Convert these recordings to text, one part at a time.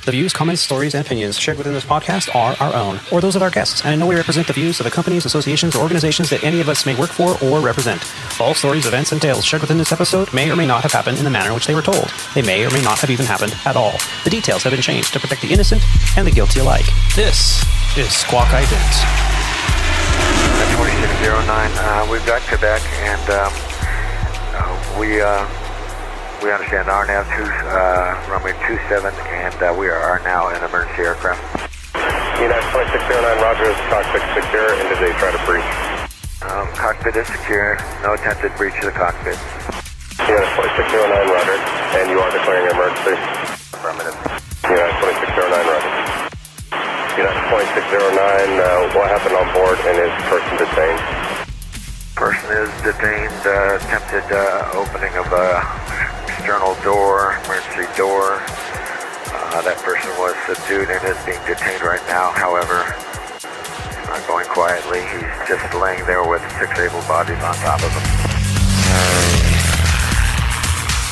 The views, comments, stories, and opinions shared within this podcast are our own, or those of our guests, and in no way represent the views of the companies, associations, or organizations that any of us may work for or represent. All stories, events, and tales shared within this episode may or may not have happened in the manner in which they were told. They may or may not have even happened at all. The details have been changed to protect the innocent and the guilty alike. This is Squawk Ident. 2609, we've got Quebec, and we understand RNAV runway 27, and we are now in emergency aircraft. United 2609, Roger, is cockpit secure, and did they try to breach? Cockpit is secure, no attempted breach of the cockpit. United 2609, Roger, and you are declaring an emergency? Affirmative. United 2609, Roger. United 2609, what happened on board, and is person detained? Person is detained, attempted opening of external door, emergency door. That person was subdued and is being detained right now. However, he's not going quietly. He's just laying there with 6 able bodies on top of him.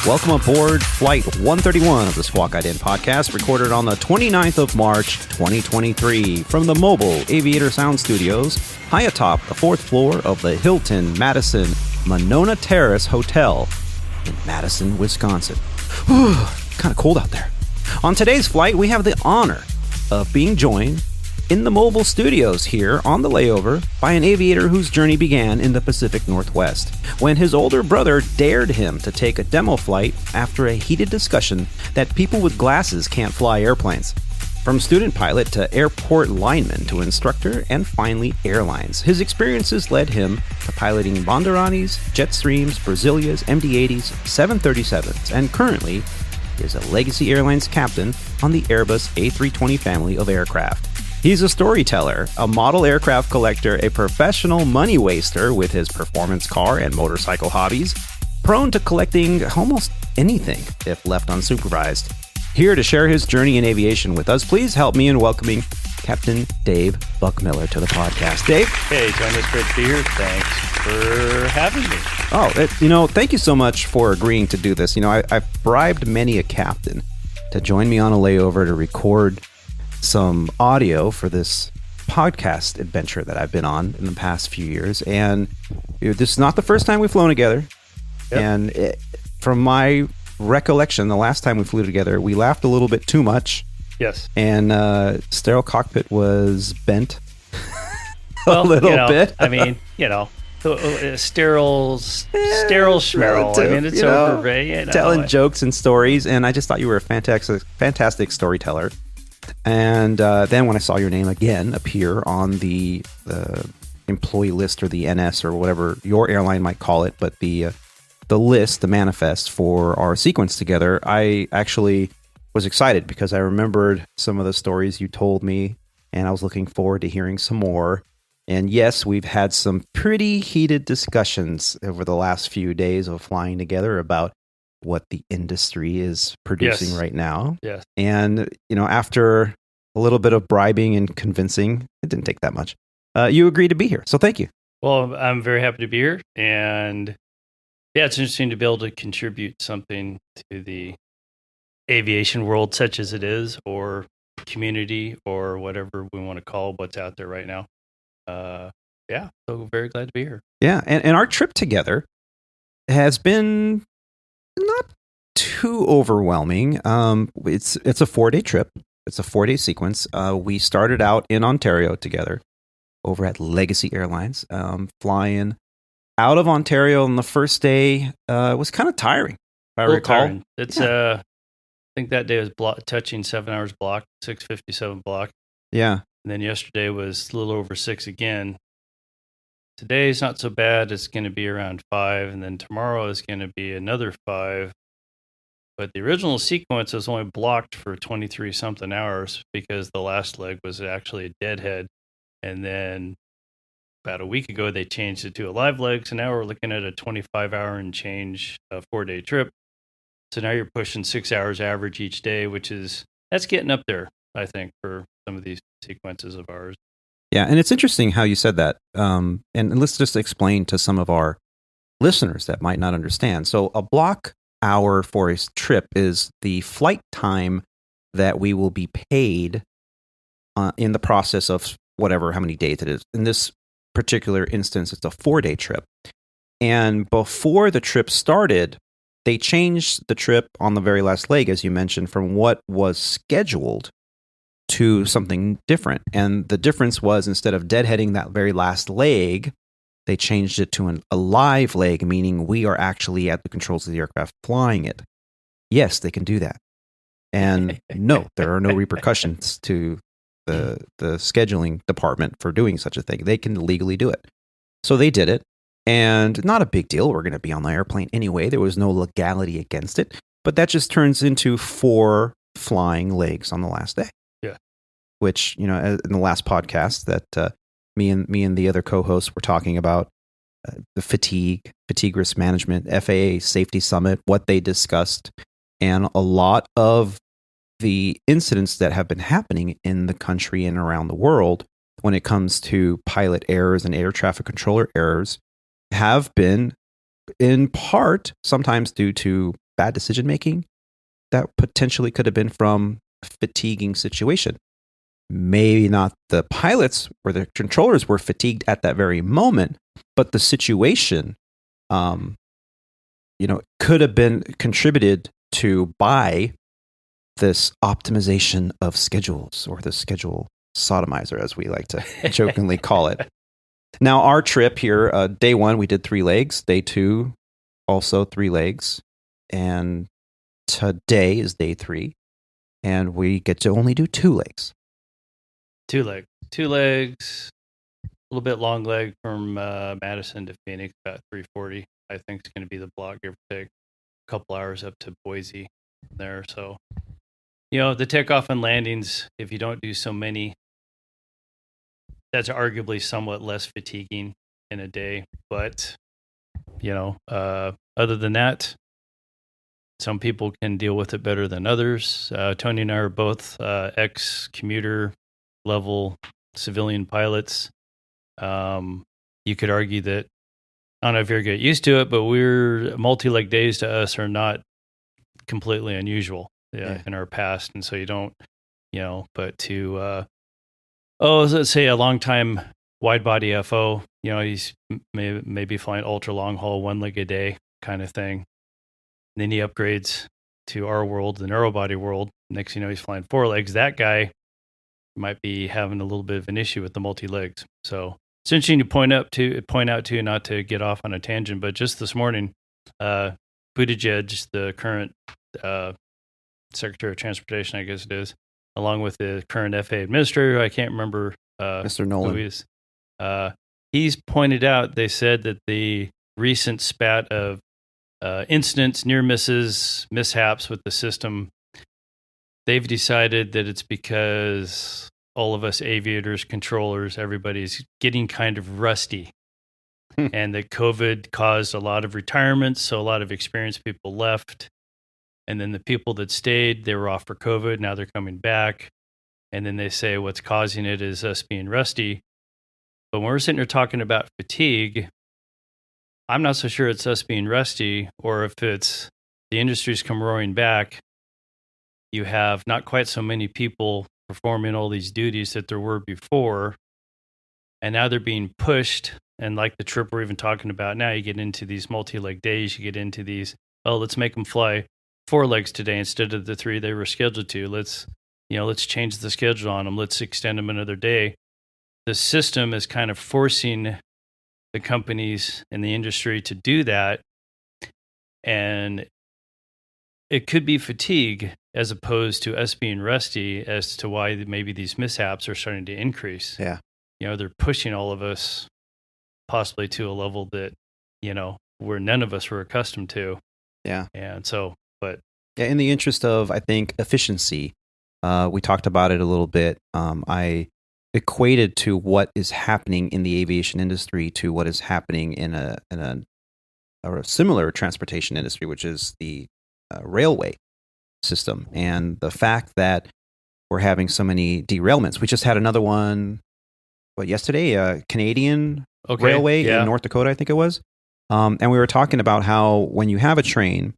Welcome aboard Flight 131 of the Squawk Ident podcast, recorded on the 29th of March, 2023, from the mobile Aviator Sound Studios, high atop the 4th floor of the Hilton Madison Monona Terrace Hotel in Madison, Wisconsin. Kind of cold out there. On today's flight, we have the honor of being joined in the mobile studios here on the layover by an aviator whose journey began in the Pacific Northwest, when his older brother dared him to take a demo flight after a heated discussion that people with glasses can't fly airplanes. From student pilot to airport lineman to instructor and finally airlines, his experiences led him to piloting Bandeirantes, Jetstreams, Brasilias, MD-80s, 737s, and currently is a Legacy Airlines captain on the Airbus A320 family of aircraft. He's a storyteller, a model aircraft collector, a professional money waster with his performance car and motorcycle hobbies, prone to collecting almost anything if left unsupervised. Here to share his journey in aviation with us, please help me in welcoming Captain Dave Buchmiller to the podcast. Dave? Hey, John, it's great to be here. Thanks for having me. Thank you so much for agreeing to do this. I've bribed many a captain to join me on a layover to record some audio for this podcast adventure that I've been on in the past few years. And this is not the first time we've flown together. Yep. And from my recollection, the last time we flew together, we laughed a little bit too much. Yes. And sterile cockpit was bent a little bit. I mean, sterile schmerl. I mean, it's over, right? Telling jokes and stories. And I just thought you were a fantastic storyteller. And then when I saw your name again appear on the employee list or the NS or whatever your airline might call it, but the list, the manifest for our sequence together, I actually was excited because I remembered some of the stories you told me, and I was looking forward to hearing some more. And yes, we've had some pretty heated discussions over the last few days of flying together about what the industry is producing right now. Yes. And, after a little bit of bribing and convincing, it didn't take that much. You agreed to be here. So thank you. Well, I'm very happy to be here. And yeah, it's interesting to be able to contribute something to the aviation world, such as it is, or community, or whatever we want to call what's out there right now. So very glad to be here. Yeah. And our trip together has been not too overwhelming. It's a 4-day trip. It's a 4-day sequence. We started out in Ontario together over at Legacy Airlines, flying out of Ontario on the first day. Was kind of tiring, if I recall. Tiring. It's I think that day was touching 7 hours block, 6:57 block. Yeah. And then yesterday was a little over 6 again. Today's not so bad. It's going to be around 5, and then tomorrow is going to be another 5. But the original sequence was only blocked for 23 something hours because the last leg was actually a deadhead. And then about a week ago, they changed it to a live leg. So now we're looking at a 25-hour and change 4-day trip. So now you're pushing 6 hours average each day, that's getting up there, I think, for some of these sequences of ours. Yeah, and it's interesting how you said that. And let's just explain to some of our listeners that might not understand. So a block hour for a trip is the flight time that we will be paid in the process of whatever, how many days it is. In this particular instance, it's a 4-day trip. And before the trip started, they changed the trip on the very last leg, as you mentioned, from what was scheduled to something different. And the difference was, instead of deadheading that very last leg, they changed it to a live leg, meaning we are actually at the controls of the aircraft flying it. Yes, they can do that. And no, there are no repercussions to the scheduling department for doing such a thing. They can legally do it. So they did it. And not a big deal. We're going to be on the airplane anyway. There was no legality against it. But that just turns into 4 flying legs on the last day. Yeah. Which, in the last podcast that me and the other co-hosts were talking about, the fatigue risk management, FAA Safety Summit, what they discussed, and a lot of the incidents that have been happening in the country and around the world when it comes to pilot errors and air traffic controller errors have been, in part, sometimes due to bad decision making that potentially could have been from a fatiguing situation. Maybe not the pilots or the controllers were fatigued at that very moment, but the situation, could have been contributed to by this optimization of schedules, or the schedule sodomizer, as we like to jokingly call it. Now, our trip here, day 1, we did 3 legs. Day 2, also 3 legs. And today is day 3. And we get to only do 2 legs. 2 legs. 2 legs. A little bit long leg from Madison to Phoenix, about 340. I think it's going to be the block, give or take. A couple hours up to Boise there. So, the takeoff and landings, if you don't do so many, that's arguably somewhat less fatiguing in a day. But, other than that, some people can deal with it better than others. Tony and I are both ex-commuter level civilian pilots. You could argue that, I don't know if you're get used to it, but multi-leg days to us are not completely unusual in our past. And so you don't, but to, let's say a long time wide body FO, he's maybe flying ultra long haul, 1 leg a day kind of thing. And then he upgrades to our world, the narrow body world. Next, he's flying 4 legs. That guy might be having a little bit of an issue with the multi-legs. So it's interesting to point out to, not to get off on a tangent, but just this morning, Buttigieg, the current Secretary of Transportation, I guess it is, along with the current FAA administrator, I can't remember, Mr. Nolan. who he is. He's pointed out, they said that the recent spat of incidents, near misses, mishaps with the system, they've decided that it's because all of us aviators, controllers, everybody's getting kind of rusty. And that COVID caused a lot of retirements, so a lot of experienced people left. And then the people that stayed, they were off for COVID. Now they're coming back. And then they say what's causing it is us being rusty. But when we're sitting here talking about fatigue, I'm not so sure it's us being rusty, or if it's the industry's come roaring back. You have not quite so many people performing all these duties that there were before. And now they're being pushed. And like the trip we're even talking about now, you get into these multi-leg days, you get into these, let's make them fly 4 legs today instead of the 3 they were scheduled to. Let's change the schedule on them. Let's extend them another day. The system is kind of forcing the companies in the industry to do that. And it could be fatigue as opposed to us being rusty as to why maybe these mishaps are starting to increase. Yeah. They're pushing all of us possibly to a level that, where none of us were accustomed to. Yeah. And so, but. Yeah, in the interest of, I think, efficiency, we talked about it a little bit. I equated to what is happening in the aviation industry to what is happening in a similar transportation industry, which is the railway system. And the fact that we're having so many derailments. We just had another one, yesterday, Canadian Railway in North Dakota, I think it was. And we were talking about how when you have a train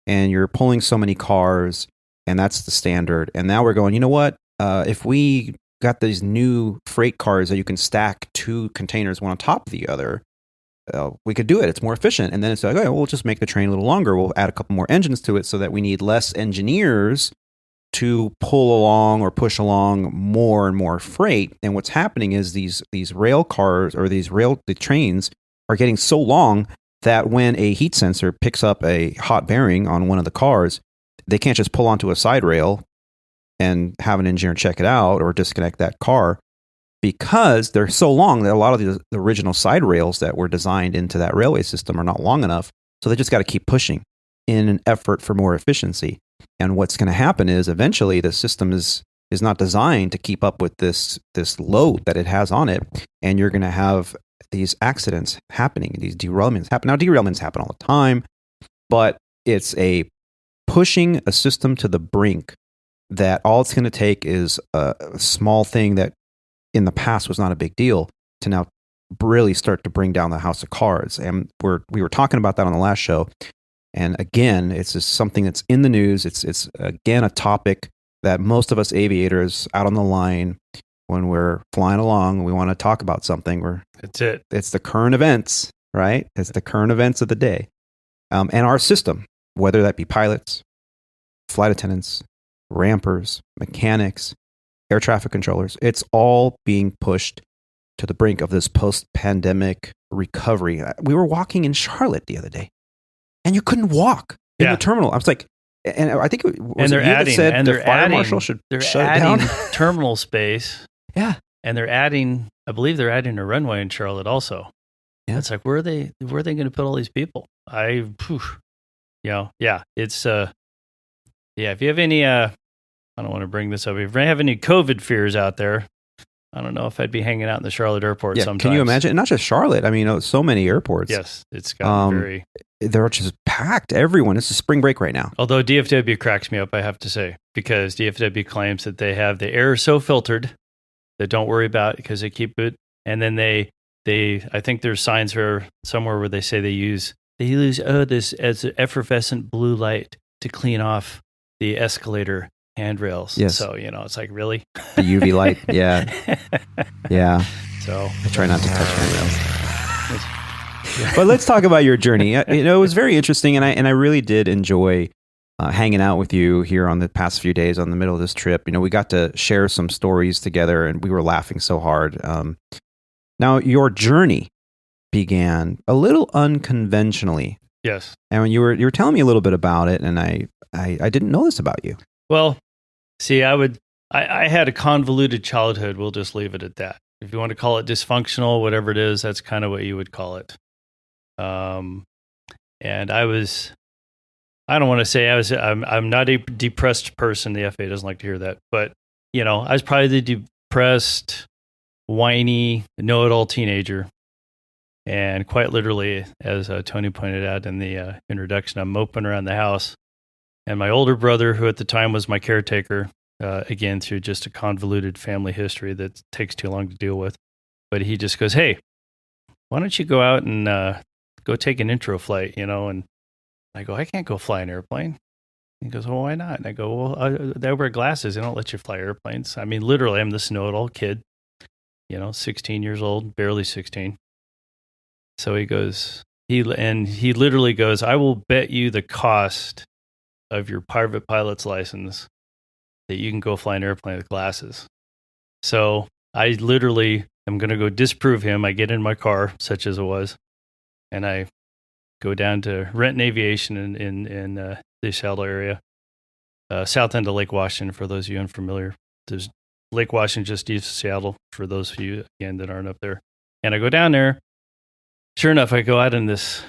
and you're pulling so many cars and that's the standard. And now we're going, you know what? If we got these new freight cars that you can stack 2 containers one on top of the other, we could do it. It's more efficient. And then it's like, okay, we'll just make the train a little longer. We'll add a couple more engines to it so that we need less engineers to pull along or push along more and more freight. And what's happening is these rail cars or the trains are getting so long that when a heat sensor picks up a hot bearing on one of the cars, they can't just pull onto a side rail and have an engineer check it out or disconnect that car, because they're so long that a lot of the original side rails that were designed into that railway system are not long enough. So they just got to keep pushing in an effort for more efficiency. And what's going to happen is eventually the system is not designed to keep up with this load that it has on it. And you're going to have these accidents happening, these derailments happen. Now, derailments happen all the time, but it's a pushing a system to the brink that all it's going to take is a small thing that in the past was not a big deal to now really start to bring down the house of cards. And we were talking about that on the last show. And again, it's just something that's in the news. It's again a topic that most of us aviators out on the line, when we're flying along, we want to talk about something. It's the current events, right? It's the current events of the day. And our system, whether that be pilots, flight attendants, rampers, mechanics, air traffic controllers, it's all being pushed to the brink of this post-pandemic recovery. We were walking in Charlotte the other day, and you couldn't walk in the terminal. I was like, and I think it was they're adding, said and the they're fire adding, marshal should they're shut it adding down. terminal space. Yeah, and they're adding. I believe they're adding a runway in Charlotte also. Yeah, it's like where are they going to put all these people? It's If you have any, I don't want to bring this up. If you have any COVID fears out there, I don't know if I'd be hanging out in the Charlotte airport sometimes. Can you imagine? And not just Charlotte. I mean, so many airports. Yes, it's gotten very... They're just packed. Everyone. It's a spring break right now. Although DFW cracks me up, I have to say, because DFW claims that they have the air so filtered that don't worry about it because they keep it. And then they I think there's signs here somewhere where they say they use this as effervescent blue light to clean off the escalator handrails. Yes. So, it's like, really? The UV light. Yeah. Yeah. So I try not to touch handrails. But let's talk about your journey. It was very interesting, and I really did enjoy hanging out with you here on the past few days on the middle of this trip. We got to share some stories together, and we were laughing so hard. Now, your journey began a little unconventionally. Yes. And when you were telling me a little bit about it, and I didn't know this about you. Well, see, I had a convoluted childhood. We'll just leave it at that. If you want to call it dysfunctional, whatever it is, that's kind of what you would call it. And I'm not a depressed person. The FAA doesn't like to hear that, but I was probably the depressed, whiny, know-it-all teenager. And quite literally, as Tony pointed out in the introduction, I'm moping around the house. And my older brother, who at the time was my caretaker, again, through just a convoluted family history that takes too long to deal with, but he just goes, "Hey, why don't you go out and go take an intro flight, And I go, "I can't go fly an airplane." He goes, "Well, why not?" And I go, "Well, they wear glasses. They don't let you fly airplanes." I mean, literally, I'm this know-it-all kid, 16 years old, barely 16. So he goes, he literally goes, "I will bet you the cost of your private pilot's license that you can go fly an airplane with glasses." So I literally am going to go disprove him. I get in my car, such as it was, and I go down to rent an Aviation in the Seattle area, south end of Lake Washington, for those of you unfamiliar. There's Lake Washington just east of Seattle, for those of you, again, that aren't up there. And I go down there. Sure enough, I go out in this.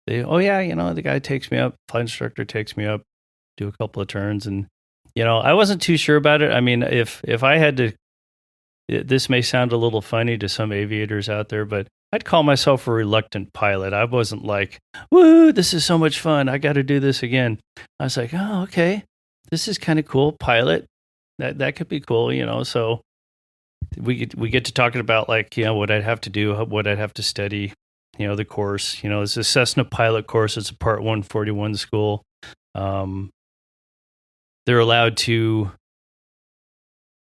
The guy takes me up, flight instructor takes me up, do a couple of turns, and I wasn't too sure about it. I mean, if I had to, this may sound a little funny to some aviators out there, but I'd call myself a reluctant pilot. I wasn't like, "Woo, this is so much fun, I got to do this again." I was like, "Oh, okay, this is kind of cool, pilot. That could be cool, So we get to talking about what I'd have to do, what I'd have to study, the course. It's a Cessna pilot course. It's a Part 141 school. they're allowed to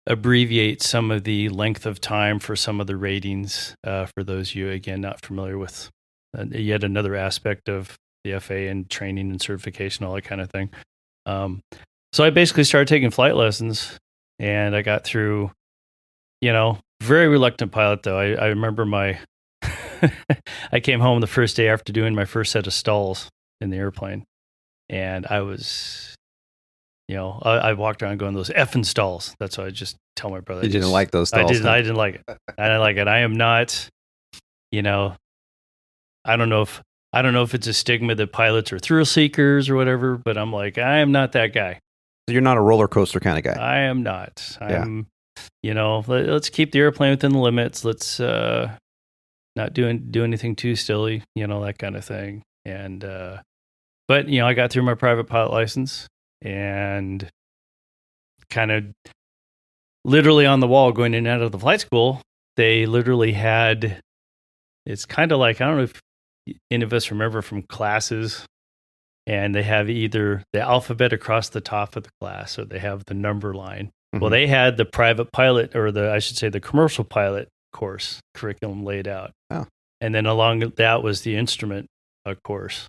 abbreviate some of the length of time for some of the ratings. For those of you, again, not familiar with yet another aspect of the FAA and training and certification, all that kind of thing. So I basically started taking flight lessons, and I got through, very reluctant pilot though. I remember I came home the first day after doing my first set of stalls in the airplane, and I was, I walked around going, those effing stalls. That's what I just tell my brother. You didn't like those stalls? I didn't like it. I didn't like it. I am not, I don't know if it's a stigma that pilots are thrill seekers or whatever, but I'm like, I am not that guy. So you're not a roller coaster kind of guy. I am not. I'm, let's keep the airplane within the limits. Let's not do anything too silly, that kind of thing. And, but, I got through my private pilot license and kind of literally on the wall going in and out of the flight school, they literally had, it's kind of like, I don't know if any of us remember from classes, and they have either the alphabet across the top of the class or they have the number line. Mm-hmm. Well, they had the private pilot, or the commercial pilot course curriculum laid out. Oh. And then along that was the instrument course.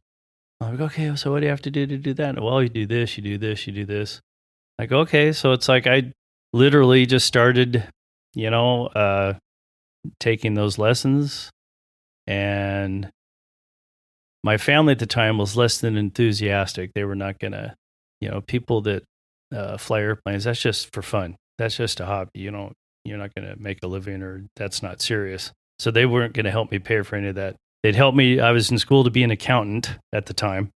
I'm like, okay, so what do you have to do that? Well, you do this, you do this, you do this. Like, okay, so it's like I literally just started, taking those lessons, and my family at the time was less than enthusiastic. They were not going to, people that fly airplanes, that's just for fun. That's just a hobby. You're not going to make a living, or that's not serious. So they weren't going to help me pay for any of that. They'd help me. I was in school to be an accountant at the time.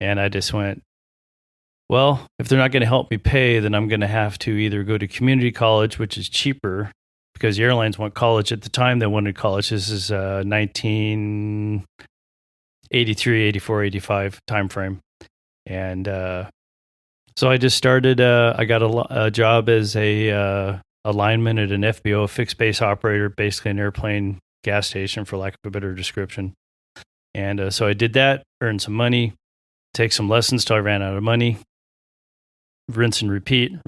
And I just went, well, if they're not going to help me pay, then I'm going to have to either go to community college, which is cheaper, because the airlines want college. At the time, they wanted college. This is 1983, 84, 85 timeframe. And so I just started, I got a job as a lineman at an FBO, a fixed base operator, basically an airplane gas station, for lack of a better description. And so I did that, earned some money, take some lessons till I ran out of money, rinse and repeat,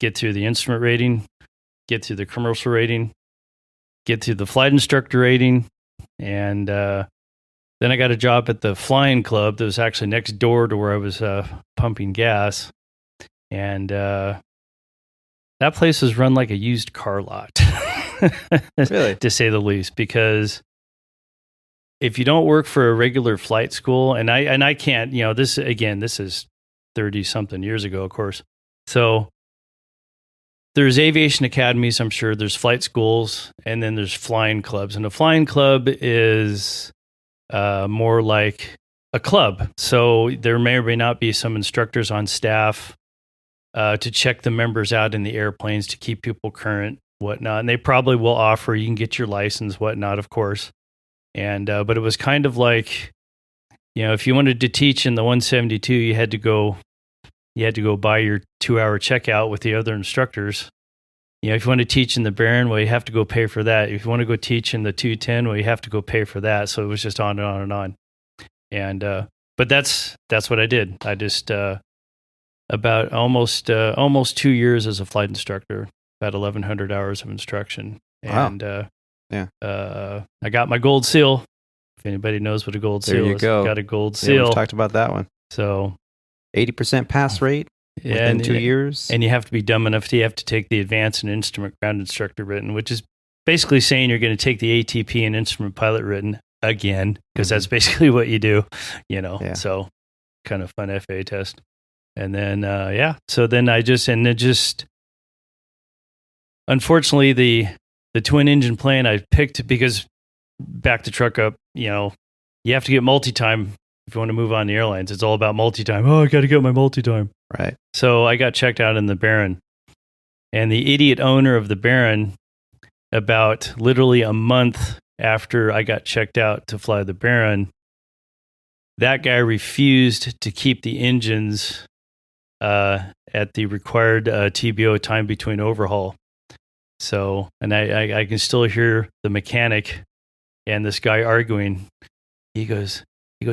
get through the instrument rating, get through the commercial rating, get through the flight instructor rating. And then I got a job at the flying club that was actually next door to where I was pumping gas. And that place was run like a used car lot, really, to say the least, because if you don't work for a regular flight school, and I can't, this is 30 something years ago, of course. So there's aviation academies, I'm sure. There's flight schools, and then there's flying clubs. And a flying club is more like a club. So there may or may not be some instructors on staff to check the members out in the airplanes, to keep people current, whatnot. And they probably will offer, you can get your license, whatnot, of course. And but it was kind of like, if you wanted to teach in the 172, you had to go buy your 2-hour checkout with the other instructors. If you want to teach in the Baron, well, you have to go pay for that. If you want to go teach in the 210, well, you have to go pay for that. So it was just on and on and on. And but that's what I did. I just about almost 2 years as a flight instructor, about 1,100 hours of instruction. Wow. And yeah, I got my gold seal. If anybody knows what a gold seal is, there you go. Got a gold Yeah, seal. we've talked about that one. So 80% pass rate within 2 years. And you have to be dumb enough to have to take the advanced and instrument ground instructor written, which is basically saying you're going to take the ATP and instrument pilot written again, because that's basically what you do, Yeah. So kind of fun FAA test. And then, so then unfortunately, the twin engine plane I picked, because back the truck up, you have to get multi-time if you want to move on the airlines. It's all about multi-time. Oh, I got to get my multi-time. Right. So I got checked out in the Baron, and the idiot owner of the Baron, about literally a month after I got checked out to fly the Baron, that guy refused to keep the engines at the required TBO, time between overhaul. So, and I can still hear the mechanic and this guy arguing. He goes,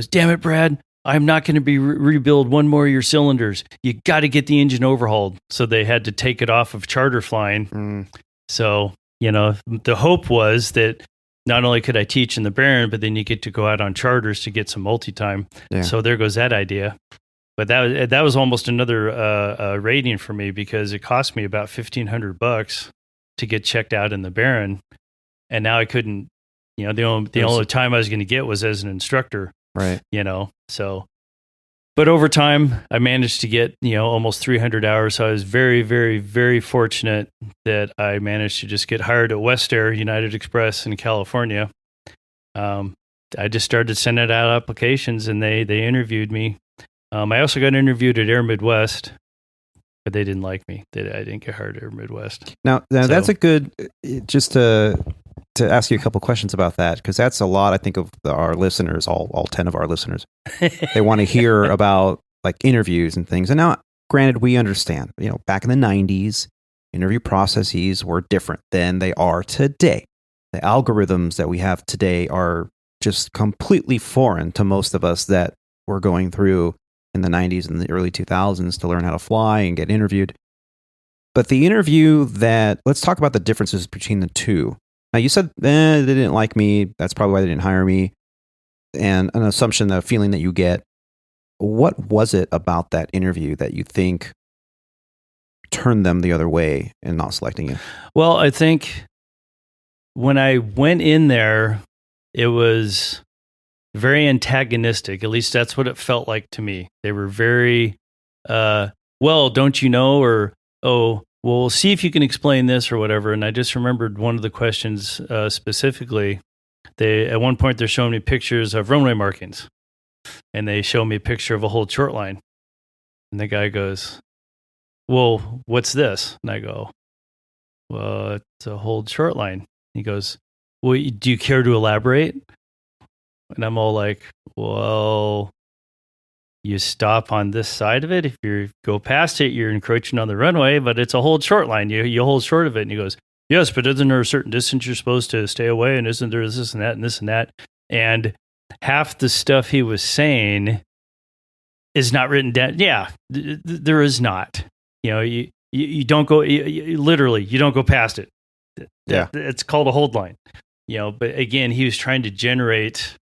damn it, Brad, I'm not going to be rebuild one more of your cylinders. You got to get the engine overhauled. So they had to take it off of charter flying. So, the hope was that not only could I teach in the Baron, but then you get to go out on charters to get some multi-time. Yeah. So there goes that idea. But that was almost another rating for me, because it cost me about $1,500 to get checked out in the Baron. And now I couldn't, the only time I was going to get was as an instructor. Right. So, but over time I managed to get, almost 300 hours. So I was very, very, very fortunate that I managed to just get hired at West Air United Express in California. I just started sending out applications, and they interviewed me. I also got interviewed at Air Midwest, but they didn't like me. I didn't get hired at Air Midwest. Now that's a good, just to ask you a couple questions about that, because that's a lot, I think, of our listeners, all 10 of our listeners. They want to hear about like interviews and things. And now, granted, we understand, back in the 90s, interview processes were different than they are today. The algorithms that we have today are just completely foreign to most of us that were going through in the 90s and the early 2000s to learn how to fly and get interviewed. But the interview let's talk about the differences between the two. Now, you said they didn't like me. That's probably why they didn't hire me. And an assumption, the feeling that you get. What was it about that interview that you think turned them the other way in not selecting you? Well, I think when I went in there, it was very antagonistic. At least that's what it felt like to me. They were very, well, don't you know? Or, oh, well, see if you can explain this or whatever. And I just remembered one of the questions specifically. At one point, they're showing me pictures of runway markings, and they show me a picture of a whole short line. And the guy goes, well, what's this? And I go, well, it's a hold short line. He goes, well, do you care to elaborate? And I'm all like, well, you stop on this side of it. If you go past it, you're encroaching on the runway, but it's a hold short line. You hold short of it. And he goes, yes, but isn't there a certain distance you're supposed to stay away? And isn't there this and that and this and that? And half the stuff he was saying is not written down. Yeah, there is not. You don't go, literally, you don't go past it. Yeah. It's called a hold line. But again, he was trying to generate,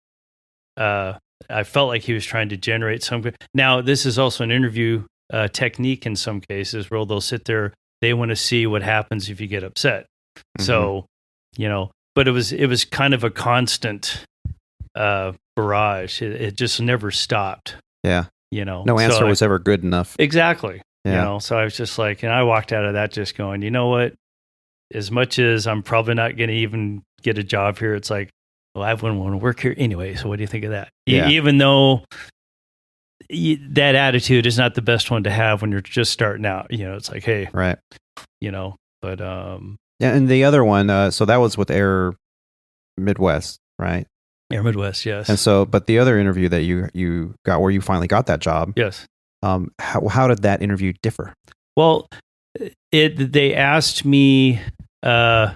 I felt like he was trying to generate some. Now, this is also an interview technique in some cases where they'll sit there. They want to see what happens if you get upset. Mm-hmm. So, but it was kind of a constant barrage. It just never stopped. Yeah. No answer was ever good enough. Exactly. Yeah. So I was just like, and I walked out of that just going, you know what? As much as I'm probably not going to even get a job here, it's like, well, I wouldn't want to work here anyway. So what do you think of that? Yeah. Even though that attitude is not the best one to have when you're just starting out, it's like, hey, right. But yeah. And the other one, so that was with Air Midwest, right? Air Midwest, yes. And so, but the other interview that you got, where you finally got that job, yes. How did that interview differ? Well, they asked me, how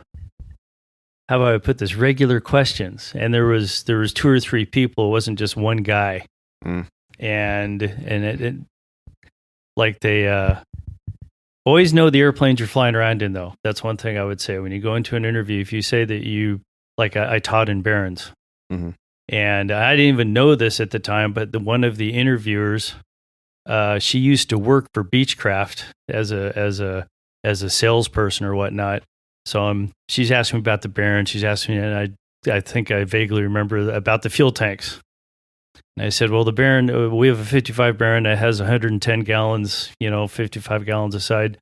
do I put this? Regular questions, and there was 2 or 3 people. It wasn't just one guy, and it like they always know the airplanes you're flying around in. Though that's one thing I would say when you go into an interview. If you say that you like, I taught in Barons, and I didn't even know this at the time, but one of the interviewers, she used to work for Beechcraft as a salesperson or whatnot. So she's asking me about the Baron. She's asking me, and I think I vaguely remember about the fuel tanks. And I said, well, the Baron, we have a 55 Baron that has 110 gallons, 55 gallons aside.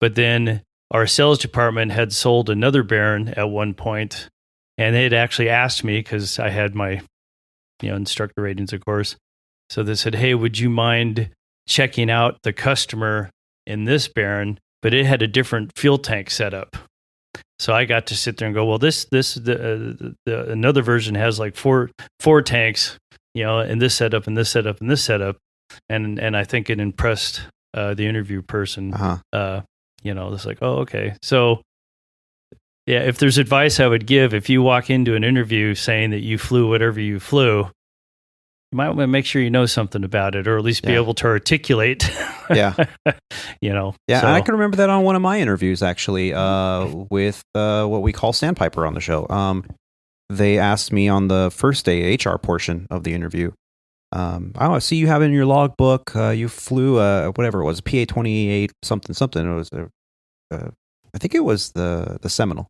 But then our sales department had sold another Baron at one point, and they had actually asked me, because I had my instructor ratings, of course. So they said, hey, would you mind checking out the customer in this Baron? But it had a different fuel tank setup. So I got to sit there and go, well, another version has like four tanks, in this setup, and this setup, and this setup, and I think it impressed the interview person. It's like, oh, okay. So yeah, if there's advice I would give, if you walk into an interview saying that you flew whatever you flew, you might want to make sure you know something about it, or at least be able to articulate. Yeah. Yeah. So. I can remember that on one of my interviews, actually, with what we call Sandpiper on the show. They asked me on the first day, HR portion of the interview, I see you have in your logbook, you flew, whatever it was, PA-28 something. It was, I think it was the Seminole.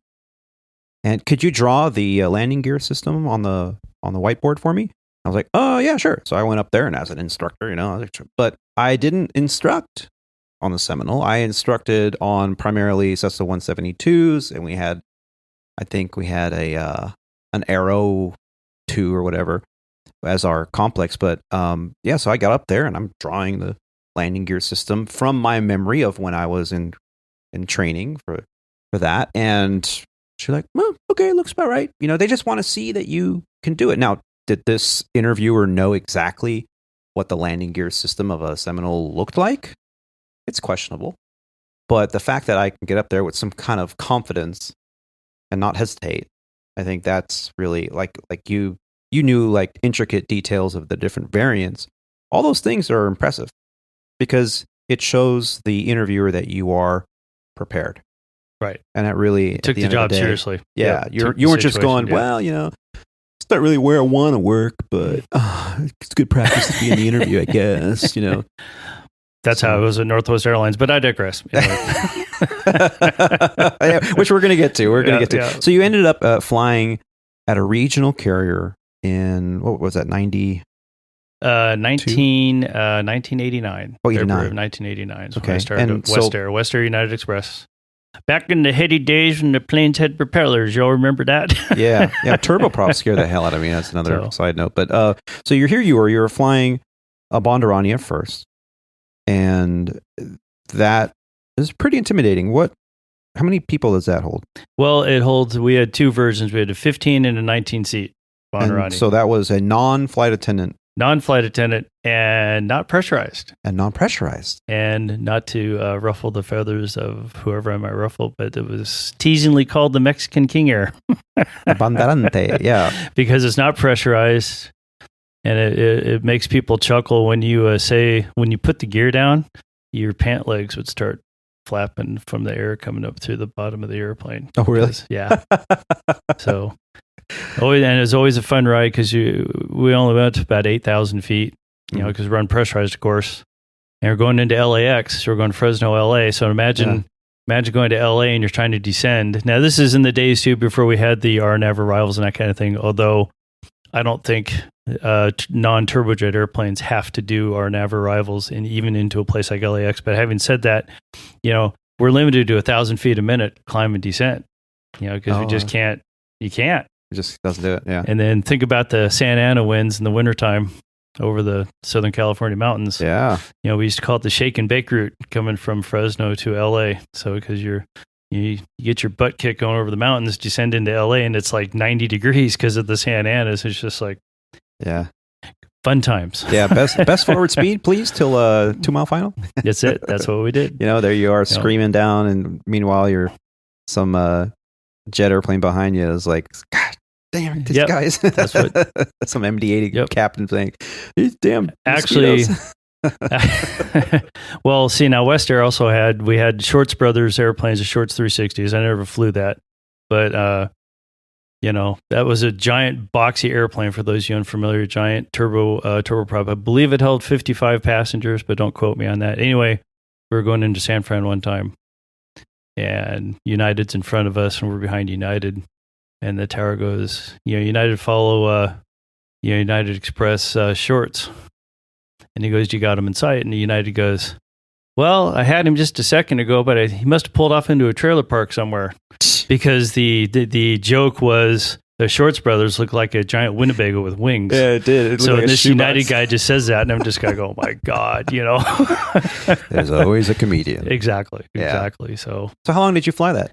And could you draw the landing gear system on the whiteboard for me? I was like, oh, yeah, sure. So I went up there and as an instructor, but I didn't instruct on the Seminole. I instructed on primarily Cessna 172s, and I think we had an Aero 2 or whatever as our complex. But so I got up there and I'm drawing the landing gear system from my memory of when I was in training for that. And she's like, well, okay, looks about right. They just want to see that you can do it. Now, did this interviewer know exactly what the landing gear system of a Seminole looked like? It's questionable. But the fact that I can get up there with some kind of confidence and not hesitate, I think that's really like you knew like intricate details of the different variants. All those things are impressive because it shows the interviewer that you are prepared. Right. And that really took the job seriously. Yeah. You weren't just going, it's not really where I want to work, but it's good practice to be in the interview, I guess, That's how it was at Northwest Airlines, but I digress. Which we're going to get to. Yeah. So you ended up flying at a regional carrier in, what was that, 1989. Oh, 89. February of 1989 is when I started And at West Air United Express. Back in the heady days when the planes had propellers. Y'all remember that? Yeah. Turboprops scare the hell out of me. That's another side note. But so you were flying a Bandeirantes first. And that is pretty intimidating. How many people does that hold? Well, we had two versions. We had a 15 and a 19 seat Bandeirantes. So that was a non-flight attendant and not pressurized. And non-pressurized. And not to ruffle the feathers of whoever I might ruffle, but it was teasingly called the Mexican King Air. Bandeirante, yeah. Because it's not pressurized. And it makes people chuckle when you when you put the gear down, your pant legs would start flapping from the air coming up through the bottom of the airplane. Oh, really? Yeah. So, and it was always a fun ride because we only went to about 8,000 feet, because we're unpressurized, of course. And we're going into LAX. So we're going to Fresno, LA. So imagine going to LA and you're trying to descend. Now, this is in the days, too, before we had the RNAV arrivals and that kind of thing, although I don't think non-turbojet airplanes have to do our nav arrivals even into a place like LAX. But having said that, we're limited to 1,000 feet a minute climb and descent, because we just can't. You can't. It just doesn't do it. Yeah. And then think about the Santa Ana winds in the wintertime over the Southern California mountains. Yeah. We used to call it the shake and bake route coming from Fresno to LA. So because you get your butt kicked going over the mountains, descend into LA, and it's like 90 degrees because of the Santa Anas. It's just like, fun times. Yeah, best forward speed, please, till 2 mile final. That's it. That's what we did. There you are screaming down, and meanwhile, you're some jet airplane behind you is like, God damn, these guys. That's what some MD-80 captain saying. These damn actually. Well, see, now West Air also we had Shorts Brothers airplanes, the Shorts 360s. I never flew that, but that was a giant boxy airplane for those of you unfamiliar. Giant turboprop. I believe it held 55 passengers, but don't quote me on that. Anyway, we were going into San Fran one time, and United's in front of us, and we're behind United. And the tower goes, United follow, United Express Shorts. And he goes, you got him in sight? And the United goes, well, I had him just a second ago, but he must have pulled off into a trailer park somewhere. Because the joke was the Shorts brothers look like a giant Winnebago with wings. Yeah, it did. So like this United guy just says that, and I'm just going to go, oh my God, There's always a comedian. Exactly. Yeah. So how long did you fly that?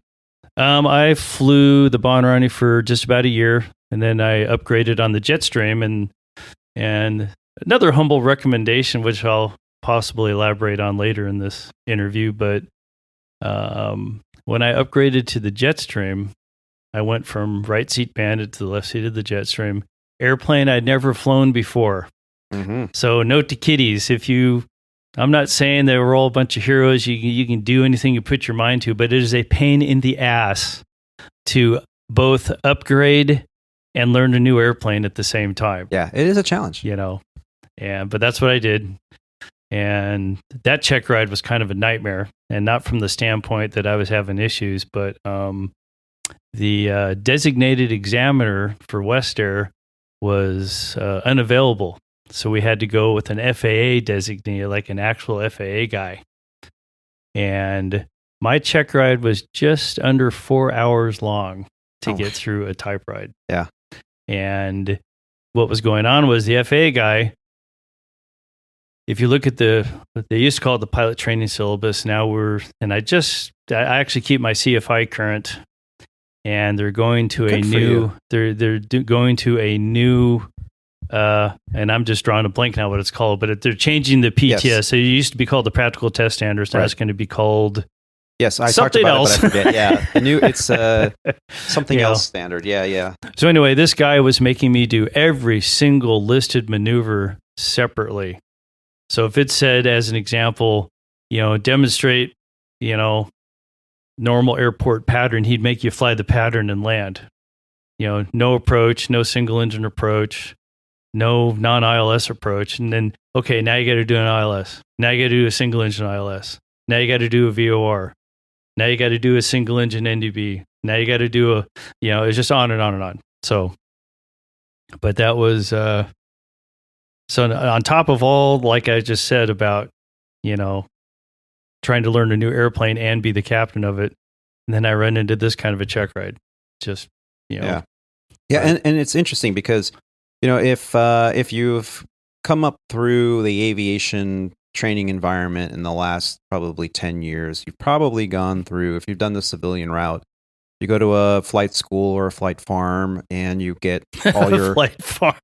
I flew the Bandeirantes for just about a year, and then I upgraded on the Jetstream, and another humble recommendation, which I'll possibly elaborate on later in this interview, but when I upgraded to the Jetstream, I went from right seat banded to the left seat of the Jetstream. Airplane I'd never flown before. Mm-hmm. So note to kiddies, I'm not saying that we're all a bunch of heroes. You can do anything you put your mind to, but it is a pain in the ass to both upgrade and learn a new airplane at the same time. Yeah, it is a challenge. But that's what I did. And that check ride was kind of a nightmare, and not from the standpoint that I was having issues, but the designated examiner for West Air was unavailable. So we had to go with an FAA designated, like an actual FAA guy. And my check ride was just under 4 hours long to get through a type ride. Yeah. And what was going on was the FAA guy, if you look at they used to call it the pilot training syllabus. Now I actually keep my CFI current, and they're going to going to a new, and I'm just drawing a blank now what it's called, but they're changing the PTS. Yes. So it used to be called the Practical Test Standards. Now it's going to be called Yes, I something talked about else. it, but I forget. Yeah, the new it's something else standard. Yeah. So anyway, this guy was making me do every single listed maneuver separately. So if it said, as an example, demonstrate, normal airport pattern, he'd make you fly the pattern and land. No approach, no single engine approach, no non-ILS approach. And then, okay, now you got to do an ILS. Now you got to do a single engine ILS. Now you got to do a VOR. Now you got to do a single engine NDB. Now you got to do it's just on and on and on. So, but that was, so on top of all, like I just said about, trying to learn a new airplane and be the captain of it, and then I run into this kind of a check ride. Just, Yeah, and it's interesting because, if you've come up through the aviation training environment in the last probably 10 years, you've probably gone through, if you've done the civilian route, you go to a flight school or a flight farm, and you get all your flight farm.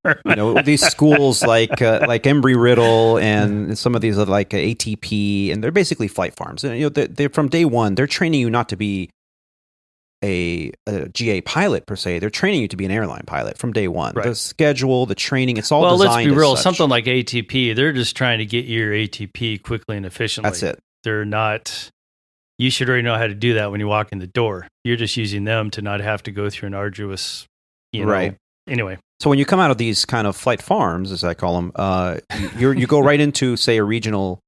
These schools like Embry-Riddle and some of these are like ATP, and they're basically flight farms. And they're from day one. They're training you not to be a GA pilot per se. They're training you to be an airline pilot from day one. Right. The schedule, the training, it's all designed. Well, let's be real. Something like ATP, they're just trying to get your ATP quickly and efficiently. That's it. They're not. You should already know how to do that when you walk in the door. You're just using them to not have to go through an arduous, right. Anyway. So when you come out of these kind of flight farms, as I call them, you go right into, say, a regional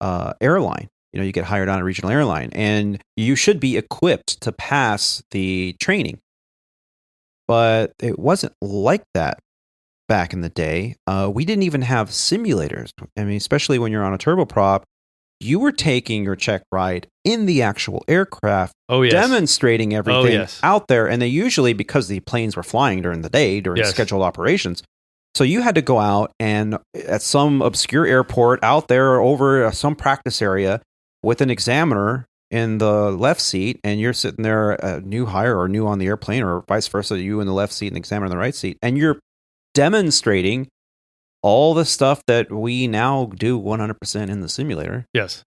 airline. You get hired on a regional airline, and you should be equipped to pass the training. But it wasn't like that back in the day. We didn't even have simulators. I mean, especially when you're on a turboprop, you were taking your check ride in the actual aircraft, demonstrating everything out there. And they usually, because the planes were flying during the day, during scheduled operations, so you had to go out and at some obscure airport out there over some practice area with an examiner in the left seat, and you're sitting there, new hire or new on the airplane, or vice versa, you in the left seat and the examiner in the right seat, and you're demonstrating all the stuff that we now do 100% in the simulator. Yes.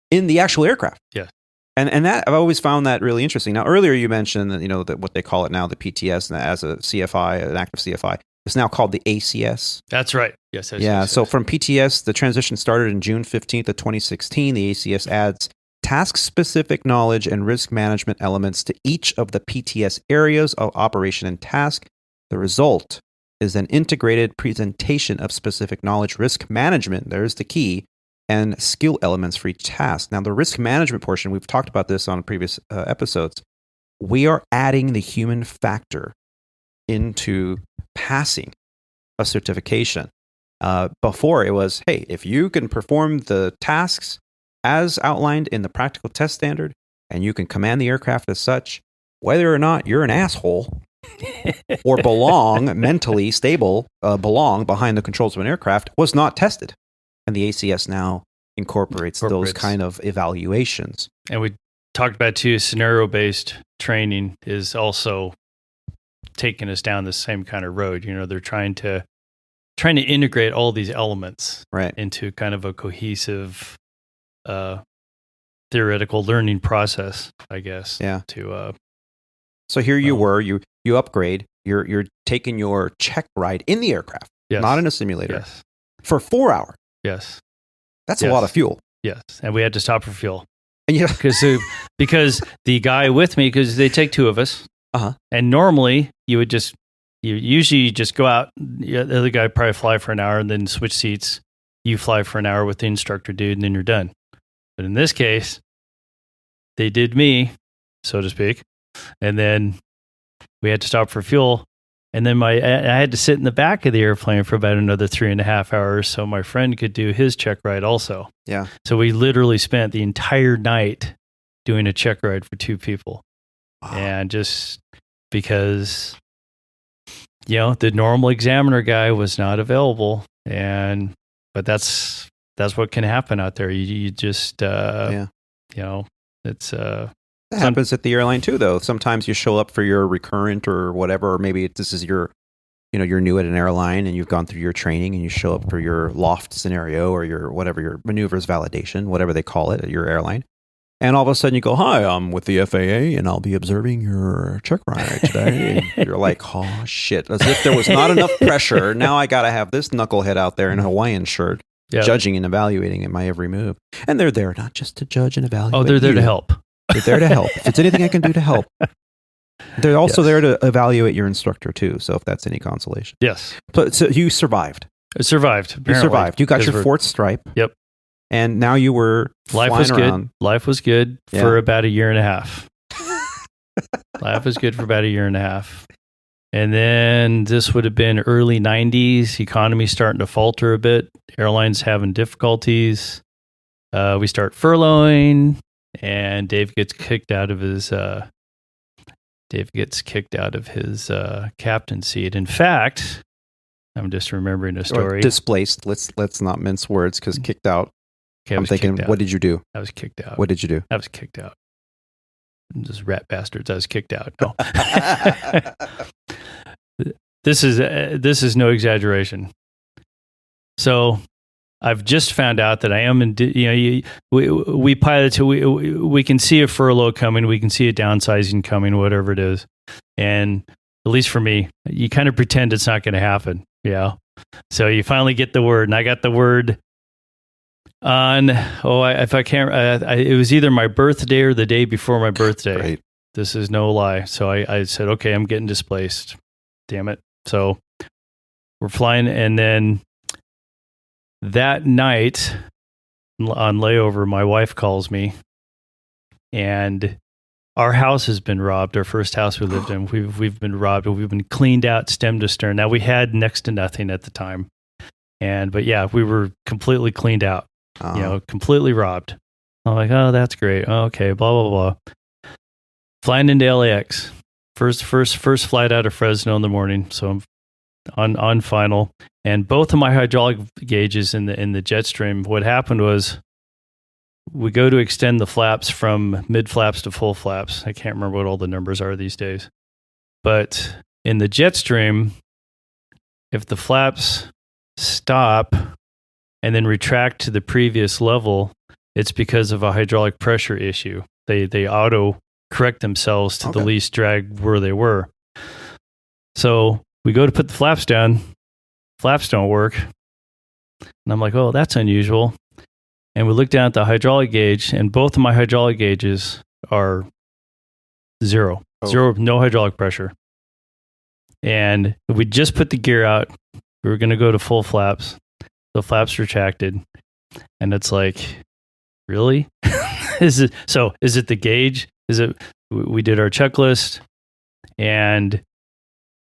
In the actual aircraft. Yes. And that I've always found that really interesting. Now, earlier you mentioned that, that what they call it now, the PTS, and as a CFI, an active CFI, it's now called the ACS. That's right. Yes. Yeah. So from PTS, the transition started in June 15th of 2016. The ACS adds task-specific knowledge and risk management elements to each of the PTS areas of operation and task. The result is an integrated presentation of specific knowledge, risk management, there's the key, and skill elements for each task. Now, the risk management portion, we've talked about this on previous episodes. We are adding the human factor into passing a certification. Before it was, hey, if you can perform the tasks as outlined in the practical test standard, and you can command the aircraft as such, whether or not you're an asshole or belong mentally stable, belong behind the controls of an aircraft, was not tested. And the ACS now incorporates those kind of evaluations. And we talked about too, scenario-based training is also taking us down the same kind of road. They're trying to integrate all these elements into kind of a cohesive theoretical learning process, I guess. Yeah. So here you were, you upgrade, you're taking your check ride in the aircraft, not in a simulator. Yes. For 4 hours. Yes. That's a lot of fuel. Yes. And we had to stop for fuel. And Because the guy with me, because they take two of us. Uh-huh. And normally you usually just go out. The other guy probably fly for an hour and then switch seats. You fly for an hour with the instructor dude and then you're done. But in this case, they did me, so to speak. And then we had to stop for fuel. And then I had to sit in the back of the airplane for about another 3.5 hours so my friend could do his check ride also. Yeah. So we literally spent the entire night doing a check ride for two people. Wow. And just because, the normal examiner guy was not available. But that's what can happen out there. You just, it's... That happens at the airline too, though. Sometimes you show up for your recurrent or whatever, or maybe this is you're new at an airline and you've gone through your training and you show up for your loft scenario or your maneuvers validation, whatever they call it at your airline. And all of a sudden you go, "Hi, I'm with the FAA and I'll be observing your check ride today." And you're like, "Oh shit!" As if there was not enough pressure. Now I got to have this knucklehead out there in a Hawaiian shirt, judging and evaluating at my every move. And they're there not just to judge and evaluate. Oh, they're there to help. They're there to help. If it's anything I can do to help. They're also there to evaluate your instructor too. So if that's any consolation. Yes. So you survived. I survived. Apparently. You survived. You got your fourth stripe. Yep. And now you were Life was around. good. Life was good for about a year and a half. Life was good for about a year and a half. And then this would have been early 90s. Economy starting to falter a bit. Airlines having difficulties. We start furloughing. And Dave gets kicked out of his captain seat. In fact, I'm just remembering a story. Or displaced. Let's not mince words because kicked out. Okay, I'm thinking, what did you do? I was kicked out. What did you do? I was kicked out. Just rat bastards. I was kicked out. No. This is no exaggeration. So I've just found out that I am in, we pilots, we can see a furlough coming. We can see a downsizing coming, whatever it is. And at least for me, you kind of pretend it's not going to happen. Yeah. So you finally get the word, and I got the word on, it was either my birthday or the day before my birthday. Right. This is no lie. So I said, okay, I'm getting displaced. Damn it. So we're flying, and then that night on layover, my wife calls me, and our house has been robbed. Our first house we lived in, we've been robbed. We've been cleaned out stem to stern. Now we had next to nothing at the time, but yeah, we were completely cleaned out. Completely robbed. I'm like, oh, that's great. Okay, blah blah blah. Flying into LAX, first flight out of Fresno in the morning. So I'm on final, and both of my hydraulic gauges in the Jetstream. What happened was, we go to extend the flaps from mid flaps to full flaps. I can't remember what all the numbers are these days, but in the Jetstream, if the flaps stop and then retract to the previous level, it's because of a hydraulic pressure issue. They auto correct themselves to the least drag where they were. So we go to put the flaps down, flaps don't work. And I'm like, oh, that's unusual. And we look down at the hydraulic gauge, and both of my hydraulic gauges are zero, no hydraulic pressure. And we just put the gear out. We were going to go to full flaps. The flaps retracted, and it's like, really? Is it the gauge? We did our checklist, and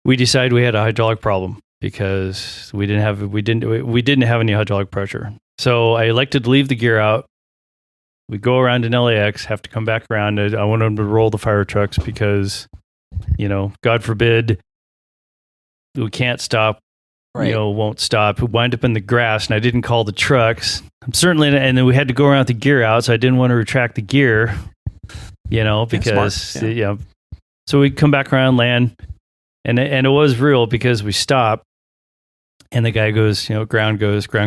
we decided we had a hydraulic problem because we didn't have any hydraulic pressure. So I elected to leave the gear out. We go around in LAX, have to come back around. I want them to roll the fire trucks because, God forbid, we can't stop. Right. Won't stop. We wind up in the grass, and I didn't call the trucks. And then we had to go around with the gear out, so I didn't want to retract the gear, because, So we come back around, land, and it was real because we stopped, and the guy goes, ground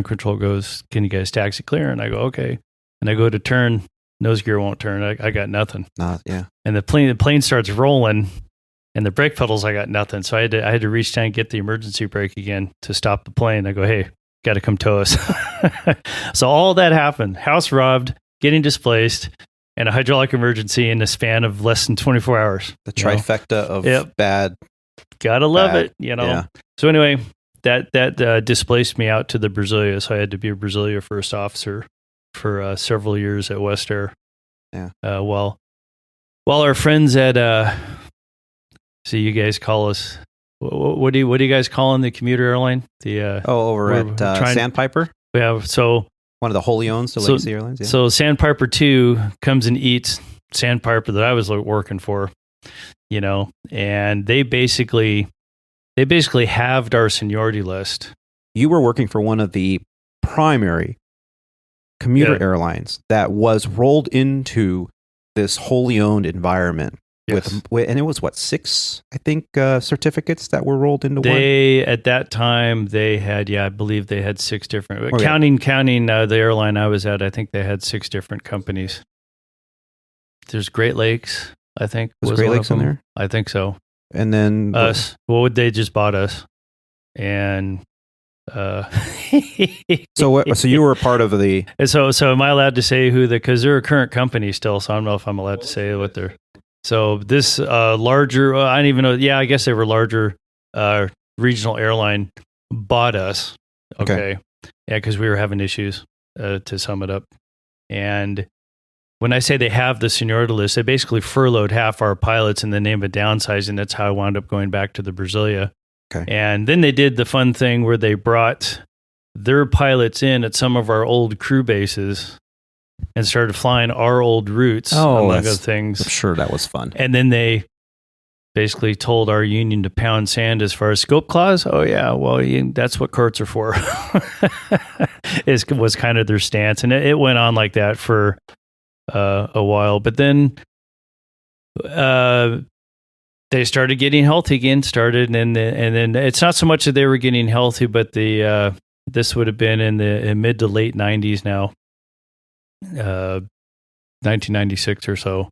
control goes, can you guys taxi clear? And I go, okay. And I go to turn, nose gear won't turn. I got nothing. And the plane starts rolling. And the brake pedals, I got nothing. So I had to reach down and get the emergency brake again to stop the plane. I go, hey, got to come tow us. So all that happened. House robbed, getting displaced, and a hydraulic emergency in the span of less than 24 hours. The trifecta of bad. Gotta love bad. it, you know. Yeah. So anyway, that displaced me out to the Brasilias. So I had to be a Brasilia first officer for several years at West Air. Yeah. While our friends at so you guys call us, what do you guys call in the commuter airline? The over at Sandpiper. Yeah. So one of the wholly owned Legacy Airlines. Yeah. So Sandpiper 2 comes and eats Sandpiper that I was working for, you know, and they basically halved our seniority list. You were working for one of the primary commuter airlines that was rolled into this wholly owned environment. Yes. And it was 6, I think, certificates that were rolled into one. At that time they had, I believe they had 6 different. Counting the airline I was at, I think they had 6 different companies. There's Great Lakes, I think. Was Great Lakes in there? I think so. And then us. Well, they just bought us, and so you were a part of the. And so am I allowed to say who because they're a current company still? So I don't know if I'm allowed to say what they're. So this larger, I don't even know. Yeah, I guess they were larger regional airline bought us. Okay. Yeah, because we were having issues, to sum it up. And when I say they have the seniority list, they basically furloughed half our pilots in the name of downsizing. That's how I wound up going back to the Brasilia. Okay. And then they did the fun thing where they brought their pilots in at some of our old crew bases and started flying our old routes, among other things. I'm sure that was fun. And then they basically told our union to pound sand as far as scope clause. Oh, yeah, well, that's what courts are for, was kind of their stance. And it went on like that for a while. But then they started getting healthy again, and then it's not so much that they were getting healthy, but this would have been in the mid to late 90s now. 1996 or so,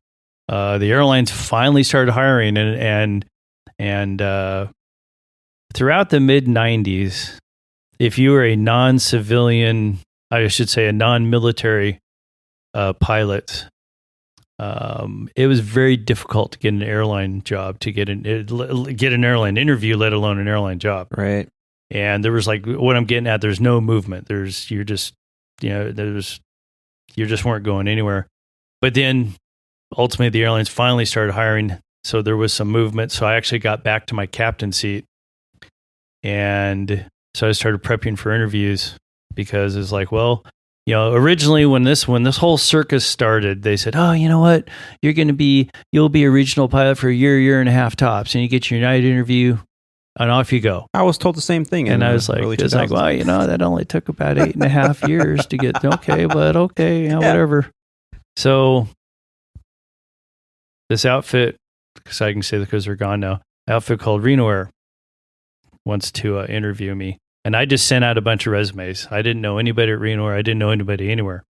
the airlines finally started hiring, and throughout the mid 90s, if you were a non-civilian, I should say a non-military pilot, it was very difficult to get an airline job, to get an airline interview, let alone an airline job. Right. And there was what I'm getting at. There's no movement. You just weren't going anywhere. But then ultimately the airlines finally started hiring. So there was some movement. So I actually got back to my captain seat. And so I started prepping for interviews, because it's originally when this whole circus started, they said, oh, you know what? You'll be a regional pilot for a year and a half tops, and you get your United interview and off you go. I was told the same thing. And I was well, that only took about 8.5 years to get, whatever. So this outfit, because I can say because they're gone now, outfit called Reno Air wants to interview me. And I just sent out a bunch of resumes. I didn't know anybody at Reno Air. I didn't know anybody anywhere.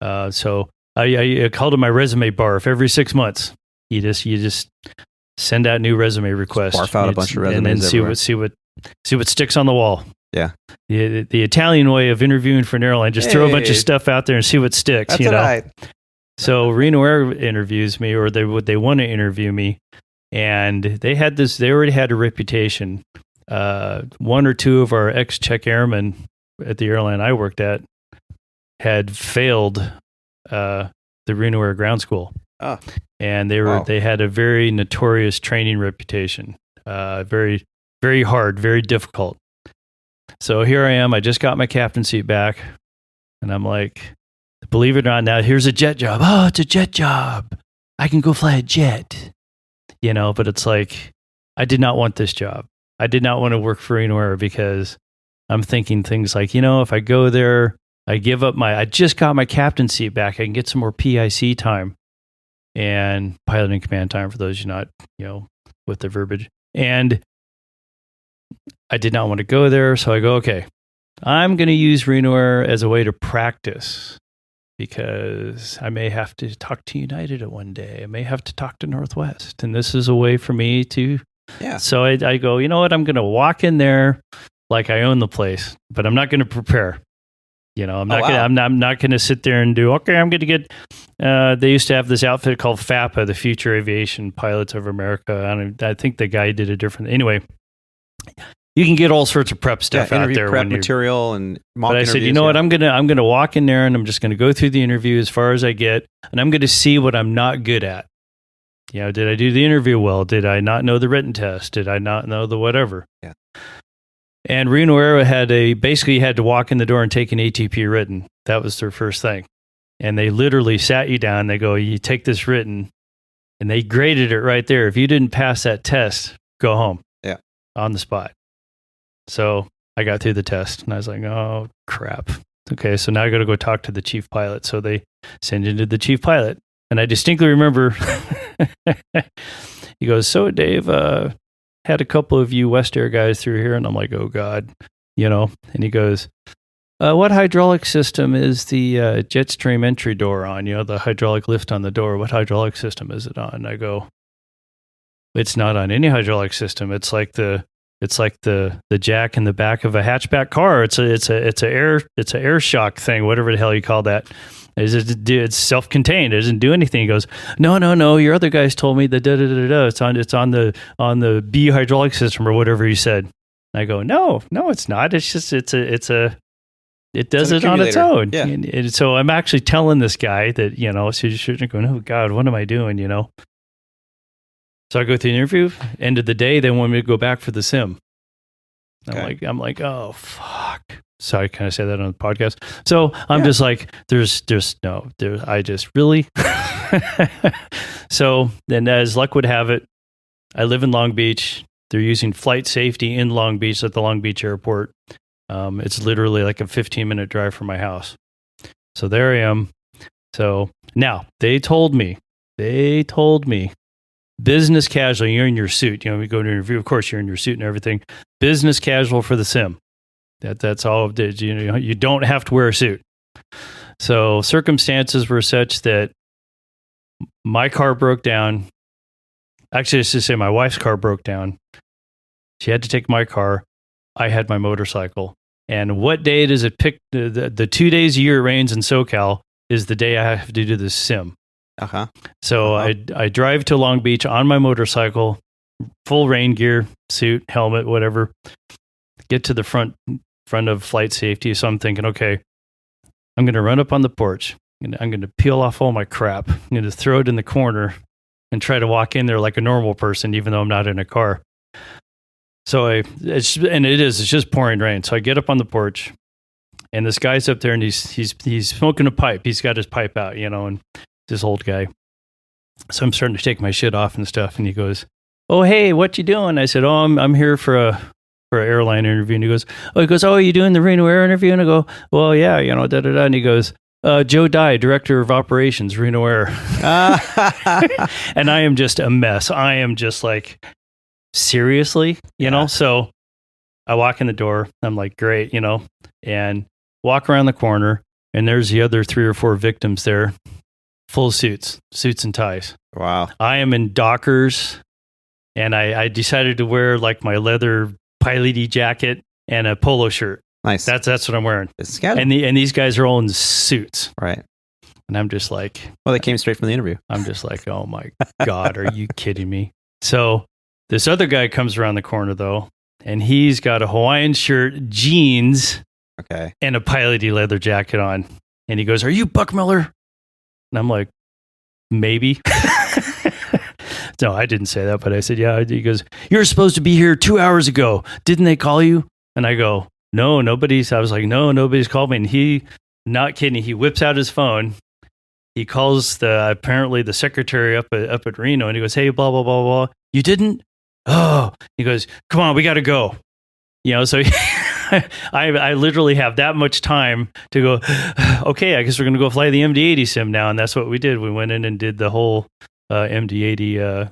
So I called it my resume barf. Every 6 months, you just send out new resume requests. Barf out a bunch of resumes and then see what sticks on the wall. Yeah. The Italian way of interviewing for an airline, just throw a bunch of stuff out there and see what sticks. That's right. So Reno Air interviews me, or they want to interview me, and they already had a reputation. One or two of our ex-Czech airmen at the airline I worked at had failed the Reno Air ground school. Oh. And they had a very notorious training reputation. Very, very hard, very difficult. So here I am. I just got my captain seat back, and I'm like, believe it or not, now here's a jet job. Oh, it's a jet job. I can go fly a jet. But it's like, I did not want this job. I did not want to work for Reno Air, because I'm thinking things like, if I go there, I just got my captain seat back. I can get some more PIC time and pilot in command time, for those not, with the verbiage. And I did not want to go there. So I go, okay, I'm going to use Reno Air as a way to practice, because I may have to talk to United at one day. I may have to talk to Northwest. And this is a way for me to. Yeah. So I go, you know what? I'm going to walk in there. like I own the place, but I'm not going to prepare. You know, I'm not wow. I'm not going to sit there and do, okay, I'm going to get, they used to have this outfit called FAPA, the Future Aviation Pilots of America. I think the guy did it different. Anyway, you can get all sorts of prep stuff out there. Prep material and mock but I said, you know what, I'm going to walk in there and I'm just going to go through the interview as far as I get. And I'm going to see what I'm not good at. You know, did I do the interview well? Did I not know the written test? Did I not know the whatever? Yeah. And Reno Aero basically had to walk in the door and take an ATP written. That was their first thing. And they literally sat you down. They go, you take this written, and they graded it right there. If you didn't pass that test, go home. Yeah. On the spot. So I got through the test and I was like, oh crap. Okay. So now I got to go talk to the chief pilot. So they send you to the chief pilot. And I distinctly remember he goes, so Dave, had a couple of you West Air guys through here. And I'm like, oh God, you know, and he goes, what hydraulic system is the Jetstream entry door on? You know, the hydraulic lift on the door. What hydraulic system is it on? And I go, it's not on any hydraulic system. It's like the jack in the back of a hatchback car. It's a air shock thing, whatever the hell you call that. It's self-contained. It doesn't do anything. He goes, no. Your other guys told me that it's on the B hydraulic system or whatever he said. And I go, no, it's not. It's just it does it on its own. Yeah. And so I'm actually telling this guy that, you know, so you shouldn't go, oh God, what am I doing? You know. So I go through the interview. End of the day, they want me to go back for the sim. Okay. I'm like, oh fuck. So I kind of say that on the podcast. So I'm just like, I just really. So then, as luck would have it, I live in Long Beach. They're using flight safety in Long Beach at the Long Beach airport. It's literally like a 15-minute drive from my house. So there I am. So now they told me, business casual, you're in your suit. You know, we go to an interview, of course, you're in your suit and everything. Business casual for the sim. That's all it did. You know, you don't have to wear a suit. So circumstances were such that my car broke down. Actually, I should say my wife's car broke down. She had to take my car. I had my motorcycle. And what day does it pick? The 2 days a year it rains in SoCal is the day I have to do this sim. So I drive to Long Beach on my motorcycle, full rain gear, suit, helmet, whatever. Get to the front of flight safety. So I'm thinking, okay, I'm going to run up on the porch. I'm going to peel off all my crap. I'm going to throw it in the corner and try to walk in there like a normal person, even though I'm not in a car. So it's just pouring rain. So I get up on the porch, and this guy's up there, and he's smoking a pipe. He's got his pipe out, you know, and this old guy. So I'm starting to take my shit off and stuff, and he goes, "Oh, hey, what you doing?" I said, "Oh, I'm here for an airline interview." And he goes, "Oh, you doing the Reno Air interview?" And I go, "Well, yeah, you know, da da da." And he goes, "Joe Dye, Director of Operations, Reno Air." And I am just a mess. I am just like, seriously, you know? So I walk in the door. I'm like, great, you know, and walk around the corner, and there's the other 3 or 4 victims there, full suits and ties. Wow. I am in Dockers, and I decided to wear like my leather piloty jacket and a polo shirt. Nice. That's what I'm wearing. It's and these guys are all in suits. Right. And I'm just like, well, they came straight from the interview. I'm just like, oh my God, are you kidding me? So this other guy comes around the corner though, and he's got a Hawaiian shirt, jeans, and a piloty leather jacket on. And he goes, "Are you Buchmiller?" And I'm like, maybe. No, I didn't say that, but I said, yeah. He goes, "You're supposed to be here 2 hours ago. Didn't they call you?" And I go, "No, nobody's." I was like, "No, nobody's called me." And he, not kidding, he whips out his phone. He calls apparently the secretary up at Reno, and he goes, "Hey, blah, blah, blah, blah. You didn't?" Oh, he goes, "Come on, we got to go." You know, so I literally have that much time to go, okay, I guess we're going to go fly the MD-80 sim now. And that's what we did. We went in and did the whole MD-80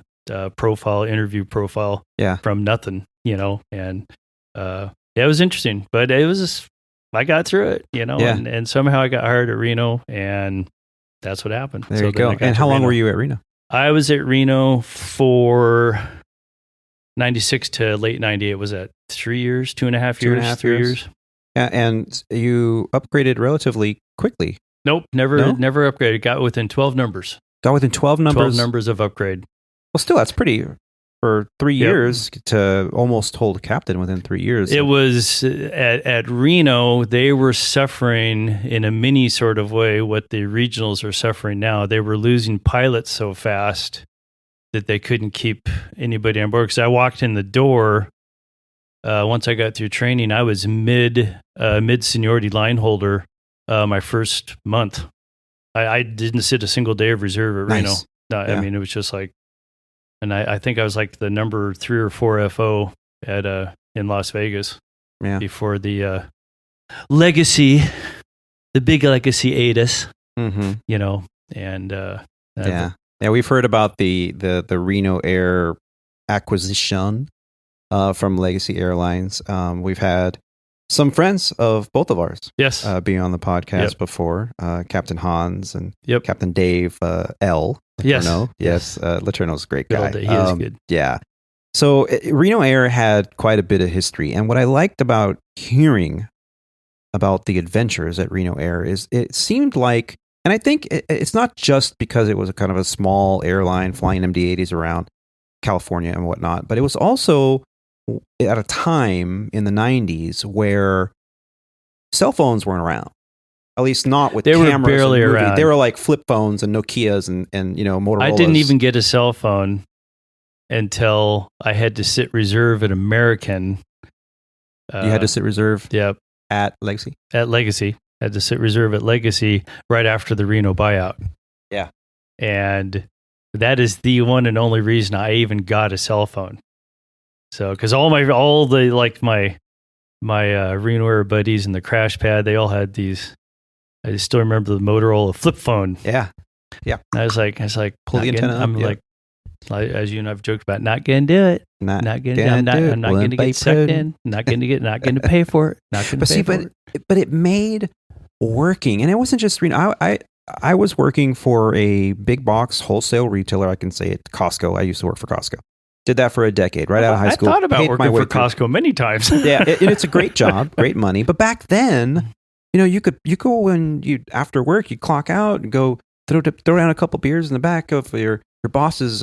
interview profile from nothing, you know, and it was interesting, but it was I got through it, you know, and somehow I got hired at Reno, and that's what happened. There you go. And how long were you at Reno? I was at Reno for 96 to late 98 was at 3 years, 2.5 years, 3 years. Yeah, and you upgraded relatively quickly. Nope, never upgraded. Got within 12 numbers. Got within 12 numbers? 12 numbers of upgrade. Well, still, that's pretty for 3 years to almost hold captain within 3 years. It was at Reno, they were suffering in a mini sort of way what the regionals are suffering now. They were losing pilots so fast that they couldn't keep anybody on board. Because I walked in the door, once I got through training, I was mid seniority line holder my first month. I didn't sit a single day of reserve at Reno. No, I mean, it was just like, and I think I was like the number 3 or 4 FO at in Las Vegas before the legacy, the big legacy ate us, you know, and yeah, we've heard about the Reno Air acquisition from Legacy Airlines. We've had some friends of both of ours being on the podcast before, Captain Hans and Captain Dave L. Letourneau. Yes, Letourneau's a great guy. He is good. Yeah. So Reno Air had quite a bit of history. And what I liked about hearing about the adventures at Reno Air is it seemed like, and I think it's not just because it was a kind of a small airline flying MD-80s around California and whatnot, but it was also at a time in the 90s where cell phones weren't around. At least not with cameras. They were barely around. They were like flip phones and Nokias and you know, Motorola's. I didn't even get a cell phone until I had to sit reserve at American. You had to sit reserve? Yep. At Legacy? At Legacy. I had to sit reserve at Legacy right after the Reno buyout. Yeah. And that is the one and only reason I even got a cell phone. So, because my Reno Air buddies and the crash pad, they all had these. I still remember the Motorola flip phone. Yeah. I was like, pull the antenna. I'm like, as you and I've joked about, not gonna do it. I'm not gonna get sucked in. Not gonna pay for it. Not gonna pay for it. But it made working, and it wasn't just Reno. I was working for a big box wholesale retailer. I can say it, Costco. I used to work for Costco. Did that for a decade, right out of high school. I thought about working for Costco many times. Yeah, it's a great job, great money. But back then, you know, you go when you after work, you clock out and go throw down a couple beers in the back of your boss's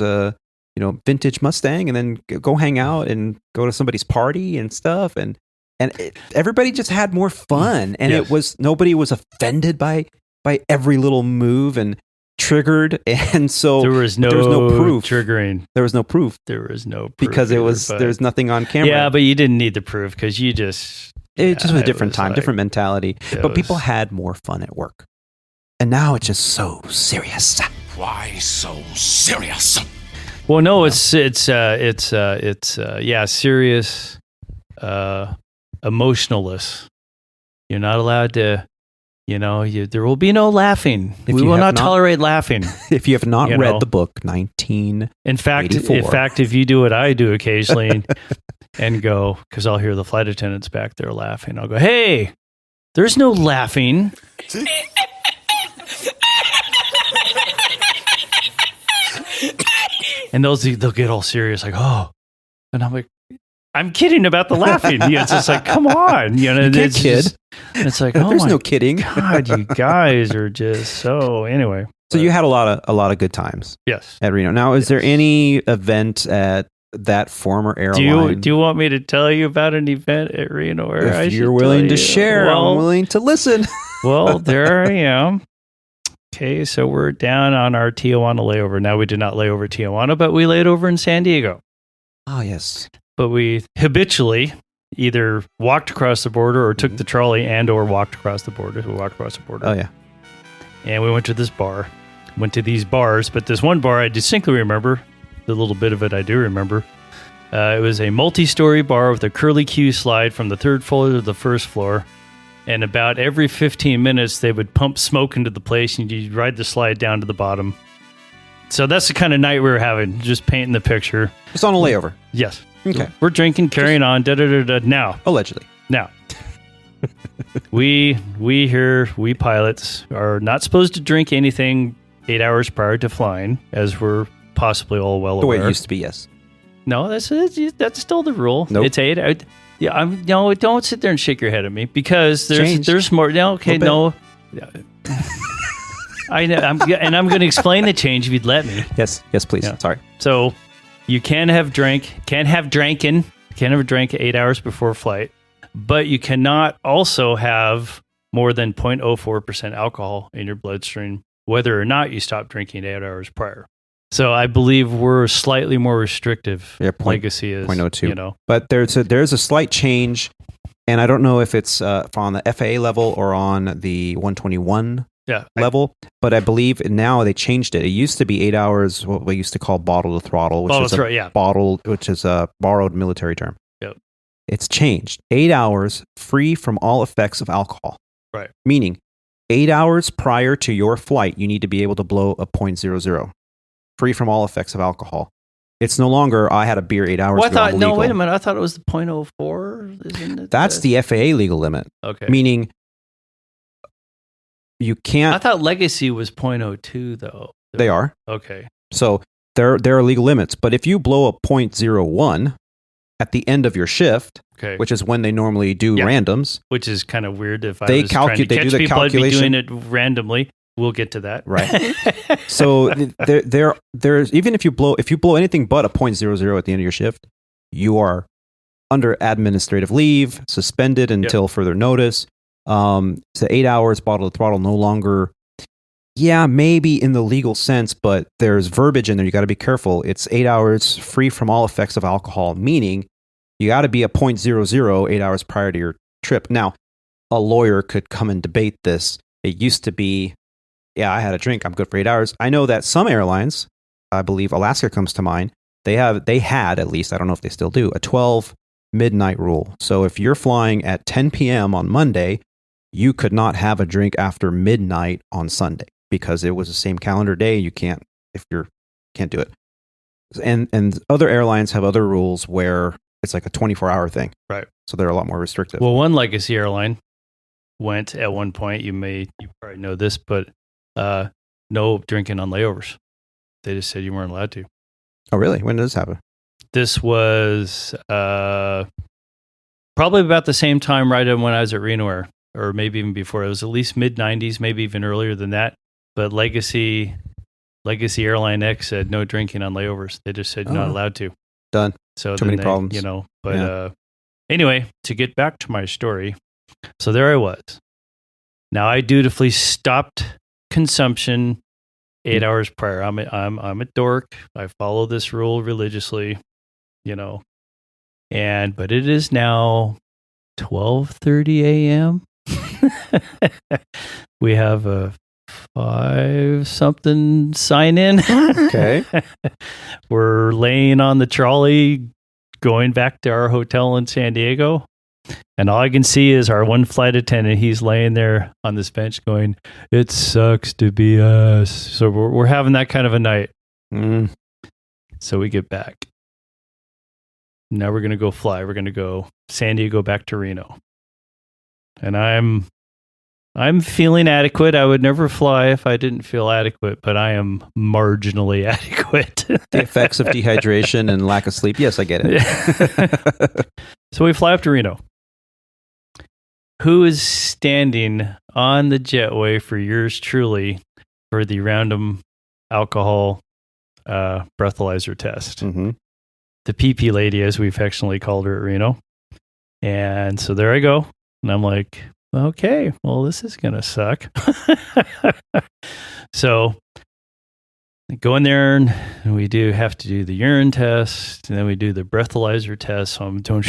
vintage Mustang, and then go hang out and go to somebody's party and stuff, and everybody just had more fun, and it was nobody was offended by every little move and triggered, and so there was no proof triggering. There was no proof. There was no proof because there's nothing on camera. Yeah, but you didn't need the proof because it just was a different time, different mentality. But people had more fun at work, and now it's just so serious. Why so serious? Well, no, it's serious, emotionless. You're not allowed to. You know, there will be no laughing. We will not tolerate laughing. If you have not read the book, 1984. In fact, if you do what I do occasionally and go, because I'll hear the flight attendants back there laughing, I'll go, hey, there's no laughing. And they'll get all serious, like, oh. And I'm like, I'm kidding about the laughing. It's just like, come on. You know, it's kid. It's like, oh, there's no kidding. God, you guys are just so. Anyway, so you had a lot of good times. Yes, at Reno. Now, is there any event at that former airline? Do you want me to tell you about an event at Reno? If you're willing to share, I'm willing to listen. Well, there I am. Okay, so we're down on our Tijuana layover. Now, we did not lay over Tijuana, but we laid over in San Diego. Oh, yes. But we habitually either walked across the border or took the trolley or walked across the border. We walked across the border. Oh, yeah. And we went to this bar. Went to these bars, but this one bar I distinctly remember. The little bit of it I do remember. It was a multi-story bar with a curly Q slide from the third floor to the first floor. And about every 15 minutes, they would pump smoke into the place and you'd ride the slide down to the bottom. So that's the kind of night we were having, just painting the picture. It's on a layover. Yes. Okay. We're drinking, carrying on, Now. Allegedly. Now. we pilots are not supposed to drink anything 8 hours prior to flying, as we're possibly all well aware. The way it used to be, yes. No, that's still the rule. Nope. It's 8. Don't sit there and shake your head at me because Changed. there's more. No, okay, no. I'm going to explain the change if you'd let me. Yes, please. Yeah. Sorry. So you can't have drank 8 hours before flight, but you cannot also have more than 0.04% alcohol in your bloodstream, whether or not you stop drinking 8 hours prior. So I believe we're slightly more restrictive. Yeah, Legacy is 0.02. You know, But there's a slight change, and I don't know if it's on the FAA level or on the 121 level, but I believe now they changed it. It used to be 8 hours, what we used to call bottle to throttle, which is a borrowed military term. Yep. It's changed. 8 hours free from all effects of alcohol. Right. Meaning 8 hours prior to your flight, you need to be able to blow a 0.00. Free from all effects of alcohol. It's no longer, I had a beer 8 hours ago. Wait a minute. I thought it was the 0.04. Isn't it? That's the FAA legal limit. Okay. Meaning you can't. I thought Legacy was 0.02 though. They are. Okay. So there are legal limits. But if you blow a 0.01 at the end of your shift, okay, which is when they normally do randoms, which is kind of weird. If they I was trying to catch do the people, calculation. I'd be doing it randomly. We'll get to that. Right. So there's even if you blow anything but a 0.00 at the end of your shift, you are under administrative leave, suspended until further notice. So 8 hours bottle to throttle no longer. Yeah, maybe in the legal sense, but there's verbiage in there. You got to be careful. It's 8 hours free from all effects of alcohol, meaning you got to be a 0.00 8 hours prior to your trip. Now, a lawyer could come and debate this. It used to be, I had a drink, I'm good for 8 hours. I know that some airlines, I believe Alaska comes to mind, they had at least, I don't know if they still do, a 12 midnight rule. So if you're flying at 10 p.m. on Monday, you could not have a drink after midnight on Sunday because it was the same calendar day. You can't do it. And other airlines have other rules where it's like a 24-hour thing. Right. So they're a lot more restrictive. Well, one Legacy airline went at one point, you probably know this, but no drinking on layovers. They just said you weren't allowed to. Oh, really? When did this happen? This was probably about the same time right when I was at Reno Air, or maybe even before. It was at least mid-90s, maybe even earlier than that. But Legacy Airline X said no drinking on layovers. They just said you're not allowed to. Done. So too many problems. Anyway, to get back to my story, so there I was. Now I dutifully stopped consumption 8 hours prior. I'm a dork. I follow this rule religiously, but it is now 12:30 a.m. We have a 5-something sign in. Okay. We're laying on the trolley going back to our hotel in San Diego. And all I can see is our one flight attendant. He's laying there on this bench going, "It sucks to be us." So we're having that kind of a night. So we get back. Now we're going to go fly. We're going to go San Diego back to Reno. And I'm feeling adequate. I would never fly if I didn't feel adequate, but I am marginally adequate. The effects of dehydration and lack of sleep. Yes, I get it. So we fly up to Reno. Who is standing on the jetway for yours truly for the random alcohol breathalyzer test? Mm-hmm. The PP lady, as we affectionately called her at Reno. And so there I go. And I'm like, okay, well, this is going to suck. So go in there and we have to do the urine test, and then we do the breathalyzer test. So I'm doing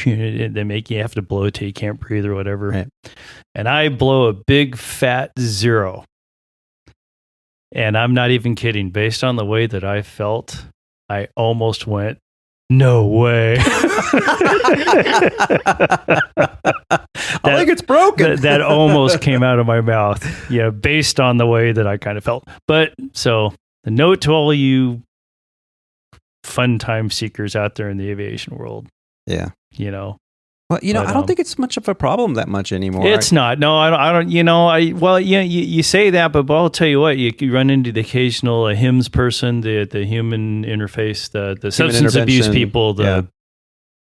they make you have to blow till you can't breathe or whatever. Right. And I blow a big fat 0. And I'm not even kidding. Based on the way that I felt, I almost went, "No way." I think it's broken. that almost came out of my mouth. Yeah, based on the way that I kind of felt. But so the note to all you fun time seekers out there in the aviation world. Yeah. Well, I don't think it's much of a problem that much anymore. It's not. No, I don't. You say that, but I'll tell you what. You run into the occasional HIMSS person, the human interface, the substance abuse people, the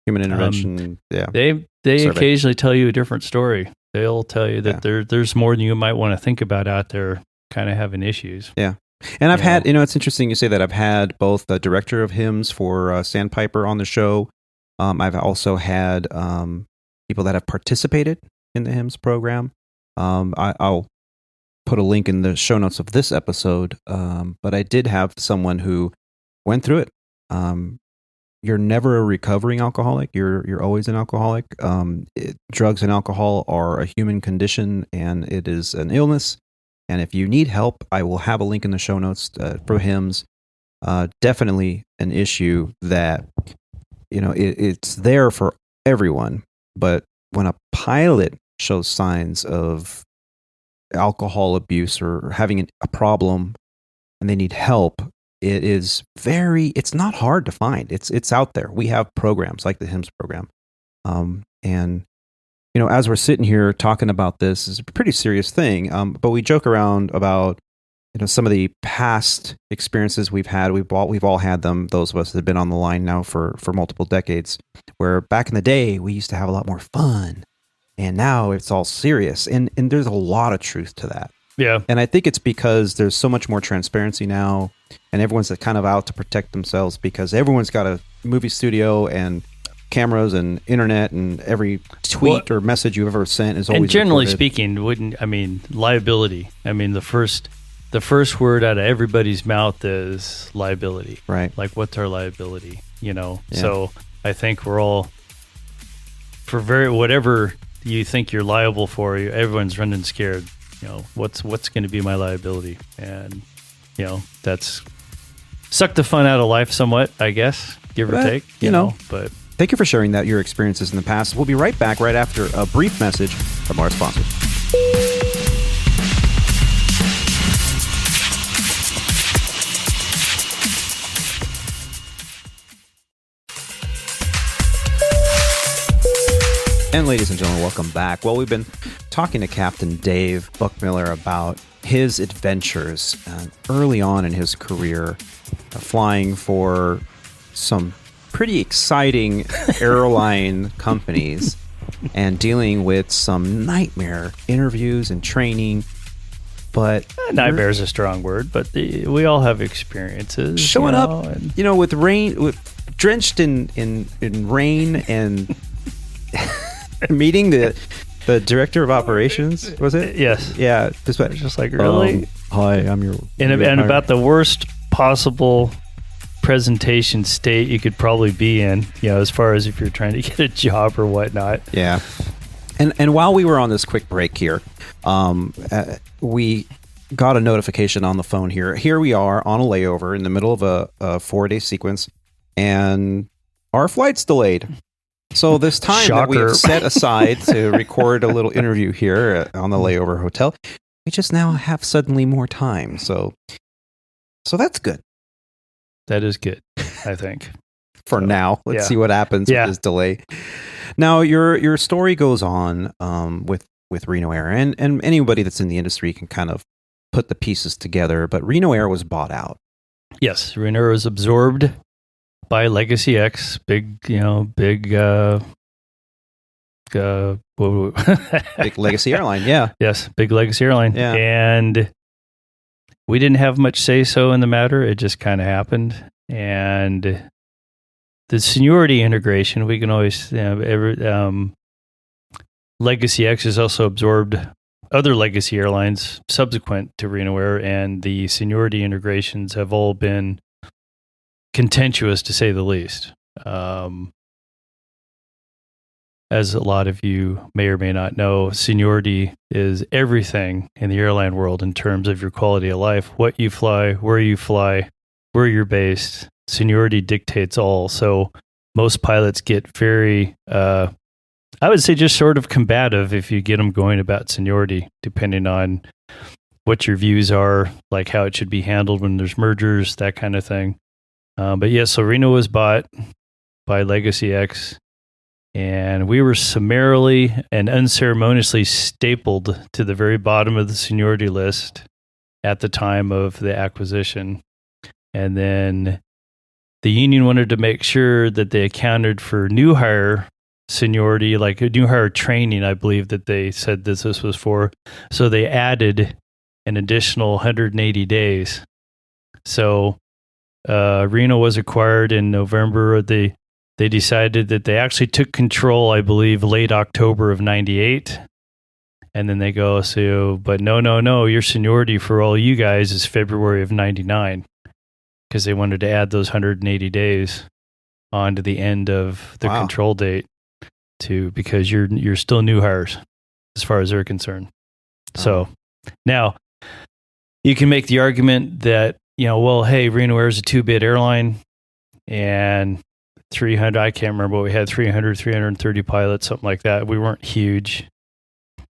human intervention. They occasionally tell you a different story. They'll tell you that there's more than you might want to think about out there, kind of having issues. Yeah. And I've had, it's interesting you say that. I've had both the director of HIMSS for Sandpiper on the show. I've also had people that have participated in the HIMSS program. I'll put a link in the show notes of this episode, but I did have someone who went through it. You're never a recovering alcoholic. You're always an alcoholic. Drugs and alcohol are a human condition, and it is an illness. And if you need help, I will have a link in the show notes for HIMSS. Definitely an issue that, it's there for everyone. But when a pilot shows signs of alcohol abuse or having a problem and they need help, it's not hard to find. It's out there. We have programs like the HIMSS program. And as we're sitting here talking about this, it's a pretty serious thing. But we joke around about, some of the past experiences we've had. We've all had them. Those of us that have been on the line now for multiple decades, where back in the day, we used to have a lot more fun. And now it's all serious. And there's a lot of truth to that. Yeah. And I think it's because there's so much more transparency now, and everyone's kind of out to protect themselves because everyone's got a movie studio and cameras and internet, and every tweet or message you've ever sent is always and generally recorded. Speaking, liability. The first word out of everybody's mouth is liability. Right. Like, what's our liability? So I think we're all, for whatever you think you're liable for, everyone's running scared. What's going to be my liability? And that's sucked the fun out of life somewhat, I guess, give or take. But thank you for sharing your experiences in the past. We'll be right back right after a brief message from our sponsors. And ladies and gentlemen, welcome back. Well, we've been talking to Captain Dave Buchmiller about his adventures early on in his career, flying for some pretty exciting airline companies and dealing with some nightmare interviews and training. But nightmare is a strong word, but we all have experiences. Showing up, with rain, drenched in rain and meeting the director of operations, was it? Yes. Yeah. Just like, really? Hi, I'm your... And about the worst possible presentation state you could probably be in, as far as if you're trying to get a job or whatnot. Yeah. And while we were on this quick break here, we got a notification on the phone here. Here we are on a layover in the middle of a 4-day sequence, and our flight's delayed. So this time that we have set aside to record a little interview here on the layover hotel, we just now have suddenly more time. So that's good. That is good, I think. For now. Let's see what happens with this delay. Now, your story goes on with Reno Air, and anybody that's in the industry can kind of put the pieces together, but Reno Air was bought out. Yes, Reno Air was absorbed by Legacy X, big Legacy airline, yeah. Yes, big Legacy airline. Yeah. And we didn't have much say-so in the matter. It just kind of happened. And the seniority integration, we can always, Legacy X has also absorbed other Legacy airlines subsequent to Reno Air, and the seniority integrations have all been contentious, to say the least. As a lot of you may or may not know, seniority is everything in the airline world in terms of your quality of life, what you fly, where you're based. Seniority dictates all. So most pilots get very, I would say, just sort of combative if you get them going about seniority, depending on what your views are, like how it should be handled when there's mergers, that kind of thing. But yeah, so Reno was bought by Legacy X, And we were summarily and unceremoniously stapled to the very bottom of the seniority list at the time of the acquisition. And then the union wanted to make sure that they accounted for new hire seniority, like a new hire training, I believe that they said this was for. So they added an additional 180 days. So Reno was acquired in November. They decided that they actually took control, I believe, late October of 98. And then they go, but no, your seniority for all you guys is February of 99. Because they wanted to add those 180 days onto the end of the control date because you're still new hires as far as they're concerned. So now you can make the argument that, hey, Reno Air is a 2-bit airline and 300, I can't remember what we had, 330 pilots, something like that. We weren't huge.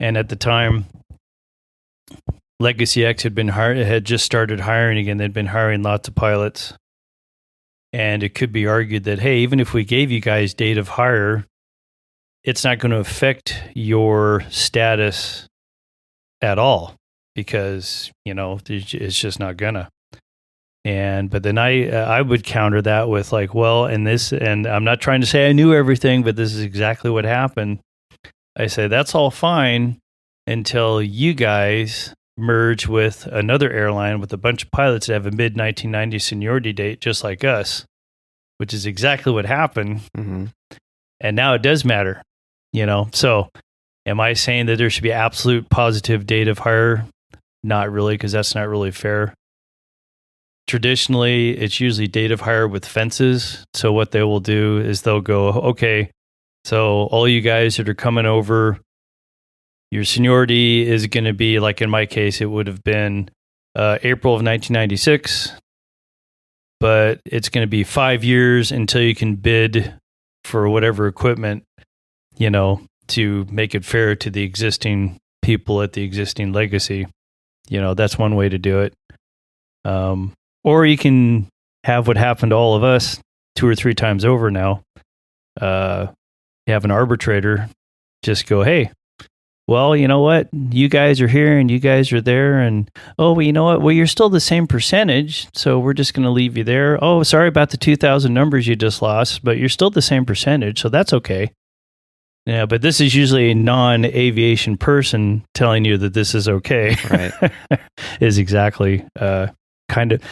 And at the time, Legacy X had just started hiring again. They'd been hiring lots of pilots. And it could be argued that, hey, even if we gave you guys date of hire, it's not going to affect your status at all because, it's just not gonna. But then I would counter that with and I'm not trying to say I knew everything, but this is exactly what happened. I say that's all fine until you guys merge with another airline with a bunch of pilots that have a mid-1990 seniority date, just like us, which is exactly what happened. Mm-hmm. And now it does matter, So am I saying that there should be absolute positive date of hire? Not really, because that's not really fair. Traditionally, it's usually date of hire with fences. So what they will do is they'll go, okay, so all you guys that are coming over, your seniority is going to be, like in my case, it would have been April of 1996, but it's going to be 5 years until you can bid for whatever equipment, to make it fair to the existing people at the existing Legacy. That's one way to do it. Or you can have what happened to all of us 2 or 3 times over now. You have an arbitrator just go, hey, well, you know what? You guys are here and you guys are there. And, oh, well, you know what? Well, you're still the same percentage. So we're just going to leave you there. Oh, sorry about the 2,000 numbers you just lost, but you're still the same percentage. So that's okay. Yeah, but this is usually a non-aviation person telling you that this is okay. Right. Is exactly kind of.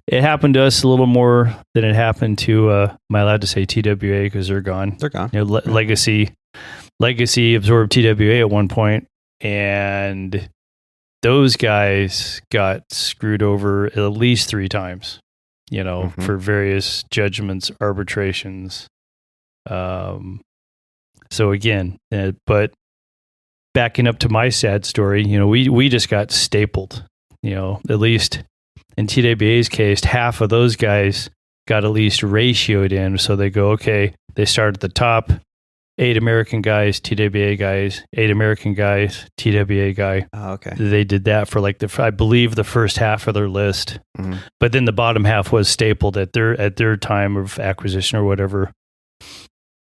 It happened to us a little more than it happened to, am I allowed to say TWA because they're gone? They're gone. Legacy absorbed TWA at one point, and those guys got screwed over at least 3 times, for various judgments, arbitrations. So again, but backing up to my sad story, we just got stapled, at least in TWA's case, half of those guys got at least ratioed in. So they go, okay, they start at the top, 8 American guys, TWA guys, 8 American guys, TWA guy. Oh, okay. They did that for I believe the first half of their list, but then the bottom half was stapled at their time of acquisition or whatever.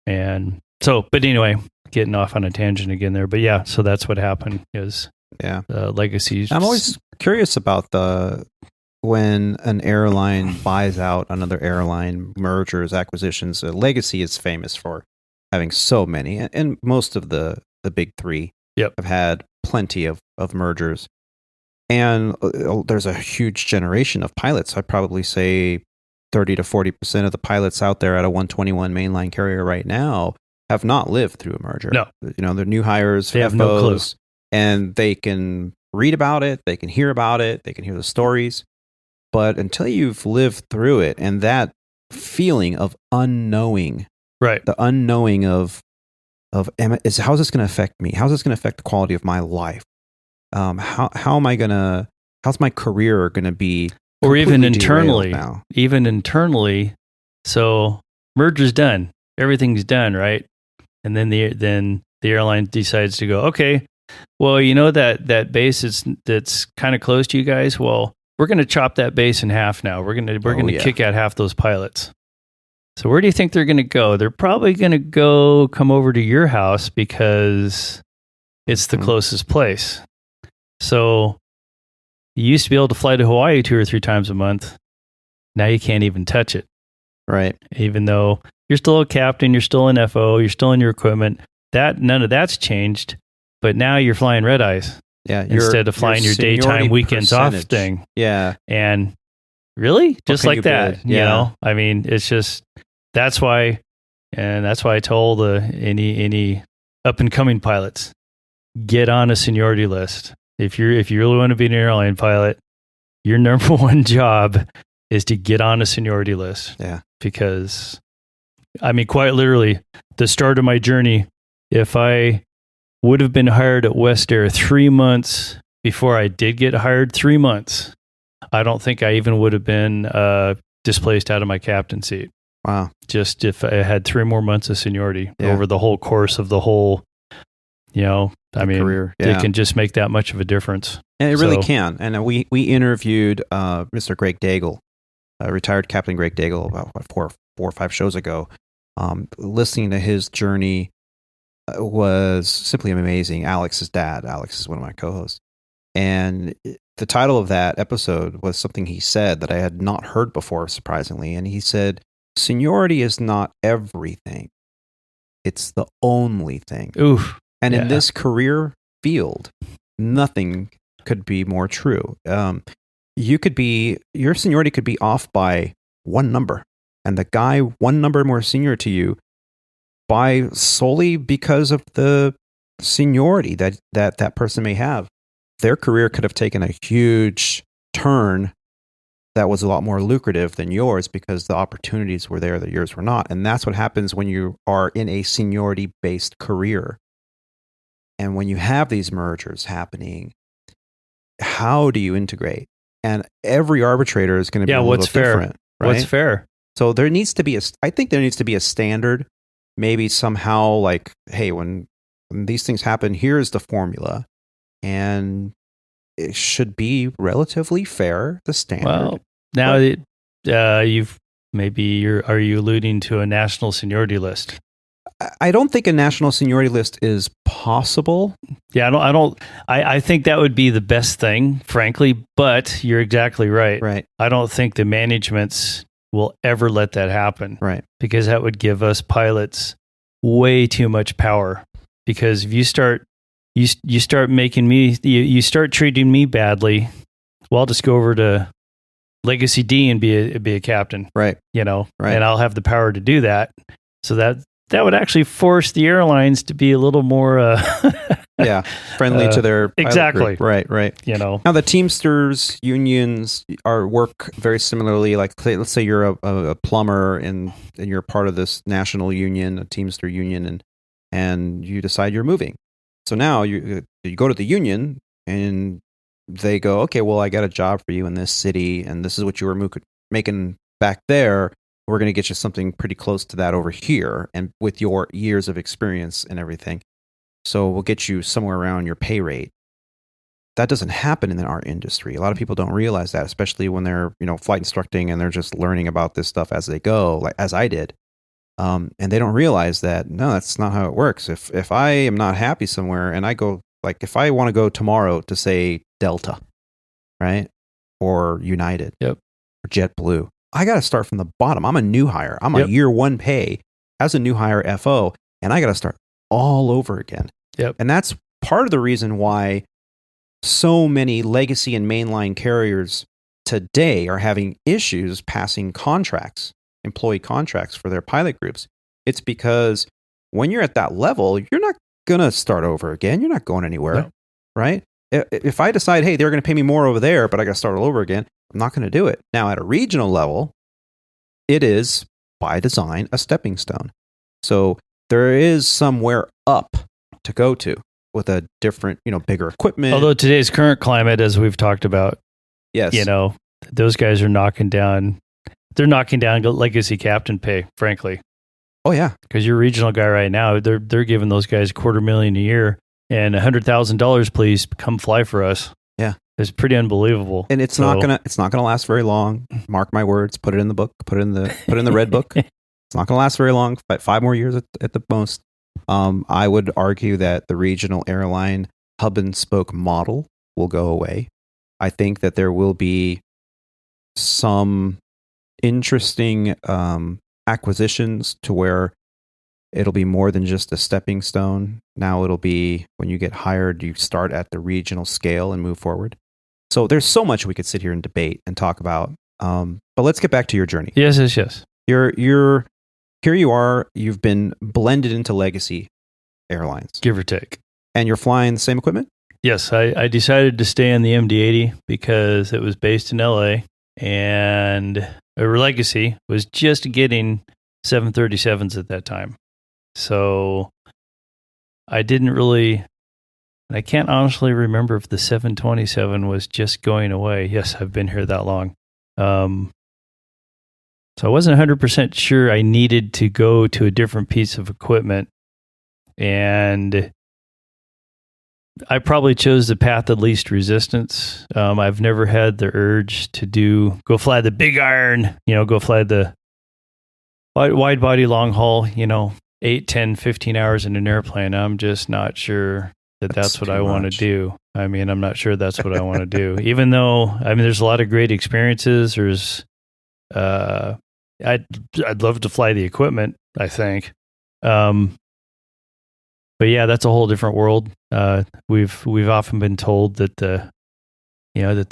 And so, but anyway, getting off on a tangent again there, but yeah, so that's what happened is Legacy. I'm always curious about when an airline buys out another airline, mergers, acquisitions. Legacy is famous for having so many, and most of the big 3 have had plenty of mergers. And there's a huge generation of pilots. I'd probably say 30 to 40% of the pilots out there at a 121 mainline carrier right now have not lived through a merger. No. They're new hires, they have no clue. And they can read about it, they can hear about it, they can hear the stories. But until you've lived through it, and that feeling of unknowing, right? The unknowing of how's this going to affect me? How's this going to affect the quality of my life? How's my career going to be? Or even internally, So merger's done, everything's done, right? And then the airline decides to go, okay, well, that base that's kind of close to you guys. Well, we're going to chop that base in half now. We're going to kick out half those pilots. So where do you think they're going to go? They're probably going to come over to your house because it's the closest place. So you used to be able to fly to Hawaii 2 or 3 times a month. Now you can't even touch it. Right. Even though you're still a captain, you're still an FO, you're still in your equipment. None of that's changed. But now you're flying red eyes. Yeah. Instead of flying your daytime weekends off thing. Yeah. And really? Just like that. Bid? Yeah. You know? I mean, it's just, that's why I told any up and coming pilots, get on a seniority list. If you really want to be an airline pilot, your number one job is to get on a seniority list. Yeah. Because, I mean, quite literally, the start of my journey, if I would have been hired at West Air 3 months before I did get hired, 3 months, I don't think I even would have been displaced out of my captain seat. Wow. Just if I had 3 more months of seniority over the whole course of the whole, career. It can just make that much of a difference. And it really can. And we interviewed Mr. Greg Daigle, retired Captain Greg Daigle, about 4 or 5 shows ago. Listening to his journey was simply amazing. Alex's dad. Alex is one of my co-hosts. And the title of that episode was something he said that I had not heard before, surprisingly. And he said, seniority is not everything. It's the only thing. Oof. And in this career field, nothing could be more true. Your seniority could be off by 1 number, and the guy 1 number more senior to you, by solely because of the seniority that person may have, their career could have taken a huge turn that was a lot more lucrative than yours because the opportunities were there that yours were not. And that's what happens when you are in a seniority-based career. And when you have these mergers happening, how do you integrate? And every arbitrator is going to be a little different. Right? What's fair? So there needs to be I think there needs to be a standard, maybe somehow like, hey, when these things happen, here's the formula. And it should be relatively fair, the standard. Well, now are you alluding to a national seniority list? I don't think a national seniority list is possible. Yeah, I think that would be the best thing, frankly, but you're exactly right. Right. I don't think the managements will ever let that happen. Right. Because that would give us pilots way too much power. Because if you start making me, you start treating me badly, well, I'll just go over to Legacy D and be a captain. Right. Right. And I'll have the power to do that. So that would actually force the airlines to be a little more friendly to their exactly group. Right. Now the Teamsters unions work very similarly. Like let's say you're a plumber and you're part of this national union, a Teamster union, and you decide you're moving. So now you go to the union and they go, okay, well, I got a job for you in this city, and this is what you were making back there. We're going to get you something pretty close to that over here, and with your years of experience and everything. So we'll get you somewhere around your pay rate. That doesn't happen in our industry. A lot of people don't realize that, especially when they're flight instructing and they're just learning about this stuff as they go, like as I did. And they don't realize that, no, that's not how it works. If I am not happy somewhere and I go, like if I want to go tomorrow to say Delta, right? Or United, or JetBlue, I got to start from the bottom. I'm a new hire. I'm a year 1 pay as a new hire FO, and I got to start all over again. Yep. And that's part of the reason why so many legacy and mainline carriers today are having issues passing employee contracts for their pilot groups. It's because when you're at that level, you're not going to start over again. You're not going anywhere, right? If I decide, hey, they're going to pay me more over there, but I got to start all over again, I'm not going to do it. Now, at a regional level, it is, by design, a stepping stone. So there is somewhere up to go to with a different, bigger equipment. Although today's current climate, as we've talked about, yes, those guys are knocking down legacy captain pay, frankly. Oh, yeah. Because your regional guy right now, they're giving those guys $250,000 a year and $100,000, please come fly for us. Yeah. It's pretty unbelievable. And it's not gonna last very long. Mark my words, put it in the book, put it in the red book. It's not going to last very long, but 5 more years at the most. I would argue that the regional airline hub and spoke model will go away. I think that there will be some interesting acquisitions to where it'll be more than just a stepping stone. Now it'll be when you get hired, you start at the regional scale and move forward. So there's so much we could sit here and debate and talk about. But let's get back to your journey. Yes. You're here you are. You've been blended into Legacy Airlines, Give or take. and you're flying the same equipment. Yes, I decided to stay on the MD-80 because it was based in LA, and Legacy was just getting 737s at that time. So I can't honestly remember if the 727 was just going away. Yes, I've been here that long. So I wasn't 100% sure I needed to go to a different piece of equipment, and I probably chose the path of least resistance. I've never had the urge to go fly the big iron, go fly the wide body long haul, 8, 10, 15 hours in an airplane. I'm just not sure that's what I want to do. I mean, I'm not sure that's what I want to do, even though, there's a lot of great experiences. There's, I'd love to fly the equipment, I think. But yeah, that's a whole different world. We've often been told that the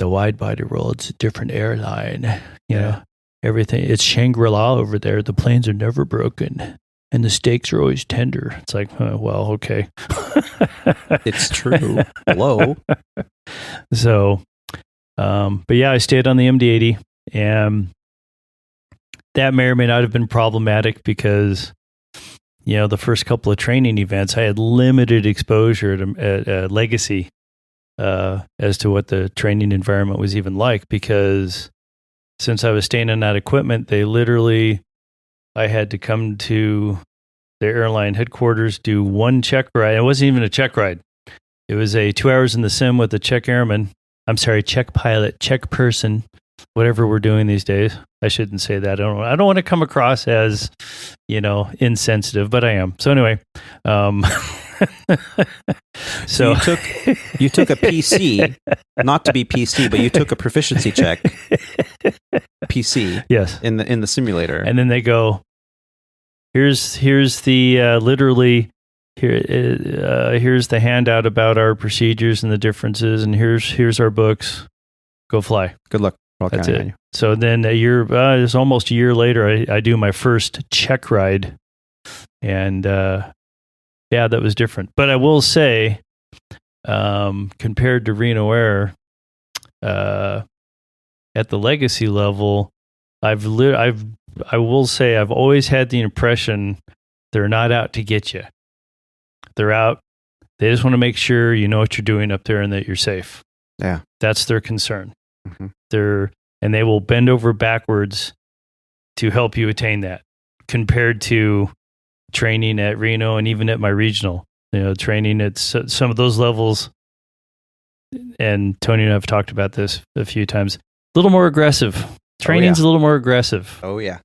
wide body world's a different airline. You know, everything, it's Shangri-La over there. The planes are never broken, and the steaks are always tender. It's like, well, okay. It's true. Hello. So, but yeah, I stayed on the MD-80, and that may or may not have been problematic because, the first couple of training events, I had limited exposure to Legacy as to what the training environment was even like, because since I was staying in that equipment, I had to come to the airline headquarters, do one check ride. It wasn't even a check ride. It was a 2 hours in the sim with a check pilot, check person, whatever we're doing these days. I shouldn't say that. I don't want to come across as, insensitive, but I am. So anyway, so you took a PC, not to be PC, but you took a proficiency check PC. Yes, in the simulator, and then they go, here's the literally here's the handout about our procedures and the differences, and here's our books. Go fly. Good luck. That's it. So then it's almost a year later, I do my first check ride, and that was different. But I will say, compared to Reno Air, at the Legacy level, I will say I've always had the impression they're not out to get you. They're out. They just want to make sure you know what you're doing up there and that you're safe. Yeah, that's their concern. Mm-hmm. And they will bend over backwards to help you attain that, compared to training at Reno and even at my regional. Training at some of those levels, and Tony and I have talked about this a few times, a little more aggressive. Training's a little more aggressive. Oh yeah.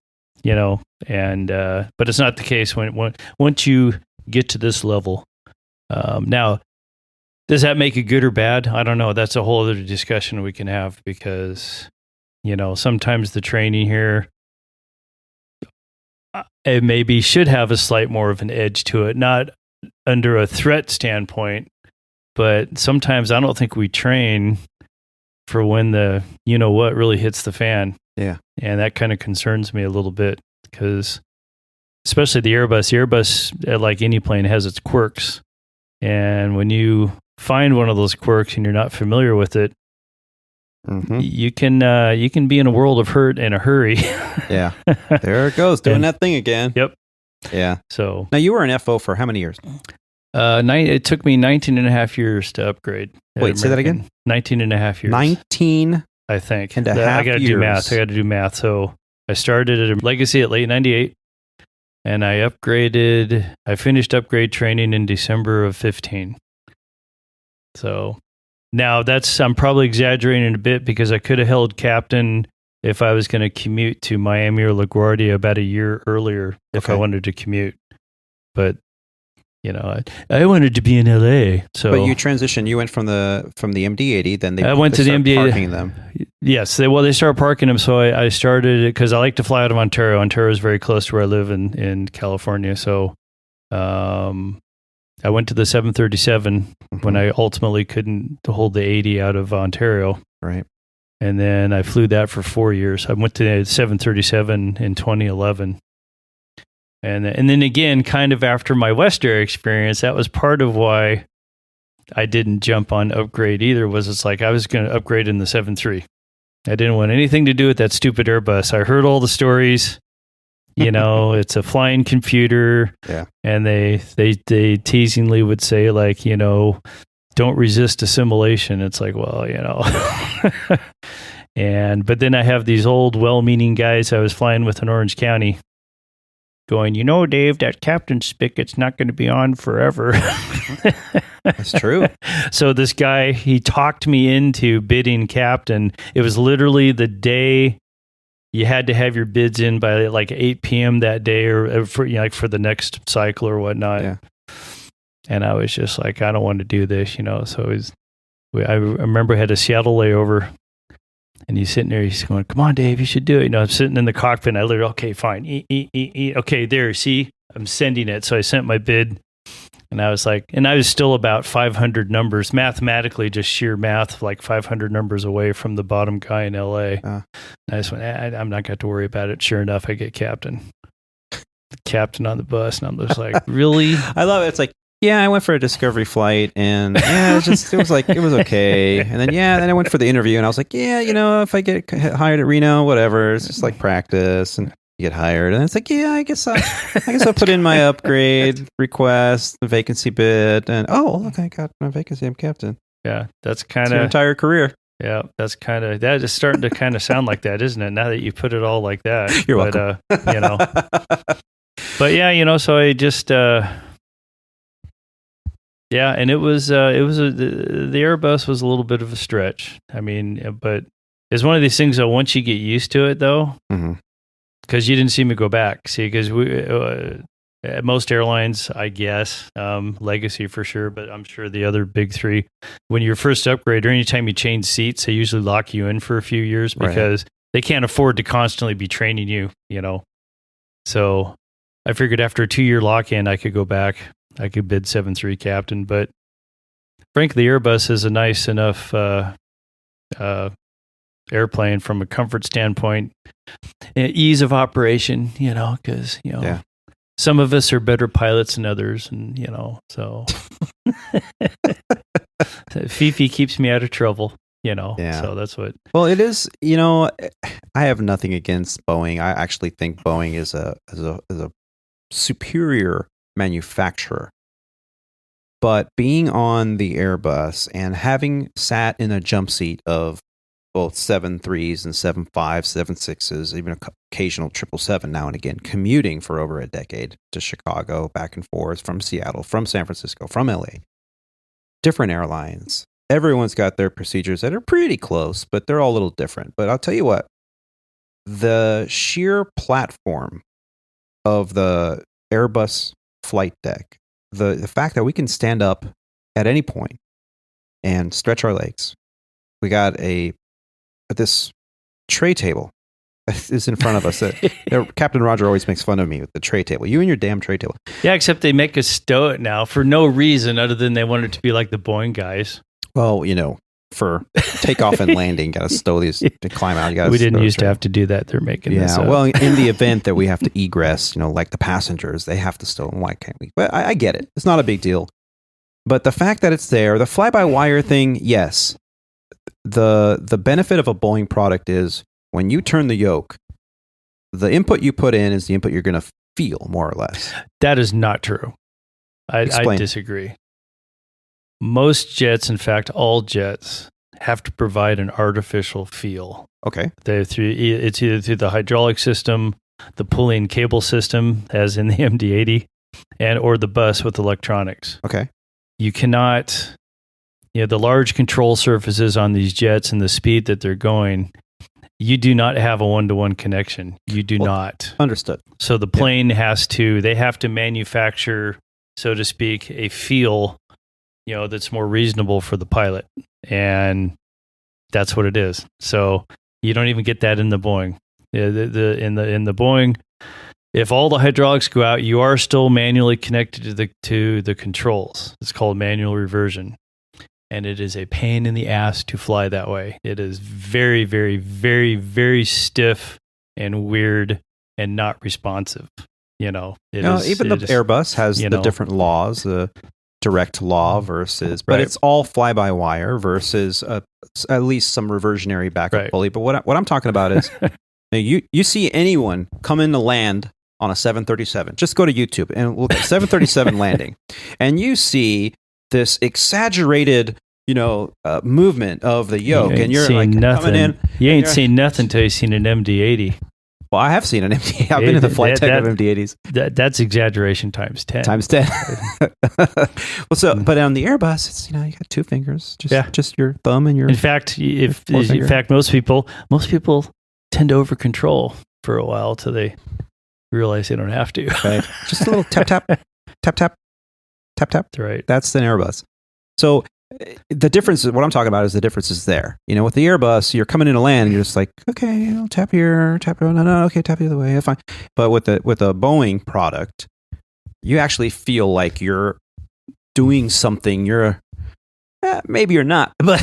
And but it's not the case once you get to this level. Now, does that make it good or bad? I don't know. That's a whole other discussion we can have, because sometimes the training here, it maybe should have a slight more of an edge to it, not under a threat standpoint, but sometimes I don't think we train for when the what really hits the fan. Yeah. And that kind of concerns me a little bit, because especially the Airbus, like any plane, has its quirks. And when you find one of those quirks and you're not familiar with it, mm-hmm. you can be in a world of hurt in a hurry. Yeah, there it goes, doing that thing again. Yep. Yeah. So now, you were an FO for how many years? It took me 19 and a half years to upgrade. Wait, say that again? 19 and a half years. 19, I think. and a half I got to do math. I got to do math. So I started at a Legacy at late 98, and I finished upgrade training in December of 15. So now I'm probably exaggerating a bit, because I could have held captain if I was going to commute to Miami or LaGuardia about a year earlier if I wanted to commute. But, I wanted to be in LA. So, but you transitioned. You went from the MD-80, then I went to the MD parking them. Yes, they started parking them. So I started it because I like to fly out of Ontario. Ontario is very close to where I live in California. So I went to the 737 when I ultimately couldn't hold the 80 out of Ontario. Right. And then I flew that for 4 years. I went to the 737 in 2011. And then again, kind of after my West Air experience, that was part of why I didn't jump on upgrade either, was it's like I was going to upgrade in the 7.3. I didn't want anything to do with that stupid Airbus. I heard all the stories. It's a flying computer. Yeah. And they teasingly would say, like, don't resist assimilation. It's like, well, but then I have these old well-meaning guys I was flying with in Orange County going, Dave, that captain spigot's not going to be on forever. That's true. So this guy, he talked me into bidding captain. It was literally the day you had to have your bids in by like 8 p.m. that day, or for for the next cycle or whatnot. Yeah. And I was just like, I don't want to do this, So I remember I had a Seattle layover. And he's sitting there, he's going, come on, Dave, you should do it. I'm sitting in the cockpit, and I literally, okay, fine. Okay, there, see, I'm sending it. So I sent my bid, and I was like, and I was still about 500 numbers, mathematically, just sheer math, like 500 numbers away from the bottom guy in LA. And I just went, I'm not going to worry about it. Sure enough, I get captain on the bus, and I'm just like, really? I love it. It's like, yeah, I went for a discovery flight, and it was okay. And then I went for the interview, and I was like, if I get hired at Reno, whatever, it's just like practice, and you get hired. And it's like, I guess I'll put in my upgrade request, the vacancy bid, and look, I got my vacancy. I'm captain. Yeah, that's kind of your entire career. Yeah, that is starting to kind of sound like that, isn't it? Now that you put it all like that. You're welcome. But yeah, so I just. Yeah, and the Airbus was a little bit of a stretch. I mean, but it's one of these things that once you get used to it, though, because you didn't see me go back. See, because at most airlines, I guess, Legacy for sure, but I'm sure the other big three, when you're first upgrade or anytime you change seats, they usually lock you in for a few years because they can't afford to constantly be training you, So I figured after a 2-year lock-in, I could go back. I could bid 7.3 captain, but frankly, the Airbus is a nice enough airplane from a comfort standpoint, ease of operation, because, some of us are better pilots than others, and, so Fifi keeps me out of trouble, so that's what. Well, it is, I have nothing against Boeing. I actually think Boeing is a superior manufacturer, but being on the Airbus and having sat in a jump seat of both 7.3s and 7.5s, 7.6s, even an occasional 777 now and again, commuting for over a decade to Chicago, back and forth from Seattle, from San Francisco, from LA, different airlines. Everyone's got their procedures that are pretty close, but they're all a little different. But I'll tell you what, the sheer platform of the Airbus flight deck, the fact that we can stand up at any point and stretch our legs. We got this tray table is in front of us. Captain Roger always makes fun of me with the tray table. You and your damn tray table. Yeah, except they make us stow it now for no reason other than they want it to be like the Boeing guys. Well, for takeoff and landing, got to stow these to climb out. We didn't used to have to do that. They're making this up. Well, in the event that we have to egress, like the passengers, they have to stow. Why can't we? But I get it. It's not a big deal. But the fact that it's there, the fly-by-wire thing, yes. The benefit of a Boeing product is when you turn the yoke, the input you put in is the input you're going to feel, more or less. That is not true. I disagree. Most jets, in fact, all jets, have to provide an artificial feel. Okay. It's either through the hydraulic system, the pulley and cable system, as in the MD-80, or the bus with electronics. Okay. You cannot, the large control surfaces on these jets and the speed that they're going, you do not have a one-to-one connection. You do not. Understood. So the plane they have to manufacture, so to speak, a feel, that's more reasonable for the pilot. And that's what it is. So you don't even get that in the Boeing. In the Boeing, if all the hydraulics go out, you are still manually connected to the controls. It's called manual reversion. And it is a pain in the ass to fly that way. It is very, very, very, very stiff and weird and not responsive. Even the Airbus has the different laws, the direct law versus, but it's all fly-by-wire versus at least some reversionary backup pulley. But what I'm talking about is you see anyone come in to land on a 737. Just go to YouTube and look at 737 landing, and you see this exaggerated, movement of the yoke, and you're like nothing. Coming in. You ain't seen nothing until you've seen an MD-80. Well, I have seen an MD. I've been in the flight tech of MD-80s. That's exaggeration times 10. Times 10. But on the Airbus, it's you got two fingers, just your thumb and your. In fact, most people tend to over control for a while till they realize they don't have to. Right. Just a little tap tap tap tap tap tap. That's right. That's an Airbus. So the difference is what I'm talking about is the difference is there. With the Airbus, you're coming in to land and you're just like, okay, I'll tap here, tap here. No, okay, tap the other way. Fine. But with a Boeing product, you actually feel like you're doing something. Maybe you're not, but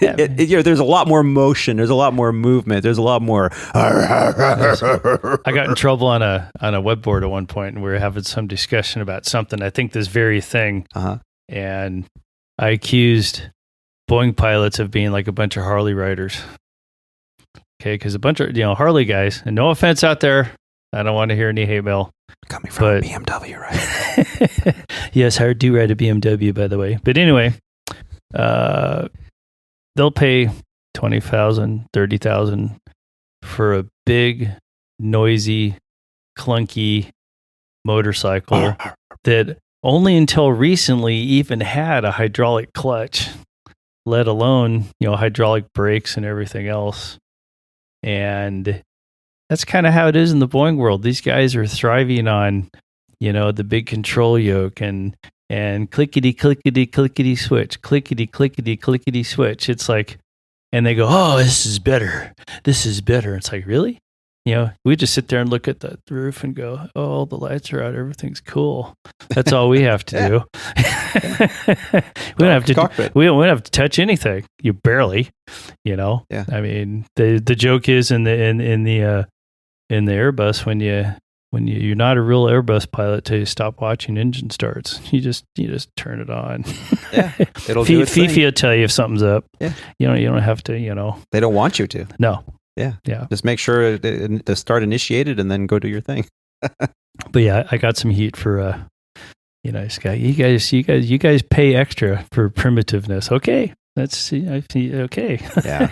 there's a lot more motion. There's a lot more movement. There's a lot more. I got in trouble on a web board at one point, and we were having some discussion about something. I think this very thing, and I accused Boeing pilots of being like a bunch of Harley riders. Okay, because a bunch of Harley guys, and no offense out there, I don't want to hear any hate mail. Coming from a BMW, right? Yes, I do ride a BMW, by the way. But anyway, they'll pay $20,000, $30,000 for a big, noisy, clunky motorcycle that only until recently even had a hydraulic clutch, let alone, hydraulic brakes and everything else. And that's kind of how it is in the Boeing world. These guys are thriving on, the big control yoke and clickety, clickety, clickety switch, clickety, clickety, clickety switch. It's like, and they go, oh, this is better. This is better. It's like, really? We just sit there and look at the roof and go, oh, the lights are out. Everything's cool. That's all we have to do. We don't have to touch anything. You barely, Yeah. I mean, the joke is in the Airbus when you're not a real Airbus pilot till you stop watching engine starts. You just turn it on. Yeah, it'll do its Fifi thing. will tell you if something's up. Yeah, you don't have to. They don't want you to. No. Yeah. Just make sure to start initiated and then go do your thing. But yeah, I got some heat for Scott. You guys pay extra for primitiveness. Okay. Okay. Yeah.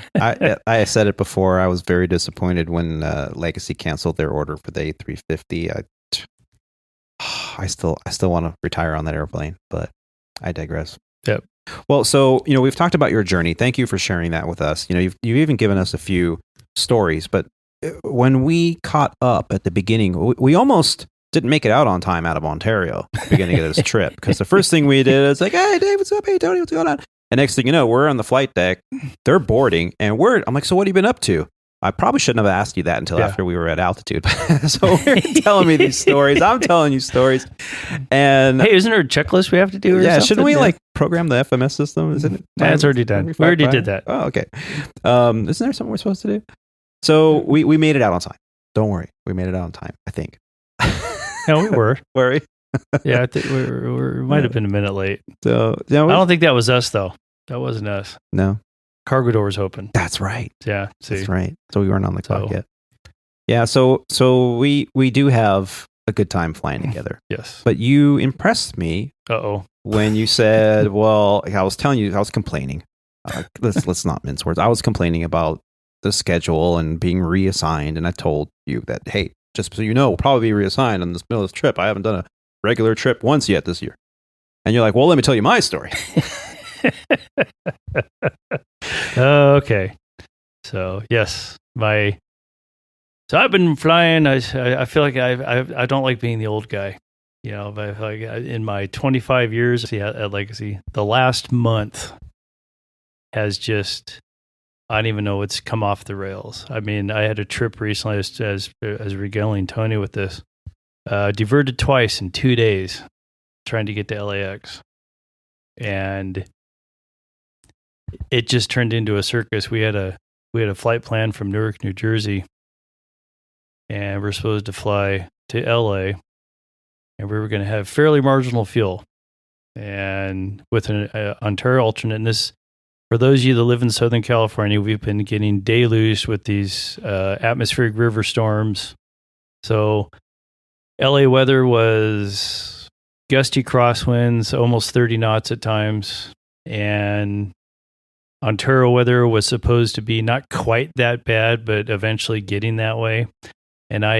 I said it before. I was very disappointed when Legacy canceled their order for the A350. I still want to retire on that airplane, but I digress. Yep. Well, so, we've talked about your journey. Thank you for sharing that with us. You've even given us a few stories, but when we caught up at the beginning, we almost didn't make it out on time out of Ontario at the beginning of this trip, because the first thing we did is like, hey, Dave, what's up? Hey, Tony, what's going on? And next thing you know, we're on the flight deck, they're boarding, and I'm like, so what have you been up to? I probably shouldn't have asked you that until after we were at altitude. So we're telling me these stories. I'm telling you stories. And hey, isn't there a checklist we have to do? Shouldn't we program the FMS system? Isn't it? That's already done. We already did that. Oh, okay. Isn't there something we're supposed to do? So we made it out on time. Don't worry. We made it out on time, I think. No, we were. Were we? Yeah, I think we might have been a minute late. So I don't think that was us, though. That wasn't us. No. Cargo door was open. That's right. Yeah. See. That's right. So we weren't on the clock yet. Yeah. So we do have a good time flying together. Yes. But you impressed me. When you said, well, I was telling you, I was complaining. Let's not mince words. I was complaining about the schedule and being reassigned. And I told you that, hey, just so you know, we'll probably be reassigned on this middle of this trip. I haven't done a regular trip once yet this year. And you're like, well, let me tell you my story. Okay. So, yes, So I've been flying. I feel like I don't like being the old guy. You know, but like in my 25 years at Legacy, the last month has just, I don't even know, it's come off the rails. I mean, I had a trip recently as regaling Tony with this. Diverted twice in 2 days trying to get to LAX. And it just turned into a circus. We had a flight plan from Newark, New Jersey, and we're supposed to fly to LA, and we were going to have fairly marginal fuel, and with an Ontario alternate. And this, for those of you that live in Southern California, we've been getting deluged with these atmospheric river storms. So LA weather was gusty crosswinds, almost 30 knots at times, and Ontario weather was supposed to be not quite that bad, but eventually getting that way. And I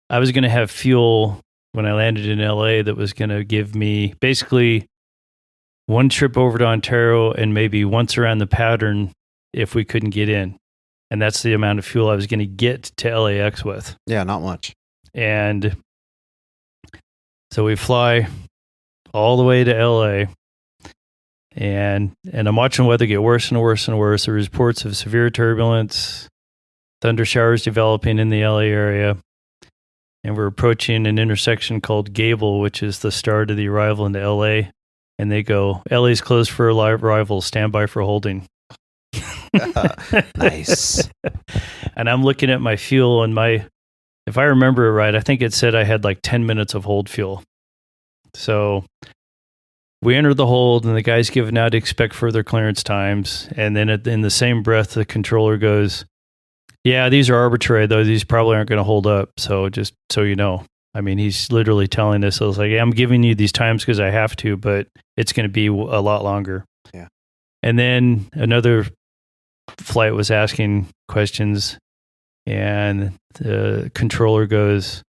was going to have fuel when I landed in LA that was going to give me basically one trip over to Ontario and maybe once around the pattern if we couldn't get in. And that's the amount of fuel I was going to get to LAX with. Yeah, not much. And so we fly all the way to LA, and I'm watching weather get worse and worse and worse. There was reports of severe turbulence, thunder showers developing in the LA area, and we're approaching an intersection called Gable, which is the start of the arrival into LA. And they go, LA's closed for arrival, stand by for holding. Nice. And I'm looking at my fuel, and if I remember it right, I think it said I had like 10 minutes of hold fuel. So we entered the hold, and the guy's giving out to expect further clearance times. And then in the same breath, the controller goes, yeah, these are arbitrary, though. These probably aren't going to hold up. So just so you know. I mean, he's literally telling us, I was like, I'm giving you these times because I have to, but it's going to be a lot longer. Yeah. And then another flight was asking questions, and the controller goes,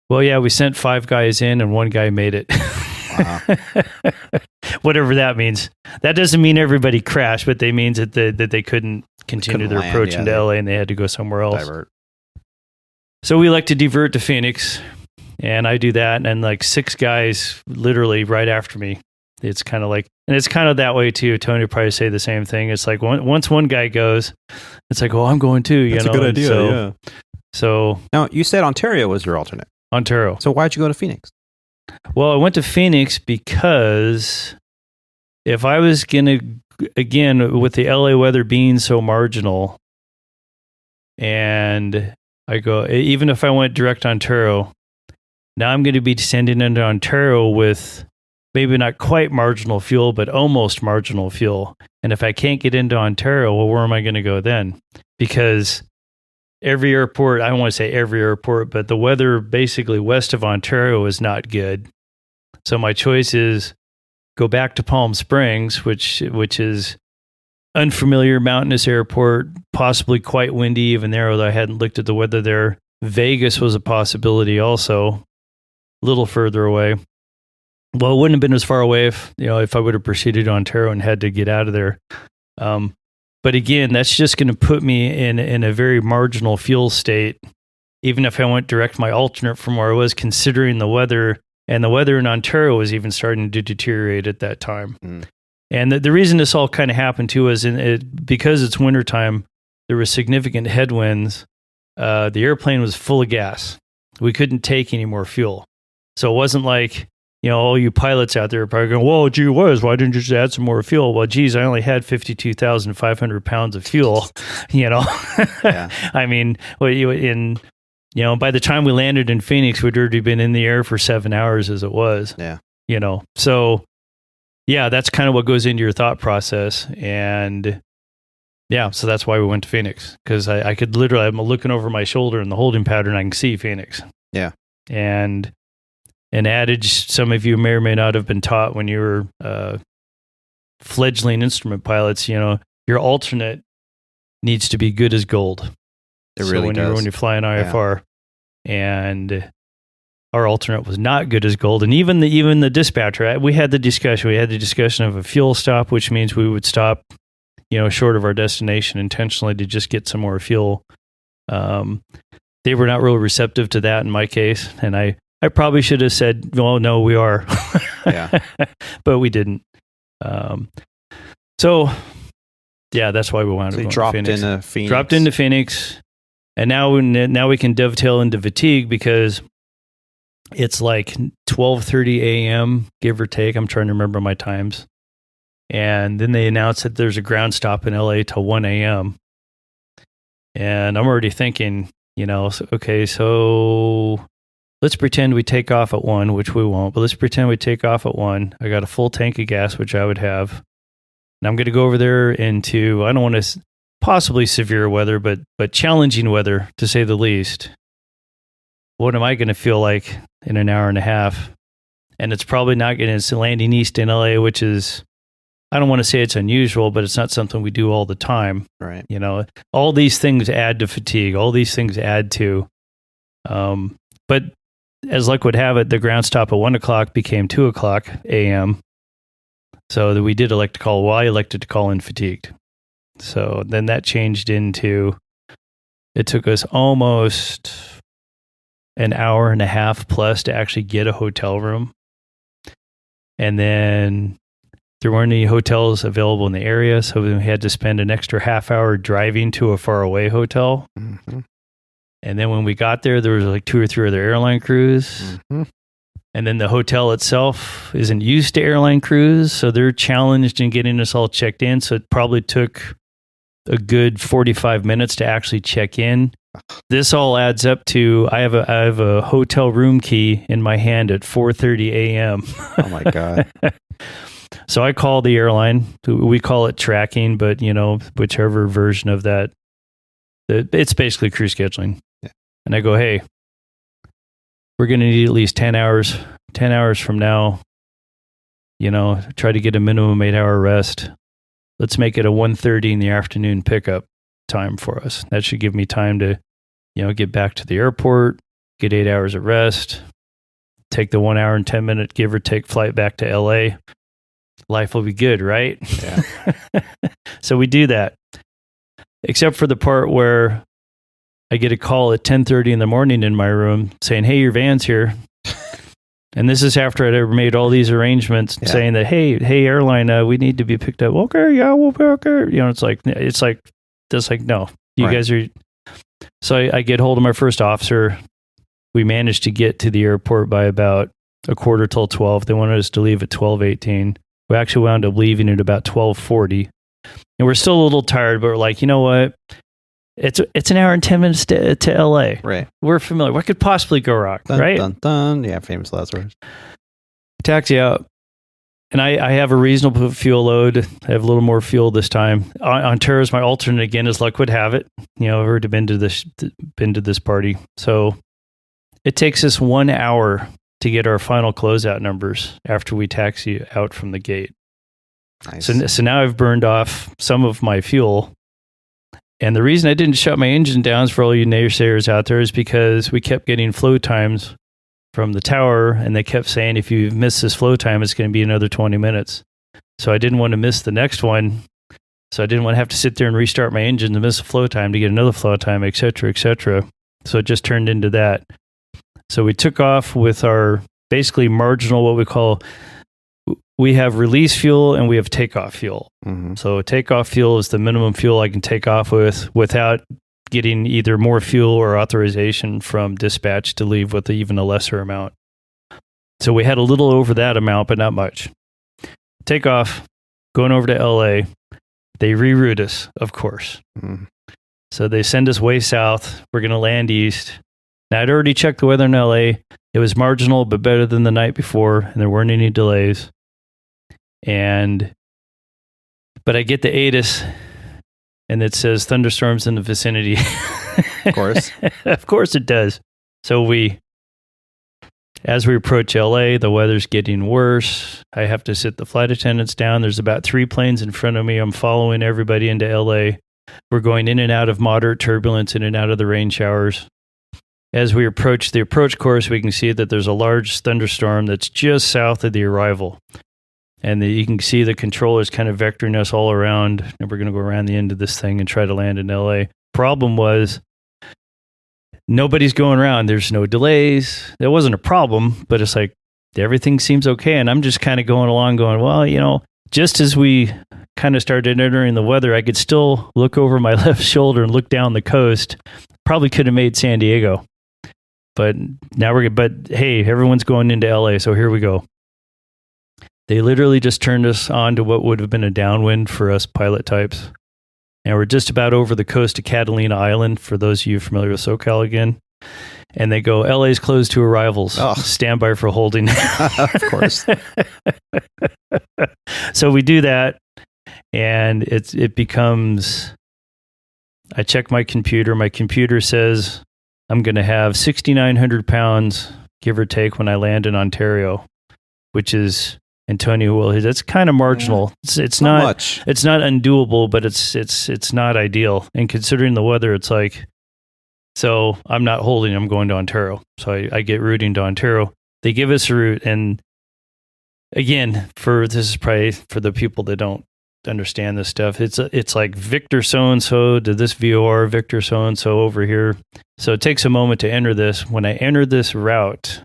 well, yeah, we sent 5 guys in and 1 guy made it. Whatever that means. That doesn't mean everybody crashed, but they means that they couldn't continue their approach into LA and they had to go somewhere else. Divert. So we like to divert to Phoenix, and I do that, and like 6 guys literally right after me. It's kind of like, and it's kind of that way too. Tony would probably say the same thing. It's like once one guy goes, it's like, oh, I'm going too. That's a good idea. Yeah. So now you said Ontario was your alternate. Ontario. So why'd you go to Phoenix? Well, I went to Phoenix because if I was going to, again, with the LA weather being so marginal, and I go, even if I went direct to Ontario, now I'm going to be descending into Ontario with maybe not quite marginal fuel, but almost marginal fuel. And if I can't get into Ontario, well, where am I going to go then? Because every airport, I don't want to say every airport, but the weather basically west of Ontario is not good. So my choice is go back to Palm Springs, which is unfamiliar mountainous airport, possibly quite windy even there, although I hadn't looked at the weather there. Vegas was a possibility also, a little further away. Well, it wouldn't have been as far away if I would have proceeded to Ontario and had to get out of there. But again, that's just going to put me in a very marginal fuel state, even if I went direct my alternate from where I was, considering the weather. And the weather in Ontario was even starting to deteriorate at that time. Mm. And the reason this all kind of happened too is because it's wintertime, there was significant headwinds. The airplane was full of gas. We couldn't take any more fuel. So it wasn't like, all you pilots out there are probably going, whoa, gee whiz, why didn't you just add some more fuel? Well, geez, I only had 52,500 pounds of fuel, Yeah. I mean, by the time we landed in Phoenix, we'd already been in the air for 7 hours as it was. Yeah. So yeah, that's kind of what goes into your thought process. And yeah, so that's why we went to Phoenix, because I could literally, I'm looking over my shoulder in the holding pattern, I can see Phoenix. Yeah. And an adage some of you may or may not have been taught when you were fledgling instrument pilots, your alternate needs to be good as gold. It really does. When you fly an IFR, and our alternate was not good as gold. And even the dispatcher, we had the discussion of a fuel stop, which means we would stop short of our destination intentionally to just get some more fuel. They were not really receptive to that in my case. And I probably should have said, well, no, we are. Yeah. But we didn't. So yeah, that's why we wanted to go dropped to Phoenix. into Phoenix. Dropped into Phoenix. And now we can dovetail into fatigue because it's like 12:30 a.m., give or take. I'm trying to remember my times. And then they announced that there's a ground stop in LA till 1 a.m. And I'm already thinking, okay, so let's pretend we take off at 1, which we won't, but let's pretend we take off at 1. I got a full tank of gas, which I would have. And I'm going to go over there into, I don't want to possibly severe weather, but challenging weather, to say the least. What am I going to feel like in an hour and a half? And it's probably not going to landing east in LA, which is, I don't want to say it's unusual, but it's not something we do all the time. Right. All these things add to fatigue. All these things add to, but as luck would have it, the ground stop at 1 o'clock became 2 o'clock a.m. So that we did elect to call. Well, I elected to call in fatigued. So then that changed into, it took us almost an hour and a half plus to actually get a hotel room. And then there weren't any hotels available in the area, so we had to spend an extra half hour driving to a faraway hotel. Mm-hmm. And then when we got there, there was like 2 or 3 other airline crews. Mm-hmm. And then the hotel itself isn't used to airline crews, so they're challenged in getting us all checked in. So it probably took a good 45 minutes to actually check in. This all adds up to, I have a hotel room key in my hand at 4:30 a.m. Oh my God. So I call the airline. We call it tracking, but whichever version of that, it's basically crew scheduling. Yeah. And I go, hey, we're going to need at least 10 hours. 10 hours from now, try to get a minimum 8-hour rest. Let's make it a 1:30 in the afternoon pickup time for us. That should give me time to, get back to the airport, get 8 hours of rest, take the 1 hour and 10 minute give or take flight back to LA. Life will be good, right? Yeah. So we do that. Except for the part where I get a call at 10:30 in the morning in my room saying, hey, your van's here. And this is after I'd ever made all these arrangements saying that, hey, airline, we need to be picked up. Okay, yeah, we'll be okay. It's like, no, you guys are. So I get hold of my first officer. We managed to get to the airport by about 11:45. They wanted us to leave at 12:18. We actually wound up leaving at about 12:40. And we're still a little tired, but we're like, you know what? It's an hour and 10 minutes to LA. Right. We're familiar. What could possibly go wrong? Dun, right? Dun, dun. Yeah, famous last words. Taxi out. And I have a reasonable fuel load. I have a little more fuel this time. Ontario is my alternate again, as luck would have it. I've already been to this party. So it takes us 1 hour to get our final closeout numbers after we taxi out from the gate. Nice. So now I've burned off some of my fuel. And the reason I didn't shut my engine down for all you naysayers out there is because we kept getting flow times from the tower, and they kept saying, if you miss this flow time, it's going to be another 20 minutes. So I didn't want to miss the next one. So I didn't want to have to sit there and restart my engine to miss a flow time to get another flow time, et cetera, et cetera. So it just turned into that. So we took off with our basically marginal, what we call, we have release fuel and we have takeoff fuel. Mm-hmm. So takeoff fuel is the minimum fuel I can take off with without getting either more fuel or authorization from dispatch to leave with even a lesser amount. So we had a little over that amount, but not much. Take off, going over to LA. They reroute us, of course. Mm-hmm. So they send us way south. We're going to land east. Now, I'd already checked the weather in LA. It was marginal, but better than the night before, and there weren't any delays. But I get the ATIS, and it says thunderstorms in the vicinity. Of course. Of course it does. So as we approach LA, the weather's getting worse. I have to sit the flight attendants down. There's about 3 planes in front of me. I'm following everybody into LA. We're going in and out of moderate turbulence, in and out of the rain showers. As we approach the approach course, we can see that there's a large thunderstorm that's just south of the arrival. And you can see the controllers kind of vectoring us all around. And we're going to go around the end of this thing and try to land in LA. Problem was, nobody's going around. There's no delays. There wasn't a problem, but it's like everything seems okay. And I'm just kind of going along going, well, you know, just as we kind of started entering the weather, I could still look over my left shoulder and look down the coast. Probably could have made San Diego. But now but hey, everyone's going into LA, so here we go. They literally just turned us on to what would have been a downwind for us pilot types. And we're just about over the coast of Catalina Island, for those of you familiar with SoCal again. And they go, LA's closed to arrivals. Oh. Stand by for holding. Of course. So we do that, and it becomes, I check my computer. My computer says I'm going to have 6,900 pounds, give or take, when I land in Ontario, which is, Antonio will, that's kind of marginal. It's not much. It's not undoable, but it's not ideal. And considering the weather, it's like, so I'm not holding, I'm going to Ontario. So I get routing to Ontario. They give us a route. And again, this is probably for the people that don't understand this stuff. It's like Victor so-and-so to this VOR, Victor so-and-so over here. So it takes a moment to enter this. When I enter this route,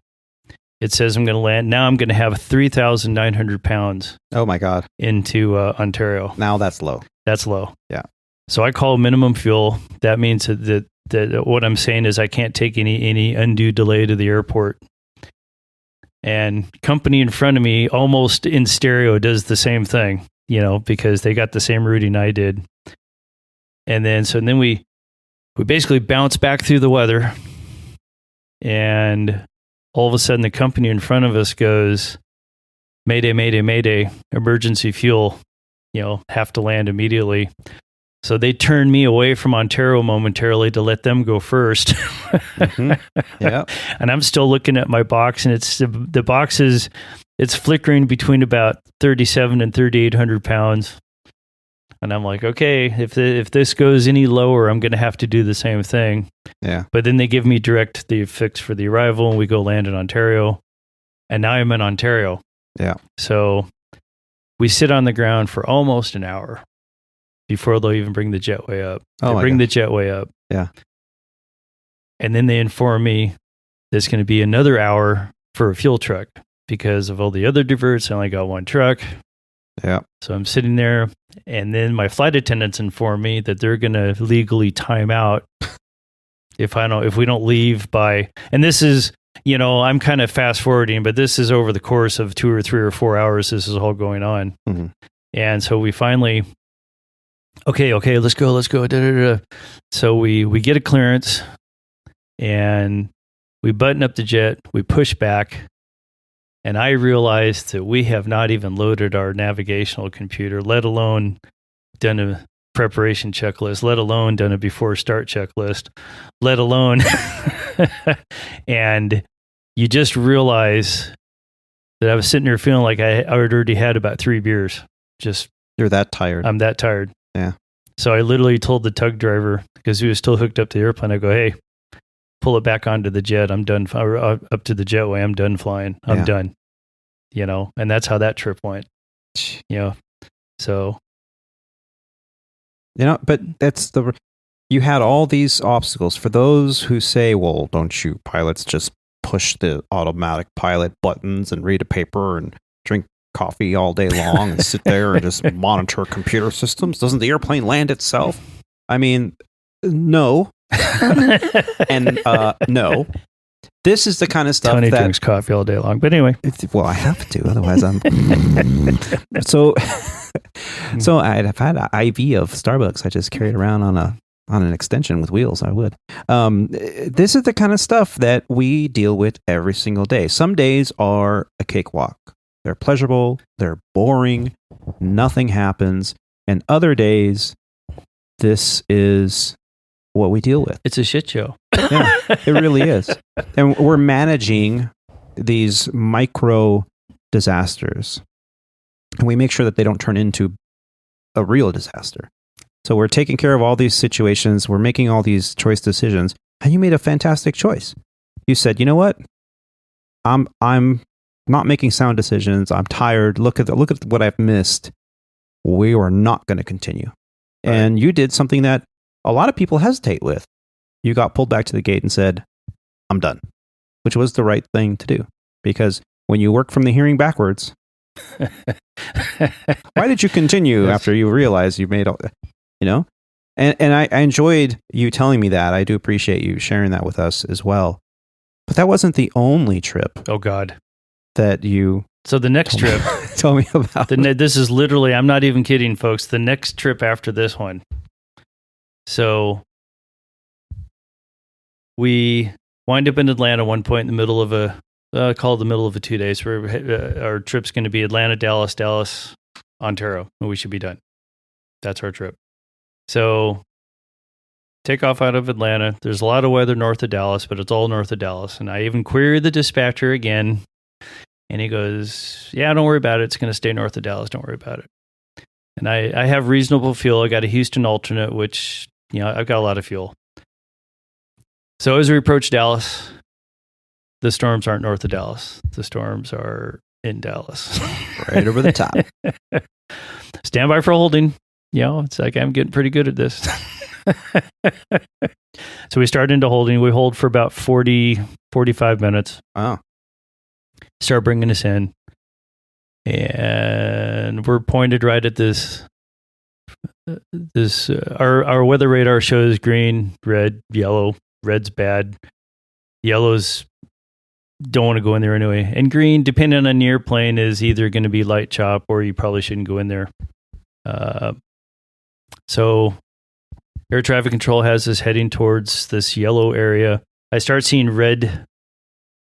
it says I'm going to land. Now I'm going to have 3,900 pounds. Oh my God. Into Ontario. Now that's low. That's low. Yeah. So I call minimum fuel. That means that what I'm saying is I can't take any undue delay to the airport. And company in front of me, almost in stereo, does the same thing, you know, because they got the same routing I did. And then we basically bounce back through the weather, and all of a sudden the company in front of us goes, Mayday, Mayday, Mayday, emergency fuel, you know, have to land immediately. So they turned me away from Ontario momentarily to let them go first. Mm-hmm. Yeah. And I'm still looking at my box, and the box it's flickering between about 37 and 3,800 pounds. And I'm like, okay, if this goes any lower, I'm going to have to do the same thing. Yeah. But then they give me the fix for the arrival, and we go land in Ontario. And now I'm in Ontario. Yeah. So we sit on the ground for almost an hour before they'll even bring the jetway up. They bring the jetway up. Yeah. And then they inform me there's going to be another hour for a fuel truck because of all the other diverts. I only got one truck. Yeah. So I'm sitting there, and then my flight attendants inform me that they're going to legally time out if we don't leave by, and this is, you know, I'm kind of fast forwarding, but this is over the course of 2 or 3 or 4 hours. This is all going on. Mm-hmm. And so we finally, okay, let's go. Da, da, da. So we get a clearance, and we button up the jet, we push back. And I realized that we have not even loaded our navigational computer, let alone done a preparation checklist, let alone done a before start checklist, let alone. And you just realize that I was sitting there feeling like I already had about 3 beers. You're that tired. I'm that tired. Yeah. So I literally told the tug driver, because he was still hooked up to the airplane, I go, hey, pull it back onto the jet. I'm done. Up to the jetway. I'm done flying. I'm done. You know, and that's how that trip went. You know, so. You know, but you had all these obstacles. For those who say, well, don't you pilots just push the automatic pilot buttons and read a paper and drink coffee all day long and sit there and just monitor computer systems? Doesn't the airplane land itself? I mean, no. And no. This is the kind of stuff Tony that drinks coffee all day long. But anyway, well, I have to, otherwise I'm. So I'd have had an IV of Starbucks. I just carried around on an extension with wheels. I would. This is the kind of stuff that we deal with every single day. Some days are a cakewalk. They're pleasurable. They're boring. Nothing happens. And other days, this is what we deal with. It's a shit show. Yeah, it really is. And we're managing these micro disasters, and we make sure that they don't turn into a real disaster. So we're taking care of all these situations. We're making all these choice decisions, and you made a fantastic choice. You said, you know what? I'm not making sound decisions. I'm tired. Look at what I've missed. We are not going to continue. Right. And you did something that a lot of people hesitate with. You got pulled back to the gate and said, I'm done, which was the right thing to do. Because when you work from the hearing backwards, why did you continue after you realized you made all, And I enjoyed you telling me that. I do appreciate you sharing that with us as well. But that wasn't the only trip. Oh, God. That you... So the next trip... tell me about this is literally... I'm not even kidding, folks. The next trip after this one. So we wind up in Atlanta one point in the middle of call it the middle of a 2 days. Where our trip's going to be Atlanta, Dallas, Ontario. And we should be done. That's our trip. So take off out of Atlanta. There's a lot of weather north of Dallas, but it's all north of Dallas. And I even queried the dispatcher again. And he goes, yeah, don't worry about it. It's going to stay north of Dallas. Don't worry about it. And I have reasonable fuel. I got a Houston alternate, which, I've got a lot of fuel. So as we approach Dallas, the storms aren't north of Dallas. The storms are in Dallas. Right over the top. Stand by for holding. It's like I'm getting pretty good at this. So we start into holding. We hold for about 40, 45 minutes. Wow. Start bringing us in. And we're pointed right at this. Our weather radar shows green, red, yellow. Red's bad. Yellow's don't want to go in there anyway. And green, depending on the airplane, is either going to be light chop or you probably shouldn't go in there. So air traffic control has us heading towards this yellow area. I start seeing red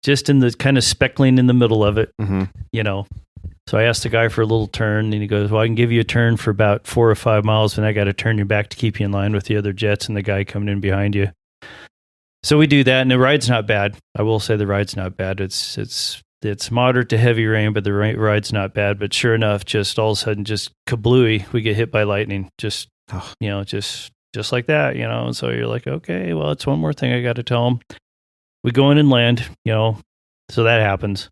just in the kind of speckling in the middle of it, So I asked the guy for a little turn and he goes, well, I can give you a turn for about 4 or 5 miles and I got to turn you back to keep you in line with the other jets and the guy coming in behind you. So we do that and the ride's not bad. I will say the ride's not bad. It's moderate to heavy rain, but the ride's not bad. But sure enough, just all of a sudden, just kablooey, we get hit by lightning. Just like that, And so you're like, okay, well, it's one more thing I got to tell them. We go in and land, so that happens.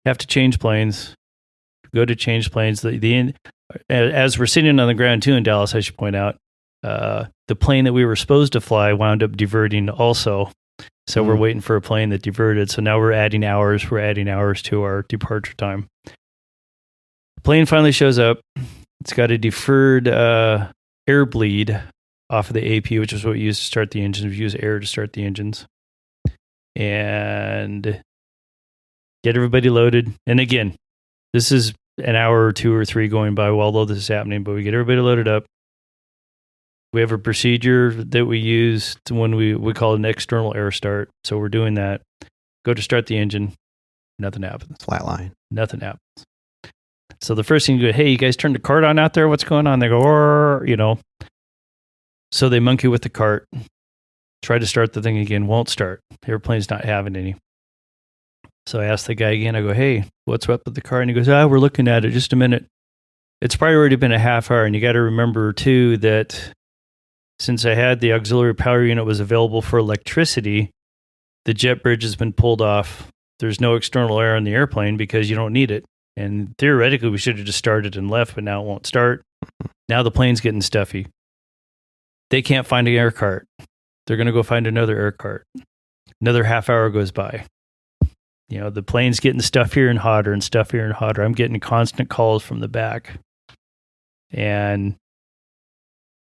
Have to change planes. Go to change planes. As we're sitting on the ground too in Dallas, I should point out, the plane that we were supposed to fly wound up diverting also. So we're waiting for a plane that diverted. So now we're adding hours. We're adding hours to our departure time. The plane finally shows up. It's got a deferred air bleed off of the AP, which is what we use to start the engines. We use air to start the engines. And get everybody loaded. And again, this is an hour or 2 or 3 going by while all this is happening, but we get everybody loaded up. We have a procedure that we use when we call it an external air start. So we're doing that. Go to start the engine. Nothing happens. Flatline. Nothing happens. So the first thing you go, hey, you guys turned the cart on out there? What's going on? They go, So they monkey with the cart. Try to start the thing again. Won't start. The airplane's not having any. So I asked the guy again. I go, hey, what's up with the car? And he goes, we're looking at it. Just a minute. It's probably already been a half hour. And you got to remember, too, that since I had the auxiliary power unit was available for electricity, the jet bridge has been pulled off. There's no external air in the airplane because you don't need it. And theoretically, we should have just started and left, but now it won't start. Now the plane's getting stuffy. They can't find an air cart. They're going to go find another air cart. Another half hour goes by. The plane's getting stuffier and hotter and stuffier and hotter. I'm getting constant calls from the back. And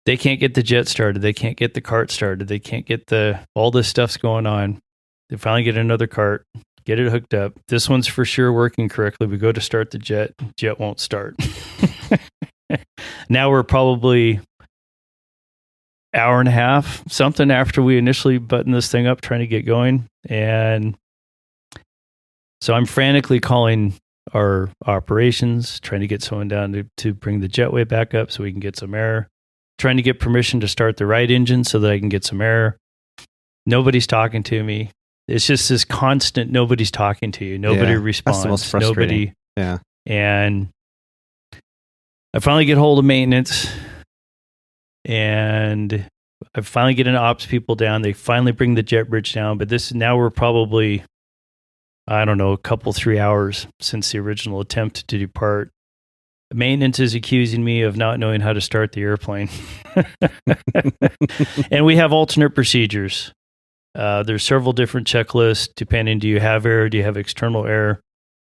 they can't get the jet started. They can't get the cart started. They can't get all this stuff's going on. They finally get another cart, get it hooked up. This one's for sure working correctly. We go to start the jet. Jet won't start. Now we're probably hour and a half, something after we initially buttoned this thing up, trying to get going. And so I'm frantically calling our operations, trying to get someone down to bring the jetway back up so we can get some air. Trying to get permission to start the right engine so that I can get some air. Nobody's talking to me. It's just this constant, nobody's talking to you. Nobody responds. That's the most frustrating. Yeah. And I finally get hold of maintenance and I finally get an ops people down. They finally bring the jet bridge down, but now we're probably I don't know, a couple, 3 hours since the original attempt to depart. Maintenance is accusing me of not knowing how to start the airplane. And we have alternate procedures. There's several different checklists depending, do you have air? Do you have external air?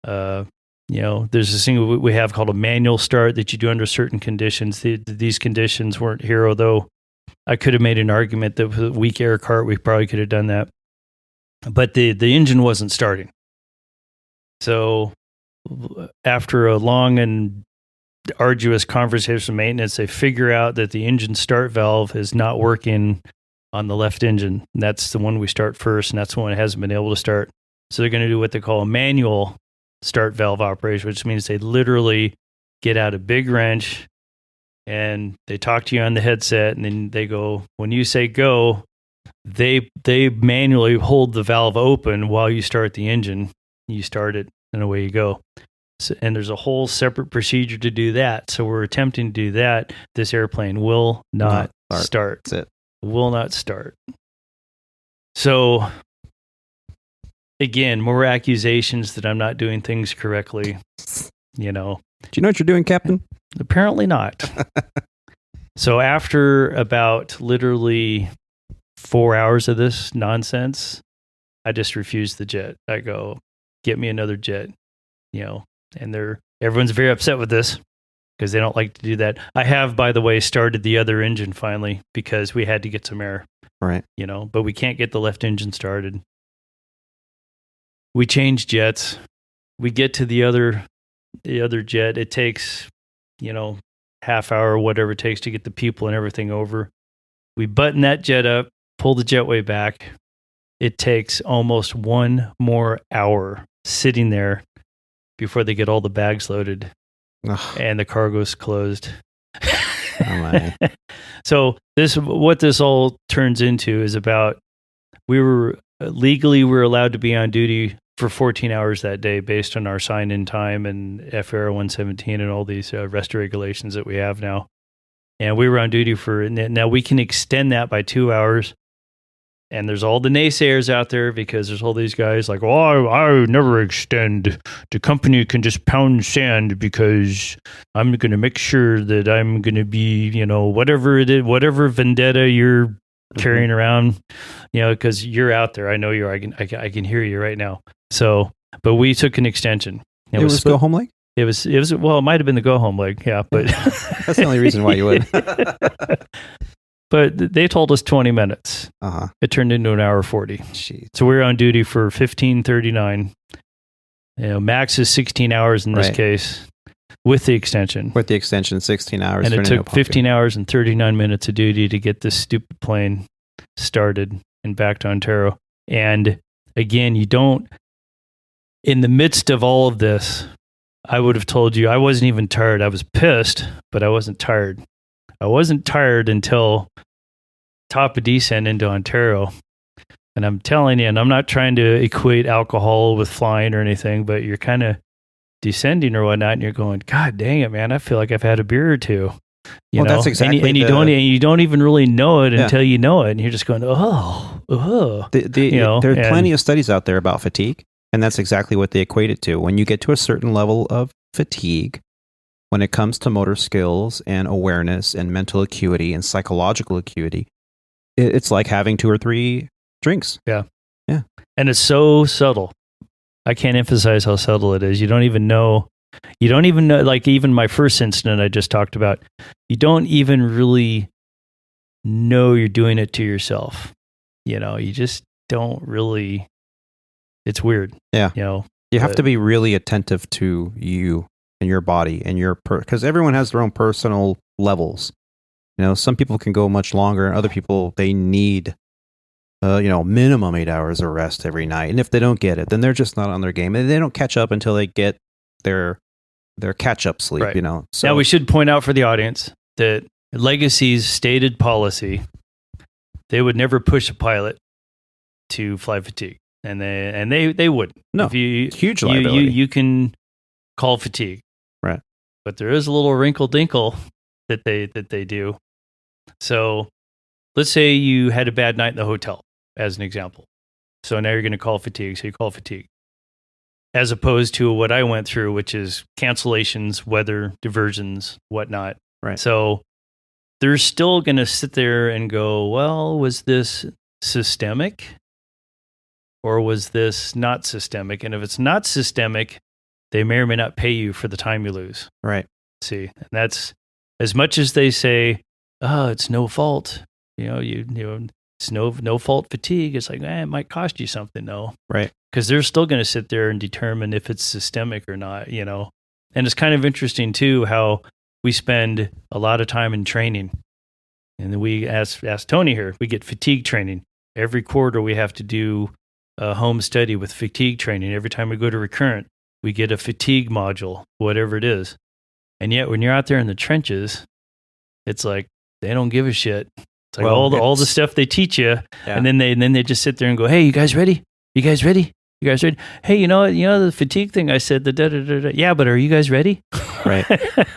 There's this thing we have called a manual start that you do under certain conditions. These conditions weren't here, although I could have made an argument that with a weak air cart, we probably could have done that. But the engine wasn't starting. So after a long and arduous conversation with maintenance, they figure out that the engine start valve is not working on the left engine. And that's the one we start first, and that's the one that hasn't been able to start. So they're going to do what they call a manual start valve operation, which means they literally get out a big wrench and they talk to you on the headset, and then they go, when you say go, they manually hold the valve open while you start the engine. You start it, and away you go. So, and there's a whole separate procedure to do that. So we're attempting to do that. This airplane will not start. That's it. Will not start. So again, more accusations that I'm not doing things correctly. Do you know what you're doing, Captain? Apparently not. So after about literally 4 hours of this nonsense, I just refused the jet. I go, get me another jet, and everyone's very upset with this because they don't like to do that. I have, by the way, started the other engine finally because we had to get some air. Right. But we can't get the left engine started. We change jets. We get to the other jet. It takes, half hour, whatever it takes to get the people and everything over. We button that jet up, pull the jetway back. It takes almost 1 more hour sitting there before they get all the bags loaded. Ugh. And the cargo's closed. Oh my. So what this all turns into is about, we were allowed to be on duty for 14 hours that day based on our sign-in time and FAR 117 and all these rest regulations that we have now. And we were on duty now we can extend that by 2 hours. And there's all the naysayers out there because there's all these guys like, oh, I never extend. The company can just pound sand because I'm going to make sure that I'm going to be, whatever it is, whatever vendetta you're carrying around, because you're out there. I know you are. I can hear you right now. So, but we took an extension. It was go home leg? It was, well, it might have been the go home leg. Yeah, but that's the only reason why you would. But they told us 20 minutes. Uh-huh. It turned into an hour 40. Jeez. So we were on duty for 15:39. Max is 16 hours in this case with the extension. With the extension, 16 hours. And it took 15 hours and 39 minutes of duty to get this stupid plane started and back to Ontario. And again, in the midst of all of this, I would have told you I wasn't even tired. I was pissed, but I wasn't tired. I wasn't tired until top of descent into Ontario. And I'm telling you, and I'm not trying to equate alcohol with flying or anything, but you're kind of descending or whatnot, and you're going, God dang it, man, I feel like I've had a beer or two. That's exactly and you don't even really know it until you know it, and you're just going, oh. There are plenty of studies out there about fatigue, and that's exactly what they equate it to. When you get to a certain level of fatigue, when it comes to motor skills and awareness and mental acuity and psychological acuity, it's like having 2 or 3 drinks. Yeah. Yeah. And it's so subtle. I can't emphasize how subtle it is. You don't even know, like even my first incident I just talked about, you don't even really know you're doing it to yourself. You just don't really, it's weird. Yeah. You have to be really attentive to you and your body and because everyone has their own personal levels. Some people can go much longer, and other people, they need minimum 8 hours of rest every night. And if they don't get it, then they're just not on their game, and they don't catch up until they get their catch up sleep. Right. So now we should point out for the audience that Legacy's stated policy, they would never push a pilot to fly fatigue, and they wouldn't. No, if you, huge liability. You can call fatigue. Right. But there is a little wrinkle dinkle that they do. So let's say you had a bad night in the hotel, as an example. So now you're going to call fatigue. So you call fatigue. as opposed to what I went through, which is cancellations, weather, diversions, whatnot. Right. So they're still going to sit there and go, well, was this systemic or was this not systemic? And if it's not systemic, they may or may not pay you for the time you lose. Right. See, and that's as much as they say, oh, it's no fault. It's no fault fatigue. It's like, it might cost you something, though. Right. Because they're still going to sit there and determine if it's systemic or not, And it's kind of interesting, too, how we spend a lot of time in training. And then we ask Tony here, we get fatigue training. Every quarter, we have to do a home study with fatigue training. Every time we go to recurrent, we get a fatigue module, whatever it is. And yet, when you're out there in the trenches, it's like they don't give a shit. It's like all the stuff they teach you, and then they just sit there and go, "Hey, you guys ready? You guys ready? You guys ready? Hey, you know the fatigue thing I said, the da da da da. Yeah, but are you guys ready?" Right,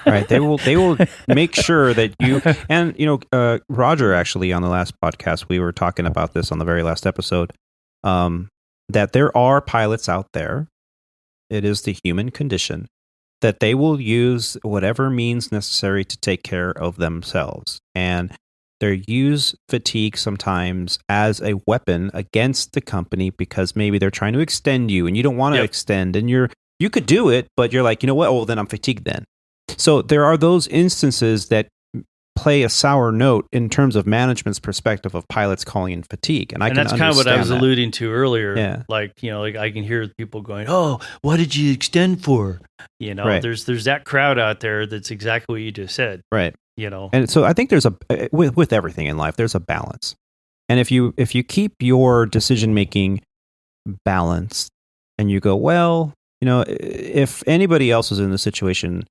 right. They will make sure that you and Roger, actually, on the last podcast we were talking about this on the very last episode, that there are pilots out there. It is the human condition that they will use whatever means necessary to take care of themselves, and they use fatigue sometimes as a weapon against the company because maybe they're trying to extend you and you don't want to extend, and you could do it, but you're like, you know what? Oh, then I'm fatigued then. So there are those instances that play a sour note in terms of management's perspective of pilots calling in fatigue. And that's kind of what I was alluding to earlier. Yeah. Like I can hear people going, "Oh, what did you extend for?" Right. There's that crowd out there that's exactly what you just said. Right. And so I think there's with everything in life, there's a balance. And if you keep your decision making balanced and you go, well, if anybody else was in the situation,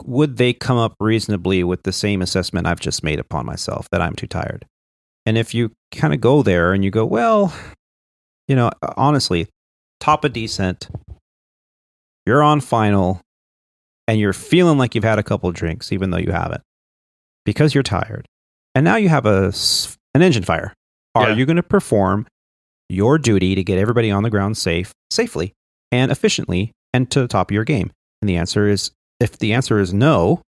would they come up reasonably with the same assessment I've just made upon myself that I'm too tired? And if you kind of go there and you go, well, honestly, top of descent, you're on final, and you're feeling like you've had a couple of drinks, even though you haven't, because you're tired. And now you have an engine fire. Are you going to perform your duty to get everybody on the ground safely and efficiently and to the top of your game? And the answer is, if the answer is no,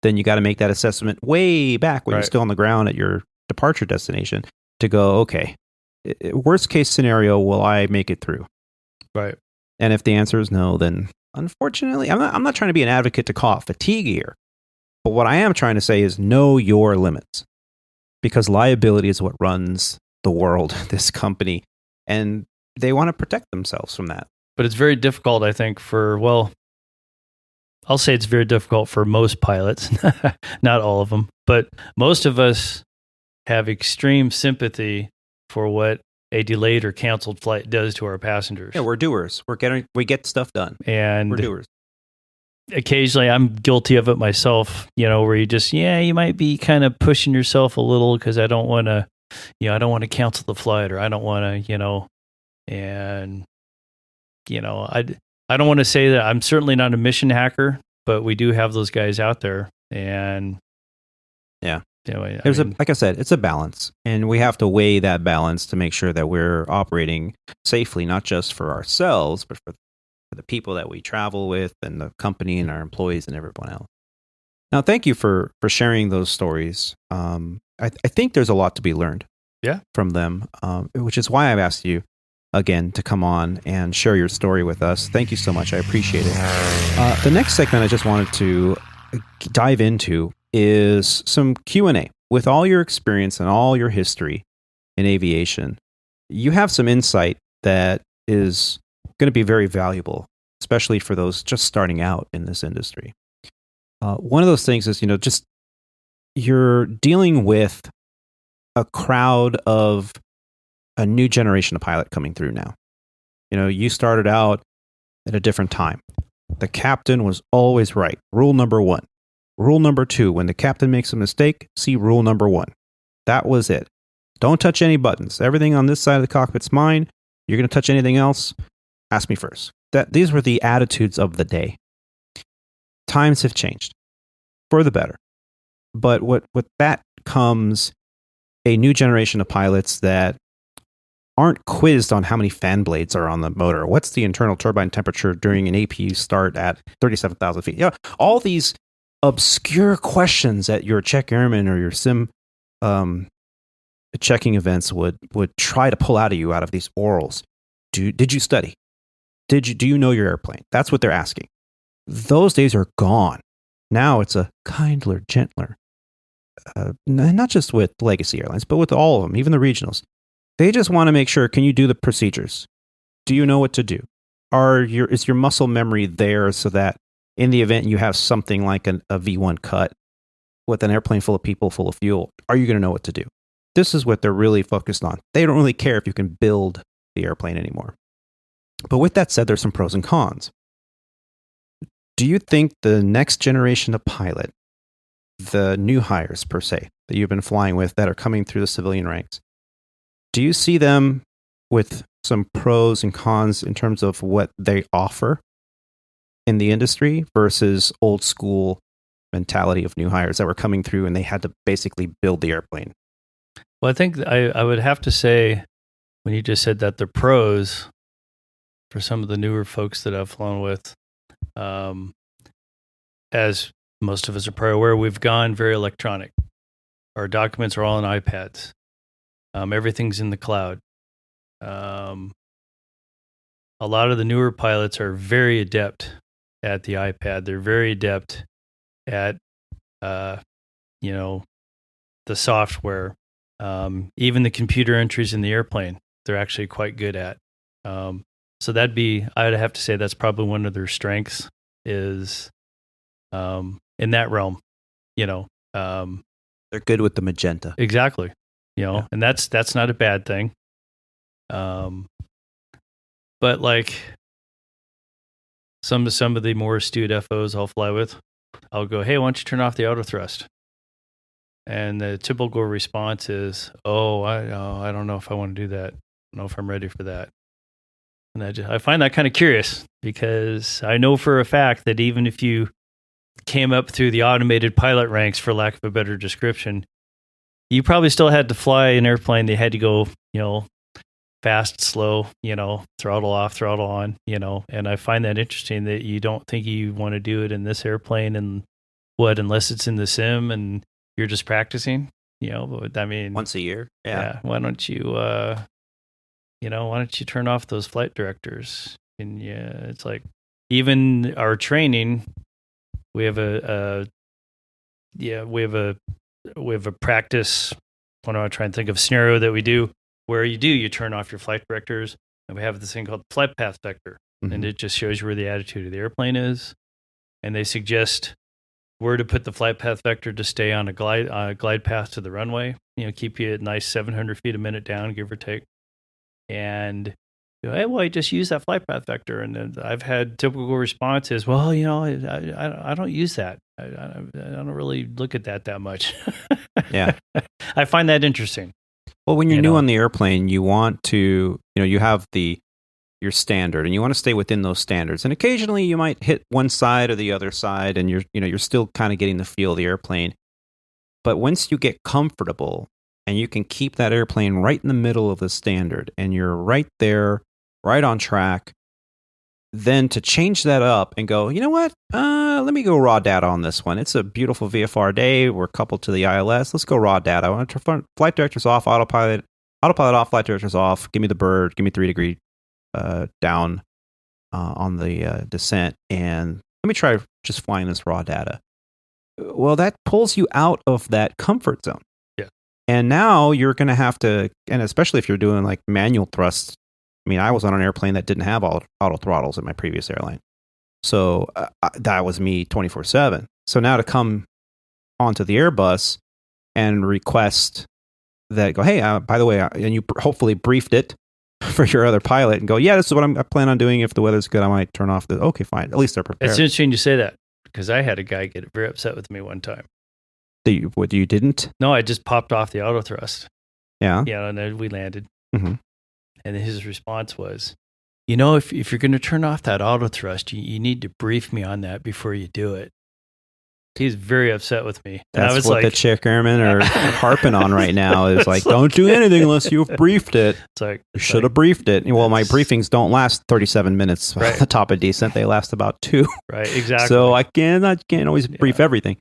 then you got to make that assessment way back when you're still on the ground at your departure destination to go, okay, worst case scenario, will I make it through? Right. And if the answer is no, then unfortunately, I'm not trying to be an advocate to call it fatigue here. But what I am trying to say is know your limits, because liability is what runs the world, this company, and they want to protect themselves from that. But it's very difficult, I think, I'll say it's very difficult for most pilots, not all of them, but most of us have extreme sympathy for what a delayed or canceled flight does to our passengers. Yeah, we're doers. We get stuff done. And we're doers. Occasionally, I'm guilty of it myself, where you just, you might be kind of pushing yourself a little because I don't want to, I don't want to cancel the flight, or I don't want to, and, I don't want to say that I'm certainly not a mission hacker, but we do have those guys out there. And yeah, like I said, it's a balance, and we have to weigh that balance to make sure that we're operating safely, not just for ourselves, but for the people that we travel with and the company and our employees and everyone else. Now, thank you for sharing those stories. I think there's a lot to be learned from them, which is why I've asked you again to come on and share your story with us. Thank you so much. I appreciate it. The next segment I just wanted to dive into is some Q&A. With all your experience and all your history in aviation, you have some insight that is going to be very valuable, especially for those just starting out in this industry. One of those things is, just you're dealing with a crowd of a new generation of pilot coming through now. You started out at a different time. The captain was always right. Rule number 1. Rule number 2, when the captain makes a mistake, see rule number 1. That was it. Don't touch any buttons. Everything on this side of the cockpit's mine. You're going to touch anything else? Ask me first. These were the attitudes of the day. Times have changed for the better. But with that comes a new generation of pilots that aren't quizzed on how many fan blades are on the motor. What's the internal turbine temperature during an APU start at 37,000 feet? Yeah, all these obscure questions that your check airman or your sim checking events would try to pull out of you out of these orals. Did you study? Do you know your airplane? That's what they're asking. Those days are gone. Now it's a kindler, gentler. Not just with legacy airlines, but with all of them, even the regionals. They just want to make sure, can you do the procedures? Do you know what to do? Is your muscle memory there so that in the event you have something like a V1 cut with an airplane full of people, full of fuel, are you going to know what to do? This is what they're really focused on. They don't really care if you can build the airplane anymore. But with that said, there's some pros and cons. Do you think the next generation of pilot, the new hires per se, that you've been flying with that are coming through the civilian ranks, do you see them with some pros and cons in terms of what they offer in the industry versus old school mentality of new hires that were coming through and they had to basically build the airplane? Well, I think I would have to say, when you just said that, the pros for some of the newer folks that I've flown with, as most of us are probably aware, we've gone very electronic. Our documents are all on iPads. Everything's in the cloud. A lot of the newer pilots are very adept at the iPad. They're very adept at, the software. Even the computer entries in the airplane, they're actually quite good at. So I'd have to say that's probably one of their strengths is in that realm, They're good with the magenta. Exactly. And that's not a bad thing. But like some of the more astute FOs I'll fly with, I'll go, hey, why don't you turn off the auto thrust? And the typical response is, I don't know if I want to do that. I don't know if I'm ready for that. And I find that kind of curious because I know for a fact that even if you came up through the automated pilot ranks, for lack of a better description, you probably still had to fly an airplane. They had to go, fast, slow, throttle off, throttle on, and I find that interesting that you don't think you want to do it in this airplane and unless it's in the sim and you're just practicing, but I mean, once a year. Yeah. Why don't you, why don't you turn off those flight directors? And it's like, even our training, we have a practice. When I try and think of a scenario that we do where you turn off your flight directors, and we have this thing called flight path vector, and it just shows you where the attitude of the airplane is, and they suggest where to put the flight path vector to stay on a glide path to the runway. Keep you at nice 700 feet a minute down, give or take, and hey, well, I just use that flight path vector, and then I've had typical responses. Well, I don't use that. I don't really look at that much. Yeah, I find that interesting. Well, when you're new on the airplane, you want to, you have your standard, and you want to stay within those standards. And occasionally, you might hit one side or the other side, and you're still kind of getting the feel of the airplane. But once you get comfortable, and you can keep that airplane right in the middle of the standard, and you're right there, right on track, then to change that up and go, you know what? Let me go raw data on this one. It's a beautiful VFR day. We're coupled to the ILS. Let's go raw data. I want to turn flight directors off, autopilot off, flight directors off. Give me the bird. Give me 3 degree down on the descent. And let me try just flying this raw data. Well, that pulls you out of that comfort zone. Yeah. And now you're going to have to, and especially if you're doing like manual thrust. I mean, I was on an airplane that didn't have auto throttles in my previous airline. So that was me 24/7. So now to come onto the Airbus and request that, go, hey, by the way, and you hopefully briefed it for your other pilot and go, yeah, this is what I plan on doing. If the weather's good, I might turn off okay, fine. At least they're prepared. It's interesting you say that because I had a guy get very upset with me one time. What, you didn't? No, I just popped off the auto thrust. Yeah. Yeah, and then we landed. Mm-hmm. And his response was, if you're going to turn off that auto thrust, you need to brief me on that before you do it. He's very upset with me. And That's I was what like, the chick airmen are harping on right now. Is like, don't do anything unless you've briefed it. It's like, You should have briefed it. Well, my briefings don't last 37 minutes Right. at the top of decent. They last about 2. right, exactly. So I can't always brief everything.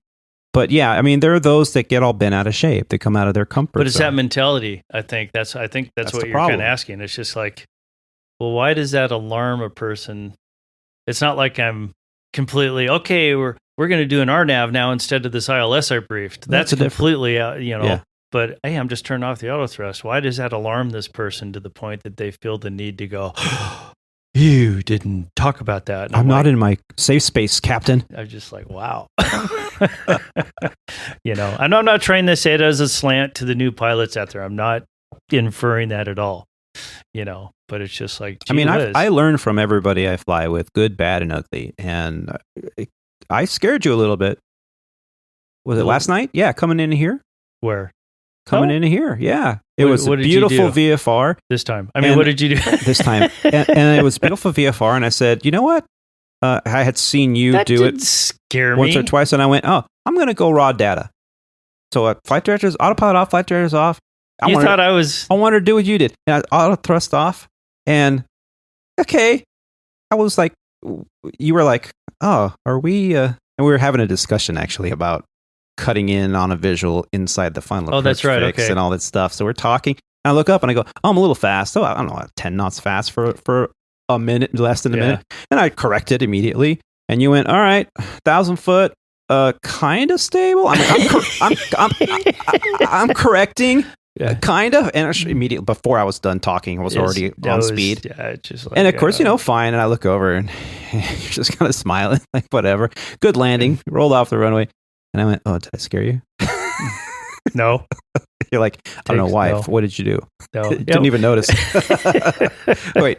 But yeah, I mean, there are those that get all bent out of shape. They come out of their comfort But it's zone. that mentality. I think that's what the you're kind problem. of asking. It's just like, well, why does that alarm a person? It's not like I'm completely okay. We're going to do an RNAV now instead of this ILS I briefed. That's a different- completely Yeah. But hey, I'm just turning off the auto thrust. Why does that alarm this person to the point that they feel the need to go? You didn't talk about that. And I'm not like, in my safe space, Captain. I'm just like, wow. I'm not trying to say it as a slant to the new pilots out there. I'm not inferring that at all. But it's just like, I mean, gee whiz. I learn from everybody I fly with, good, bad, and ugly. And I scared you a little bit. Was it last night? Yeah, coming in here. Where? Coming in here. Yeah. It What- was a what did you beautiful do? VFR This time. I mean, And what did you do? this time. and it was beautiful VFR. And I said, you know what? I had seen you that do didn't it scare once me. or twice. And I went, oh, I'm going to go raw data. So flight directors, autopilot off, flight directors off. I wanted to do what you did. And I auto thrust off. And okay. I was like, you were like, oh, are we, and we were having a discussion actually about cutting in on a visual inside the final approach that's right. fix Okay. and all that stuff. So we're talking. And I look up and I go, oh, I'm a little fast. So I don't know, 10 knots fast for a minute, less than a minute. And I corrected immediately. And you went, all right, 1,000 foot, kind of stable. I'm correcting. Yeah. Kind of, and immediately before I was done talking, I was already on speed. Yeah, just like, And of course, fine. And I look over and you're just kind of smiling, like whatever. Good landing. Rolled off the runway. And I went, oh, did I scare you? no. You're like, I don't know why. No. What did you do? No. Didn't even notice. Wait.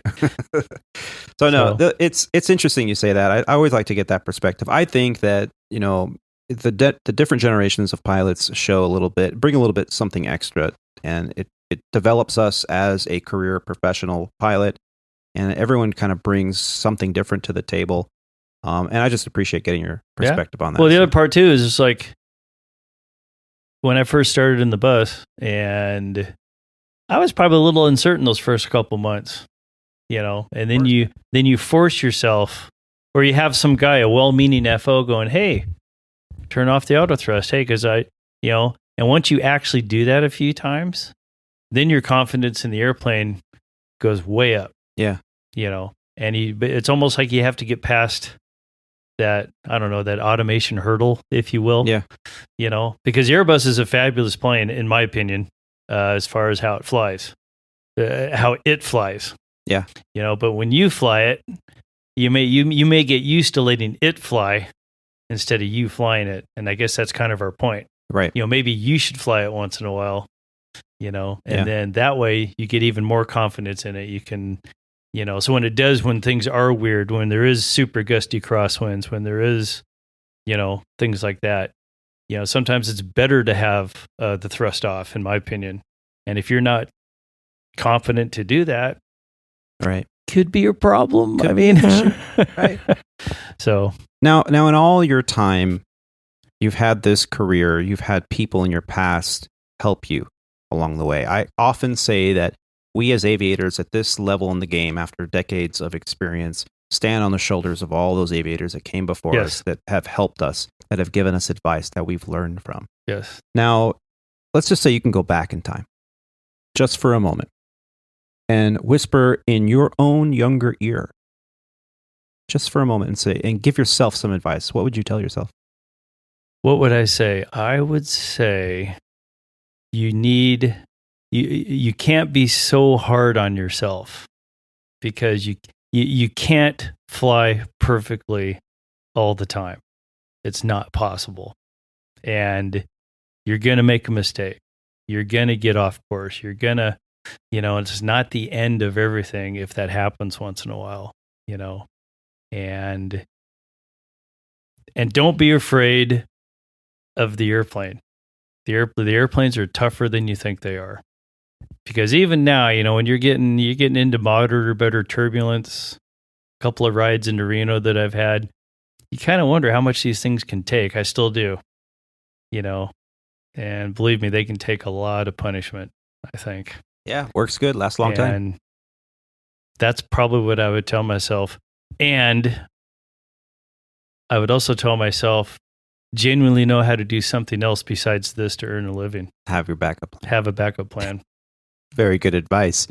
So no, it's interesting you say that. I always like to get that perspective. I think that, the different generations of pilots bring a little bit something extra, and it develops us as a career professional pilot, and everyone kind of brings something different to the table. And I just appreciate getting your perspective on that. Well, the other part too is just like when I first started in the bus, and I was probably a little uncertain those first couple months, and then you force yourself, or you have some guy, a well-meaning FO, going, "Hey, turn off the auto thrust." Hey, because and once you actually do that a few times, then your confidence in the airplane goes way up. Yeah. And it's almost like you have to get past that, I don't know, that automation hurdle, if you will. Yeah. Because Airbus is a fabulous plane, in my opinion, as far as how it flies. Yeah. But when you fly it, you may get used to letting it fly instead of you flying it. And I guess that's kind of our point. Right. Maybe you should fly it once in a while, and then that way you get even more confidence in it. You can, so when things are weird, when there is super gusty crosswinds, when there is, things like that, sometimes it's better to have the thrust off, in my opinion. And if you're not confident to do that, right, could be a problem. Right. So now in all your time, you've had this career, you've had people in your past help you along the way. I often say that we as aviators at this level in the game, after decades of experience, stand on the shoulders of all those aviators that came before us, that have helped us, that have given us advice that we've learned from. Yes. Now, let's just say you can go back in time, just for a moment, and whisper in your own younger ear, just for a moment, and give yourself some advice. What would you tell yourself? What would I say? I would say you can't be so hard on yourself, because you can't fly perfectly all the time. It's not possible. And you're going to make a mistake. You're going to get off course. You're going to, it's not the end of everything if that happens once in a while, and don't be afraid of the airplane. The airplanes are tougher than you think they are, because even now, when you're getting into moderate or better turbulence, a couple of rides into Reno that I've had, you kind of wonder how much these things can take. I still do, and believe me, they can take a lot of punishment, I think. Yeah, works good, lasts a long time. And that's probably what I would tell myself. And I would also tell myself, genuinely know how to do something else besides this to earn a living. Have your backup plan. Have a backup plan. Very good advice.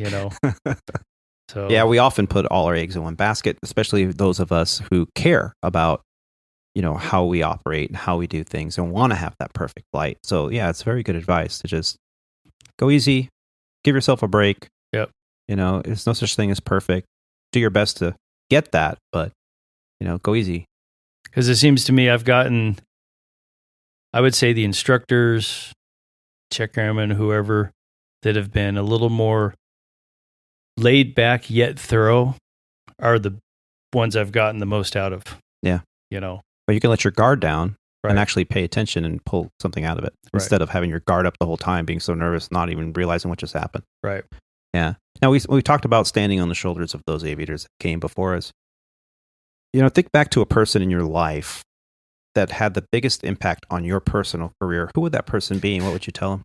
So yeah, we often put all our eggs in one basket, especially those of us who care about, how we operate and how we do things and want to have that perfect flight. So yeah, it's very good advice to just go easy, give yourself a break. Yep. There's no such thing as perfect. Do your best to get that, but go easy. Because it seems to me I've gotten, I would say the instructors, check airmen, whoever, that have been a little more laid back yet thorough are the ones I've gotten the most out of. Yeah. But you can let your guard down and actually pay attention and pull something out of it instead of having your guard up the whole time, being so nervous, not even realizing what just happened. Right. Yeah. Now, we talked about standing on the shoulders of those aviators that came before us. Think back to a person in your life that had the biggest impact on your personal career. Who would that person be, and what would you tell them?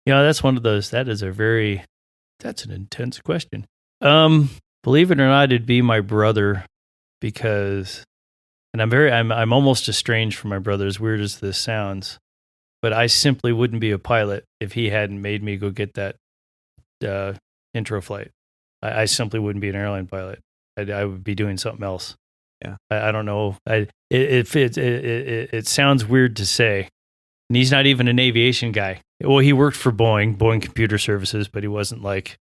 That's one of those, that's an intense question. Believe it or not, it'd be my brother, because, and I'm almost estranged from my brother, as weird as this sounds, but I simply wouldn't be a pilot if he hadn't made me go get that intro flight. I simply wouldn't be an airline pilot. I would be doing something else. Yeah. I don't know. It sounds weird to say. And he's not even an aviation guy. Well, he worked for Boeing Computer Services, but he wasn't like,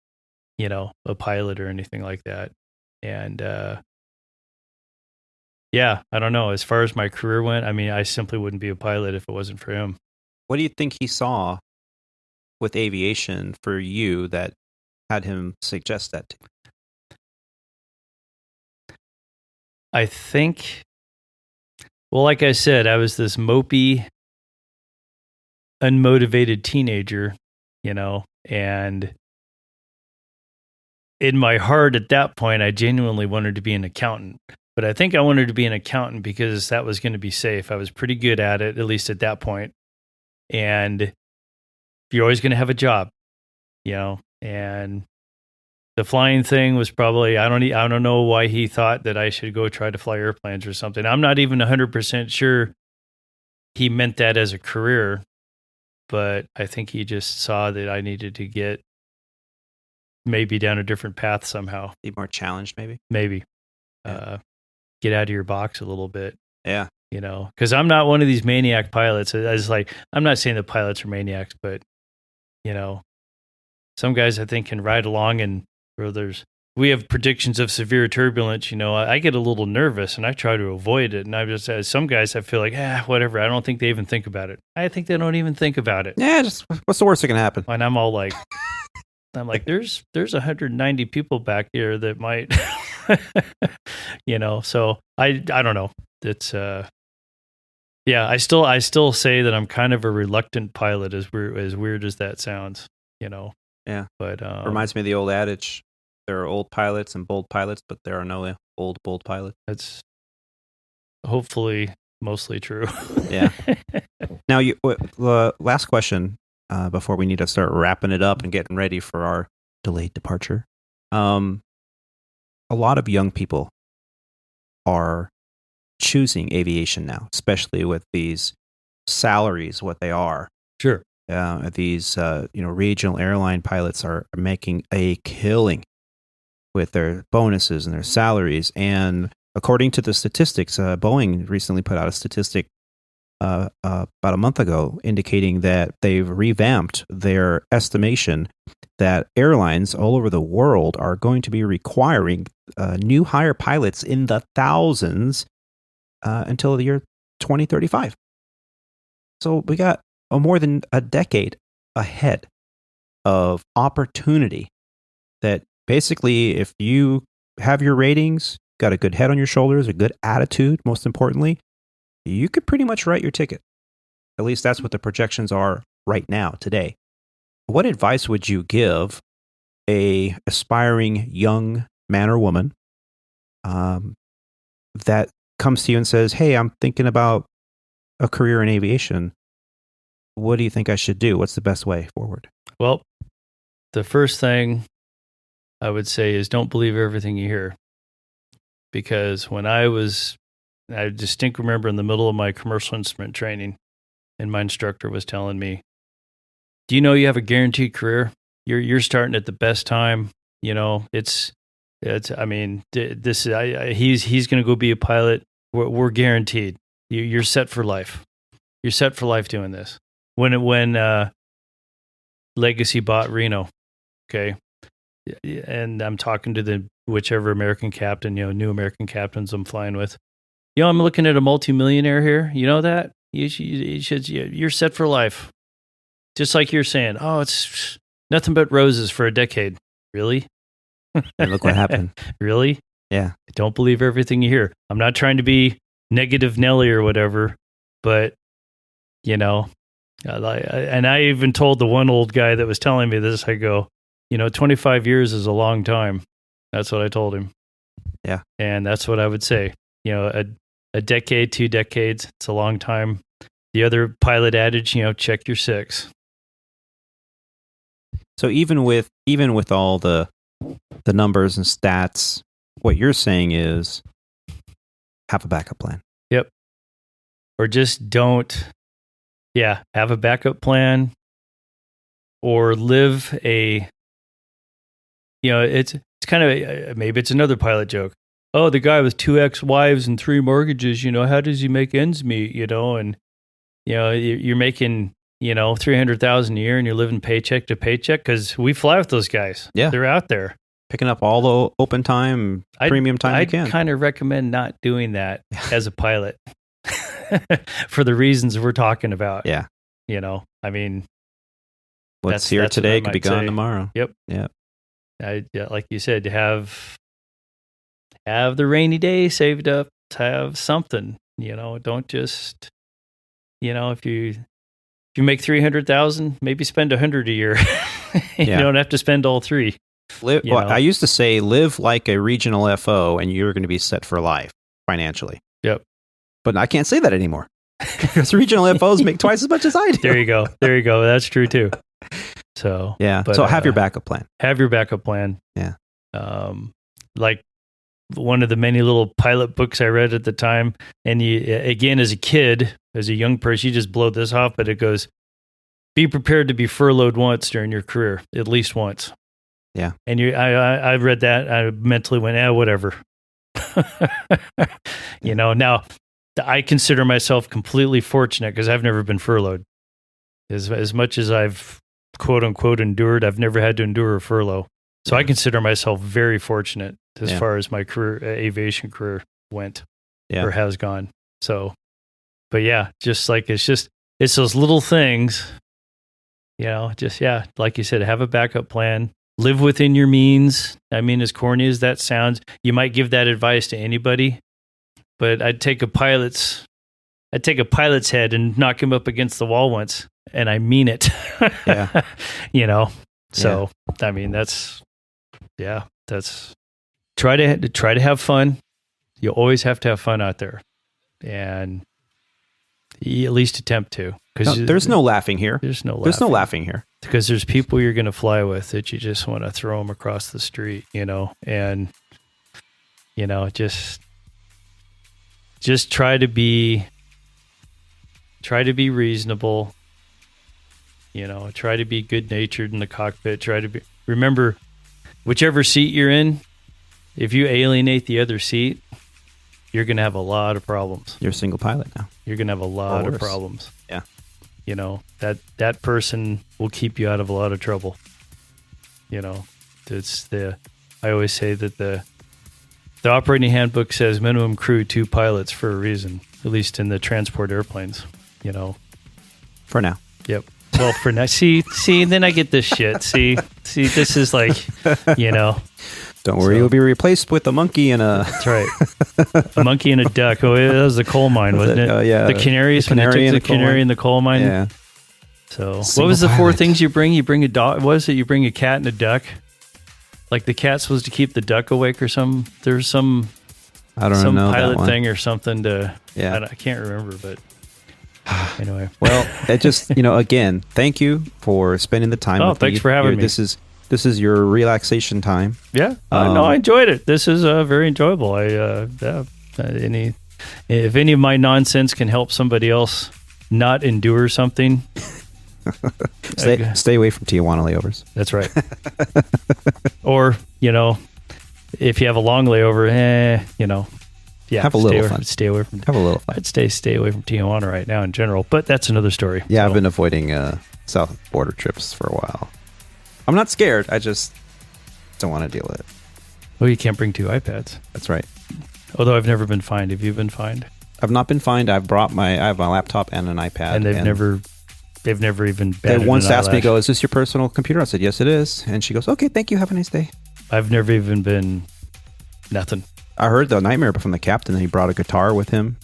a pilot or anything like that. And I don't know. As far as my career went, I simply wouldn't be a pilot if it wasn't for him. What do you think he saw with aviation for you that had him suggest that to you? I think, well, like I said, I was this mopey, unmotivated teenager, and in my heart at that point, I genuinely wanted to be an accountant. But I think I wanted to be an accountant because that was going to be safe. I was pretty good at it, at least at that point. And you're always going to have a job, and the flying thing was probably, I don't know why he thought that I should go try to fly airplanes or something. I'm not even 100% sure he meant that as a career, but I think he just saw that I needed to get maybe down a different path somehow. Be more challenged, maybe? Maybe. Get out of your box a little bit. Yeah. Because I'm not one of these maniac pilots. I'm not saying that pilots are maniacs, but, some guys I think can ride along, and we have predictions of severe turbulence. I get a little nervous and I try to avoid it. And some guys I feel like, whatever. I don't think they even think about it. I think they don't even think about it. Yeah, just what's the worst that can happen? And I'm all like, there's 190 people back here that might, so I don't know. It's, I still say that I'm kind of a reluctant pilot, as weird as that sounds, Yeah. But reminds me of the old adage: there are old pilots and bold pilots, but there are no old bold pilots. That's hopefully mostly true. Yeah. Now, last question before we need to start wrapping it up and getting ready for our delayed departure. A lot of young people are choosing aviation now, especially with these salaries, what they are. Sure. These regional airline pilots are making a killing with their bonuses and their salaries. And according to the statistics, Boeing recently put out a statistic about a month ago indicating that they've revamped their estimation that airlines all over the world are going to be requiring new hire pilots in the thousands until the year 2035. So we got more than a decade ahead of opportunity that basically, if you have your ratings, got a good head on your shoulders, a good attitude, most importantly, you could pretty much write your ticket. At least that's what the projections are right now, today. What advice would you give a aspiring young man or woman that comes to you and says, hey, I'm thinking about a career in aviation. What do you think I should do? What's the best way forward? Well, the first thing I would say is don't believe everything you hear. Because when I distinctly remember in the middle of my commercial instrument training, and my instructor was telling me, do you know you have a guaranteed career? You're starting at the best time. You know, he's going to go be a pilot. We're guaranteed. You're set for life. You're set for life doing this. When Legacy bought Reno, okay, and I'm talking to whichever American captain, new American captains I'm flying with. I'm looking at a multimillionaire here. You know that? You're set for life. Just like you're saying, oh, it's nothing but roses for a decade. Really? And look what happened. Really? Yeah. Don't believe everything you hear. I'm not trying to be negative Nelly or whatever, but, and I even told the one old guy that was telling me this, I go, 25 years is a long time. That's what I told him. Yeah. And that's what I would say. A decade, 2 decades, it's a long time. The other pilot adage, check your 6. So even with all the numbers and stats, what you're saying is have a backup plan. Yep. Or just don't. Yeah, have a backup plan, or live a. It's kind of maybe it's another pilot joke. Oh, the guy with 2 ex-wives and 3 mortgages. How does he make ends meet? And you're making. $300,000 a year and you're living paycheck to paycheck, because we fly with those guys. Yeah. They're out there. Picking up all the open time, premium time you can. I kind of recommend not doing that as a pilot for the reasons we're talking about. Yeah. that's What's here today could be gone tomorrow. Yep. Yeah. Like you said, to have the rainy day saved up, to have something, don't just, if you make 300,000, maybe spend 100 a year. You don't have to spend all 3. I used to say, live like a regional FO, and you're going to be set for life financially. Yep. But I can't say that anymore because regional FOs make twice as much as I do. There you go. That's true too. So yeah. So have your backup plan. Have your backup plan. Yeah. Like one of the many little pilot books I read at the time, and again, as a kid, as a young person, you just blow this off, but it goes, be prepared to be furloughed once during your career, at least once. Yeah. And I read that, I mentally went, whatever. Now I consider myself completely fortunate because I've never been furloughed. As much as I've quote unquote endured, I've never had to endure a furlough. So I consider myself very fortunate as far as my career, aviation career went or has gone. So, but yeah, just like, it's those little things, like you said, have a backup plan, live within your means. I mean, as corny as that sounds, you might give that advice to anybody, but I'd take a pilot's head and knock him up against the wall once. And I mean it. Yeah. So, I mean, that's try to have fun. You always have to have fun out there, and you at least attempt to. Because there's no laughing here. There's no laughing here. Because there's people you're going to fly with that you just want to throw them across the street, and just try to be reasonable. Try to be good-natured in the cockpit. Remember, whichever seat you're in, if you alienate the other seat, you're going to have a lot of problems. You're a single pilot now. You're going to have a lot of problems. Yeah. That person will keep you out of a lot of trouble. I always say that the operating handbook says minimum crew 2 pilots for a reason, at least in the transport airplanes, For now. Yep. Well, for now, see, then I get this shit. See, this is like, Don't worry, you'll be replaced with a monkey and a... That's right. A monkey and a duck. Oh, that was the coal mine, wasn't it? Yeah. The canaries, when they took the canary in the coal mine. Yeah. So, what was the 4 things you bring? You bring a dog. What was it? You bring a cat and a duck? Like the cat's supposed to keep the duck awake or something? There's some... I don't some know that pilot one. thing or something to. Yeah. I can't remember, but anyway. Well, it just again, thank you for spending the time. Oh, with thanks me. for having me. This is your relaxation time. Yeah, no, I enjoyed it. This is very enjoyable. If any of my nonsense can help somebody else not endure something, stay away from Tijuana layovers. That's right. Or if you have a long layover, have a little fun. Stay away from. Have a little fun. I'd stay away from Tijuana right now in general, but that's another story. Yeah, I've been avoiding south border trips for a while. I'm not scared. I just don't want to deal with it. Well, you can't bring 2 iPads. That's right. Although I've never been fined. Have you been fined? I've not been fined. I have my laptop and an iPad. And they've never even batted They once an asked me, eyelash. "Is this your personal computer?" I said, "Yes, it is." And she goes, "Okay, thank you. Have a nice day." I've never even been nothing. I heard the nightmare from the captain that he brought a guitar with him,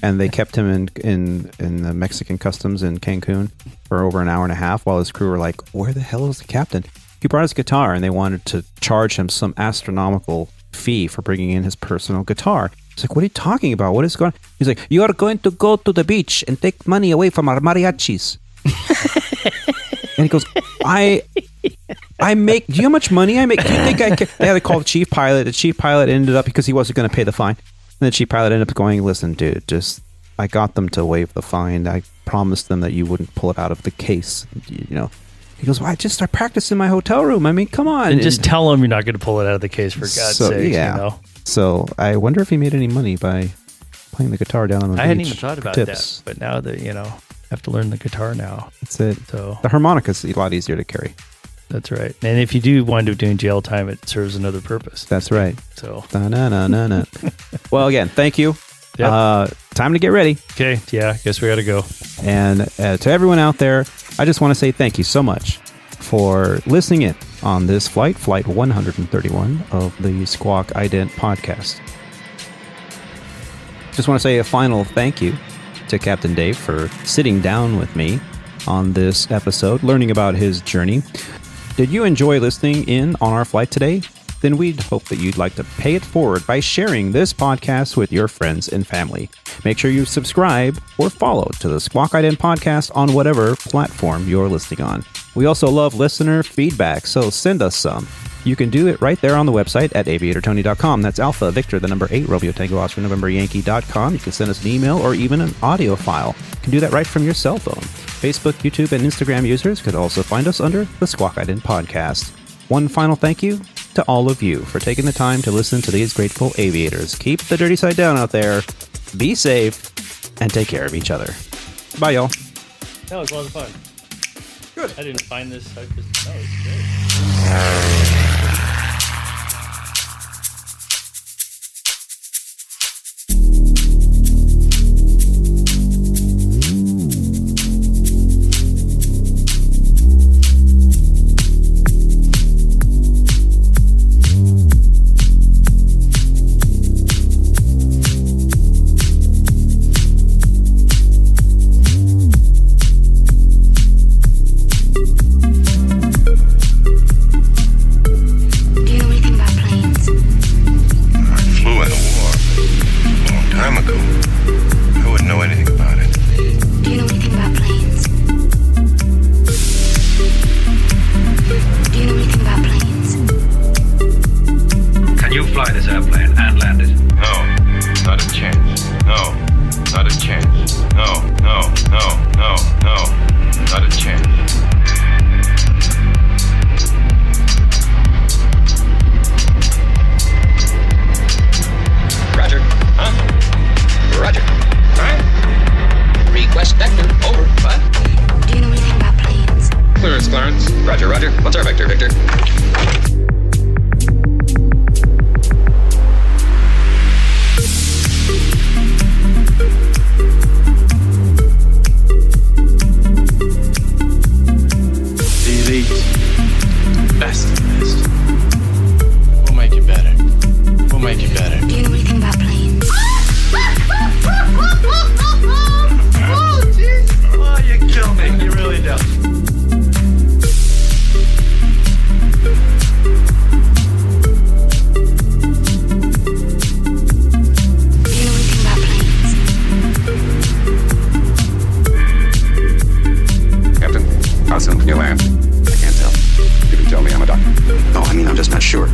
and they kept him in the Mexican customs in Cancun for over an hour and a half while his crew were like, "Where the hell is the captain?" He brought his guitar, and they wanted to charge him some astronomical fee for bringing in his personal guitar. He's like, "What are you talking about? What is going on?" He's like, "You are going to go to the beach and take money away from our mariachis." And he goes, I make, do you know how much money I make? Do you think I can? They had to call the chief pilot. The chief pilot ended up, because he wasn't going to pay the fine. And the chief pilot ended up going, "Listen, dude, I got them to waive the fine. I promised them that you wouldn't pull it out of the case. He goes, "Well, I just start practicing in my hotel room. I mean, come on." And just tell them you're not going to pull it out of the case, for God's sake. Yeah. So I wonder if he made any money by playing the guitar down on the beach. I hadn't even thought about tips. that. But now that, I have to learn the guitar now. That's it. So the harmonica's a lot easier to carry. That's right. And if you do wind up doing jail time, it serves another purpose. That's right. So. Da-na-na-na-na. Well, again, thank you. Yep. Time to get ready. Okay. Yeah, guess we got to go. And to everyone out there, I just want to say thank you so much for listening in on this flight 131 of the Squawk Ident podcast. Just want to say a final thank you to Captain Dave for sitting down with me on this episode, learning about his journey. Did you enjoy listening in on our flight today? Then we'd hope that you'd like to pay it forward by sharing this podcast with your friends and family. Make sure you subscribe or follow to the Squawk Ident podcast on whatever platform you're listening on. We also love listener feedback, so send us some. You can do it right there on the website at aviatortony.com. That's Alpha Victor, the number 8, Romeo Tango Oscar, November Yankee.com. You can send us an email or even an audio file. You can do that right from your cell phone. Facebook, YouTube, and Instagram users could also find us under the Squawk Ident podcast. One final thank you to all of you for taking the time to listen to these grateful aviators. Keep the dirty side down out there. Be safe and take care of each other. Bye, y'all. That was a lot of fun. Good. I didn't find this. That was great. land? I can't tell. You can tell me, I'm a doctor. No, I mean, I'm just not sure.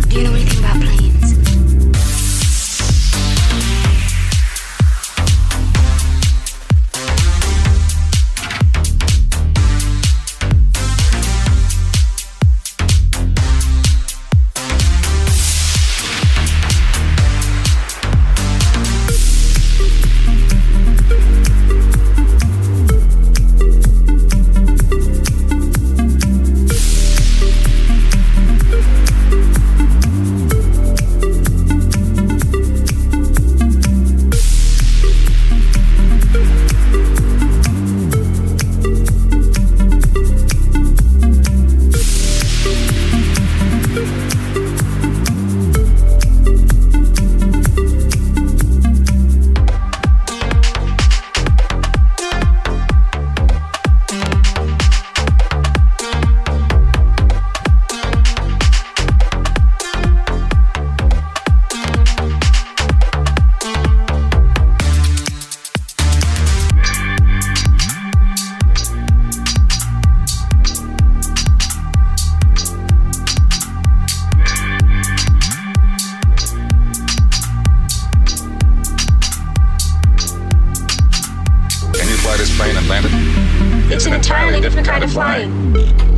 Do you know anything about planes? This plane and landed? It's an entirely different kind of flying.